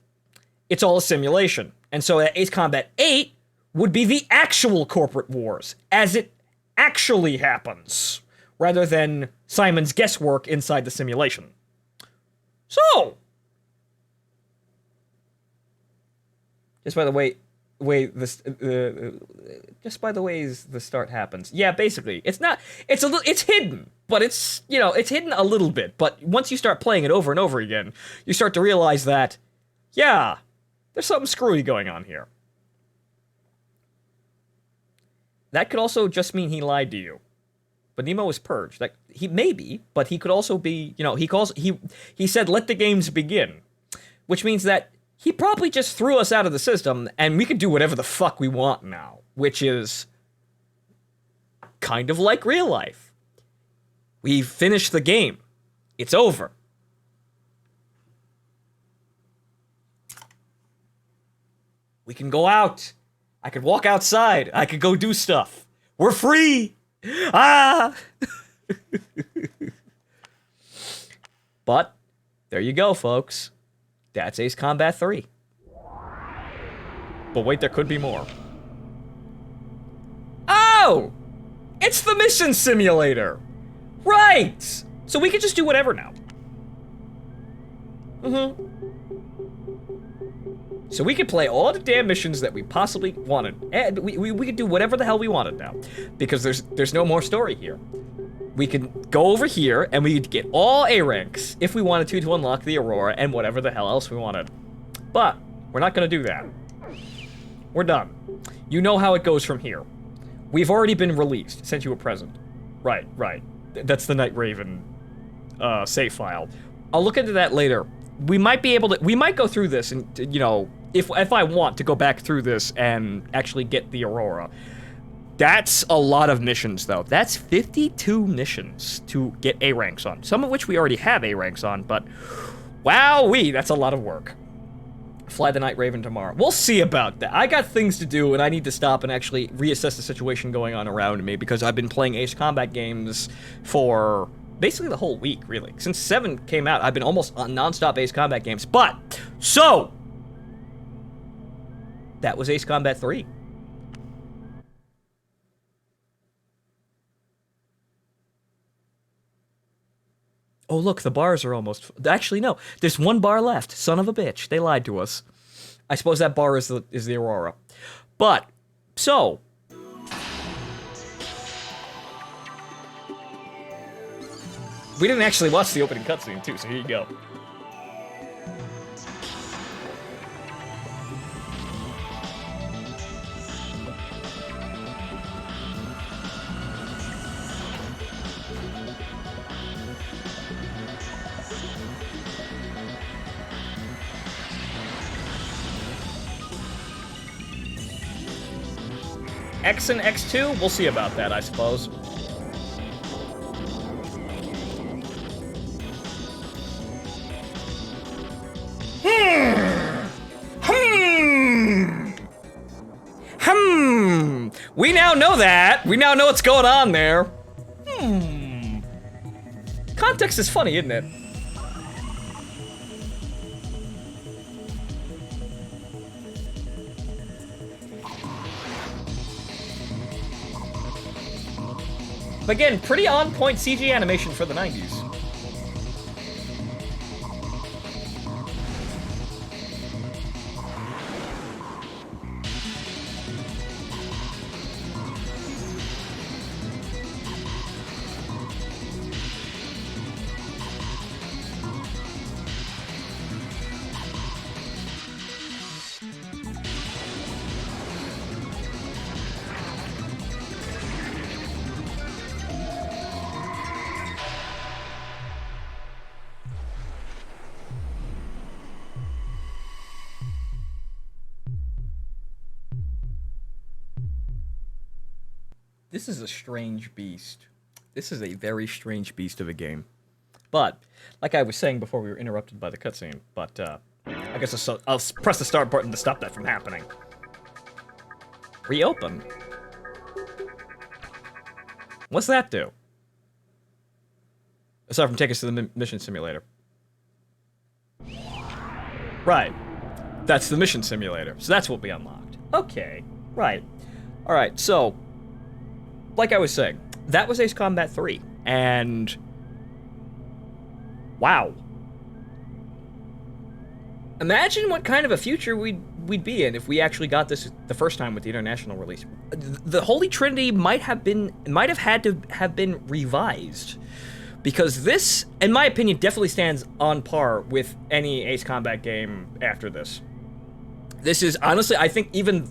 A: It's all a simulation. And so Ace Combat 8 would be the actual corporate wars, as it actually happens, rather than Simon's guesswork inside the simulation. So, just by the way this, just by the ways the start happens. Yeah, basically, it's hidden, but it's hidden a little bit. But once you start playing it over and over again, you start to realize that, yeah, there's something screwy going on here. That could also just mean he lied to you. But Nemo was purged. Like, but he could also be, he said, let the games begin. Which means that he probably just threw us out of the system, and we can do whatever the fuck we want now. Which is kind of like real life. We've finished the game. It's over. We can go out. I could walk outside. I could go do stuff. We're free. Ah! But, there you go, folks. That's Ace Combat 3. But wait, there could be more. Oh! It's the mission simulator! Right! So we can just do whatever now. So we could play all the damn missions that we possibly wanted. And we could do whatever the hell we wanted now. Because there's no more story here. We could go over here, and we could get all A ranks if we wanted to unlock the Aurora and whatever the hell else we wanted. But, we're not gonna do that. We're done. You know how it goes from here. We've already been released, sent you a present. Right. That's the Night Raven save file. I'll look into that later. We might be able to, we might go through this and, if I want to go back through this and actually get the Aurora. That's a lot of missions, though. That's 52 missions to get A ranks on. Some of which we already have A ranks on, but wowee, that's a lot of work. Fly the Night Raven tomorrow. We'll see about that. I got things to do, and I need to stop and actually reassess the situation going on around me, because I've been playing Ace Combat games for basically the whole week, really. Since 7 came out, I've been almost on non-stop Ace Combat games. But, so, that was Ace Combat 3. Oh, look, the bars are almost... Actually, no. There's one bar left. Son of a bitch. They lied to us. I suppose that bar is the Aurora. But, so... We didn't actually watch the opening cutscene, too, so here you go. X and X2? We'll see about that, I suppose. We now know that. We now know what's going on there. Context is funny, isn't it? But again, pretty on-point CG animation for the 90s. This is a strange beast. This is a very strange beast of a game. But, like I was saying before we were interrupted by the cutscene, but, I guess I'll press the start button to stop that from happening. Reopen? What's that do? Aside from take us to the mission simulator. Right. That's the mission simulator. So that's what we unlocked. Okay. Right. Alright, so, like I was saying, that was Ace Combat 3, and... wow. Imagine what kind of a future we'd be in if we actually got this the first time with the international release. The Holy Trinity might have had to have been revised, because this, in my opinion, definitely stands on par with any Ace Combat game after this. This is honestly, I think, even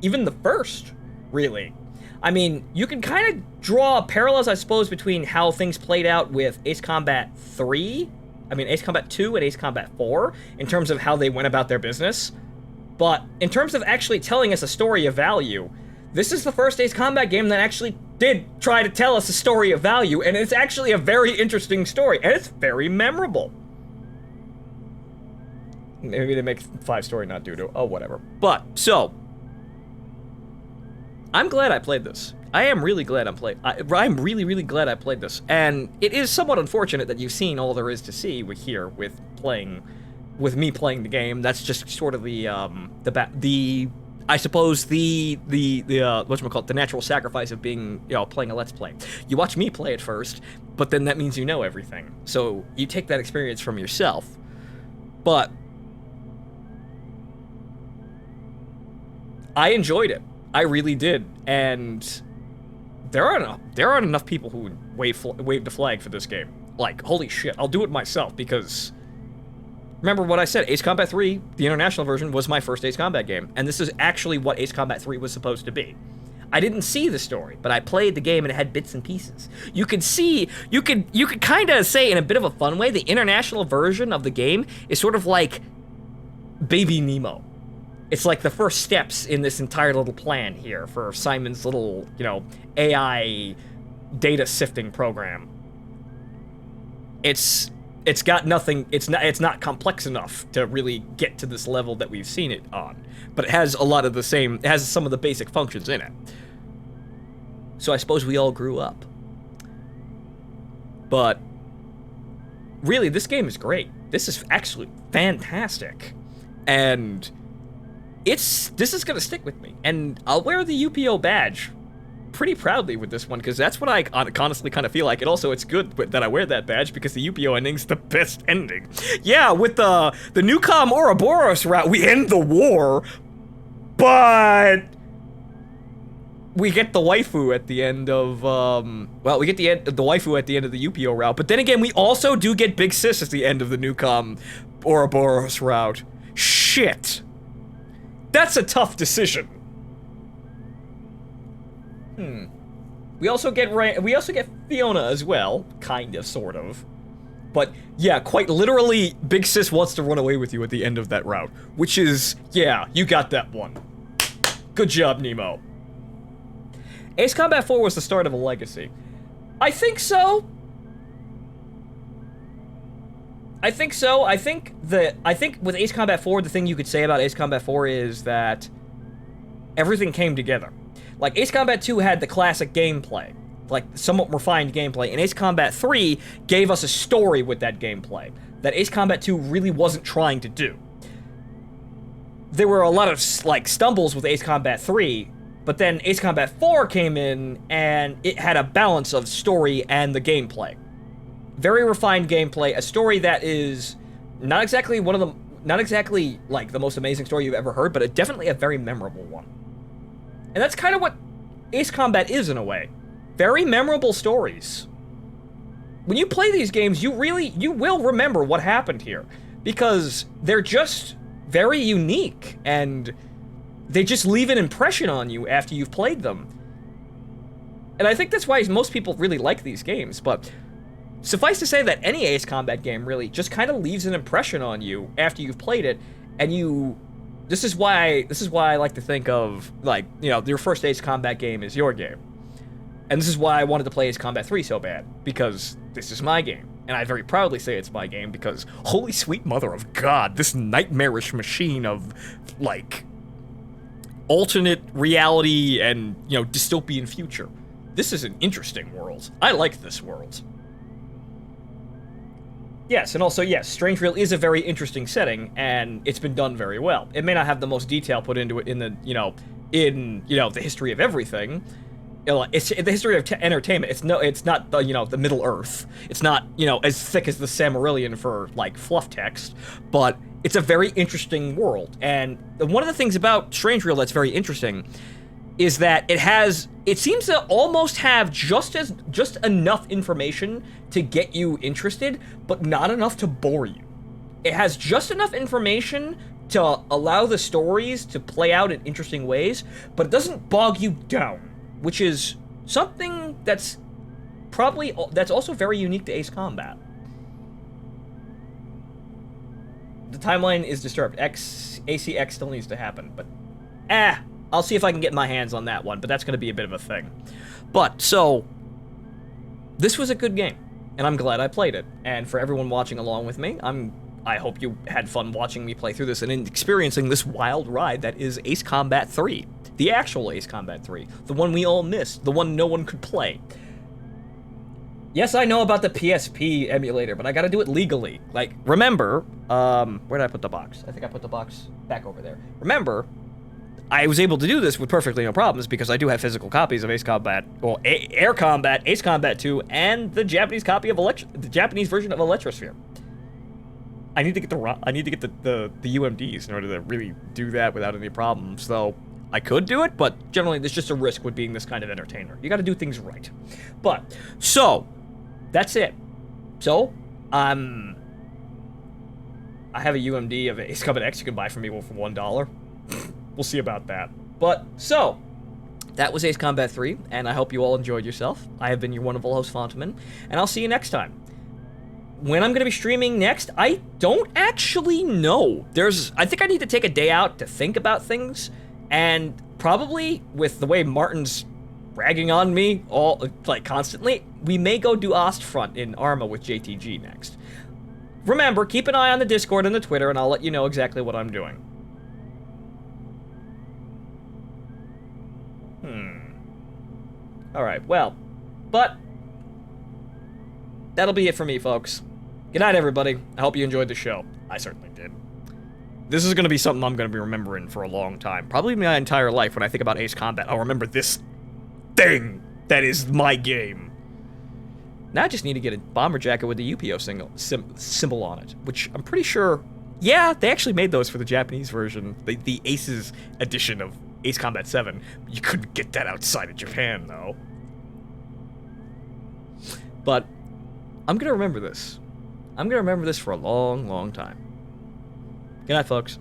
A: the first, really. I mean, you can kind of draw parallels, I suppose, between how things played out with Ace Combat 3. Ace Combat 2 and Ace Combat 4, in terms of how they went about their business. But in terms of actually telling us a story of value, this is the first Ace Combat game that actually did try to tell us a story of value, and it's actually a very interesting story, and it's very memorable. Maybe they make 5 story, not due to, oh, whatever. But, so, I'm glad I played this. I am really glad I'm really, really glad I played this. And it is somewhat unfortunate that you've seen all there is to see with me playing the game. That's just sort of I suppose the whatchamacallit, the natural sacrifice of being, playing a Let's Play. You watch me play it first, but then that means you know everything. So you take that experience from yourself. But I enjoyed it. I really did. And there aren't enough people who would wave the flag for this game. Like, holy shit, I'll do it myself, because remember what I said, Ace Combat 3, the international version, was my first Ace Combat game, and this is actually what Ace Combat 3 was supposed to be. I didn't see the story, but I played the game and it had bits and pieces. You could kind of say in a bit of a fun way, the international version of the game is sort of like Baby Nemo. It's like the first steps in this entire little plan here for Simon's little, AI data sifting program. It's got nothing, it's not complex enough to really get to this level that we've seen it on. But it has it has some of the basic functions in it. So I suppose we all grew up. But really, this game is great. This is actually fantastic. And this is gonna stick with me, and I'll wear the UPEO badge pretty proudly with this one, because that's what I honestly kind of feel like. And also, it's good that I wear that badge, because the UPEO ending's the best ending. Yeah, with the Newcom Ouroboros route, we end the war, but we get the waifu at the end of, we get the waifu at the end of the UPEO route, but then again, we also do get Big Sis at the end of the Newcom Ouroboros route. Shit. That's a tough decision. We also get Fiona as well, kind of, sort of. But yeah, quite literally, Big Sis wants to run away with you at the end of that route, which is, yeah, you got that one. Good job, Nemo. Ace Combat 4 was the start of a legacy. I think so. I think with Ace Combat 4, the thing you could say about Ace Combat 4 is that everything came together. Like, Ace Combat 2 had the classic gameplay, like, somewhat refined gameplay, and Ace Combat 3 gave us a story with that gameplay that Ace Combat 2 really wasn't trying to do. There were a lot of, like, stumbles with Ace Combat 3, but then Ace Combat 4 came in, and it had a balance of story and the gameplay. Very refined gameplay, a story that is not exactly like the most amazing story you've ever heard, but definitely a very memorable one. And that's kind of what Ace Combat is in a way. Very memorable stories. When you play these games, you will remember what happened here, because they're just very unique, and they just leave an impression on you after you've played them. And I think that's why most people really like these games, but suffice to say that any Ace Combat game really just kind of leaves an impression on you after you've played it, and this is why I like to think of, like, your first Ace Combat game is your game. And this is why I wanted to play Ace Combat 3 so bad, because this is my game. And I very proudly say it's my game, because holy sweet mother of God, this nightmarish machine of, like, alternate reality and, dystopian future. This is an interesting world. I like this world. Yes, and also, yes, Strangereal is a very interesting setting, and it's been done very well. It may not have the most detail put into it in the, in, you know, the history of everything. You know, it's in the history of entertainment. It's not the, you know, the Middle Earth. It's not, you know, as thick as the Silmarillion for, like, fluff text, but it's a very interesting world. And one of the things about Strange Reel that's very interesting is that it seems to almost have just enough information to get you interested, but not enough to bore you. It has just enough information to allow the stories to play out in interesting ways, but it doesn't bog you down, which is something that's also very unique to Ace Combat. The timeline is disturbed. ACX still needs to happen, but I'll see if I can get my hands on that one, but that's going to be a bit of a thing. But, so, this was a good game, and I'm glad I played it. And for everyone watching along with me, I hope you had fun watching me play through this and experiencing this wild ride that is Ace Combat 3. The actual Ace Combat 3. The one we all missed. The one no one could play. Yes, I know about the PSP emulator, but I gotta do it legally. Like, remember, where did I put the box? I think I put the box back over there. Remember, I was able to do this with perfectly no problems because I do have physical copies of Ace Combat, well, Air Combat, Ace Combat 2, and the Japanese copy of the Japanese version of Electrosphere. I need to get the UMDs in order to really do that without any problems, though I could do it, but generally there's just a risk with being this kind of entertainer. You gotta do things right. But, so, that's it. So, I have a UMD of Ace Combat X you can buy from me for $1. We'll see about that. But, so, that was Ace Combat 3, and I hope you all enjoyed yourself. I have been your wonderful host, Fontaman, and I'll see you next time. When I'm going to be streaming next, I don't actually know. I think I need to take a day out to think about things, and probably with the way Martin's ragging on me constantly, we may go do Ostfront in Arma with JTG next. Remember, keep an eye on the Discord and the Twitter, and I'll let you know exactly what I'm doing. Alright, well, but that'll be it for me, folks. Good night, everybody. I hope you enjoyed the show. I certainly did. This is going to be something I'm going to be remembering for a long time. Probably my entire life. When I think about Ace Combat, I'll remember this thing that is my game. Now I just need to get a bomber jacket with the UPEO symbol on it, which I'm pretty sure, yeah, they actually made those for the Japanese version, the Aces edition of Ace Combat 7. You couldn't get that outside of Japan, though. But I'm going to remember this. I'm going to remember this for a long, long time. Good night, folks.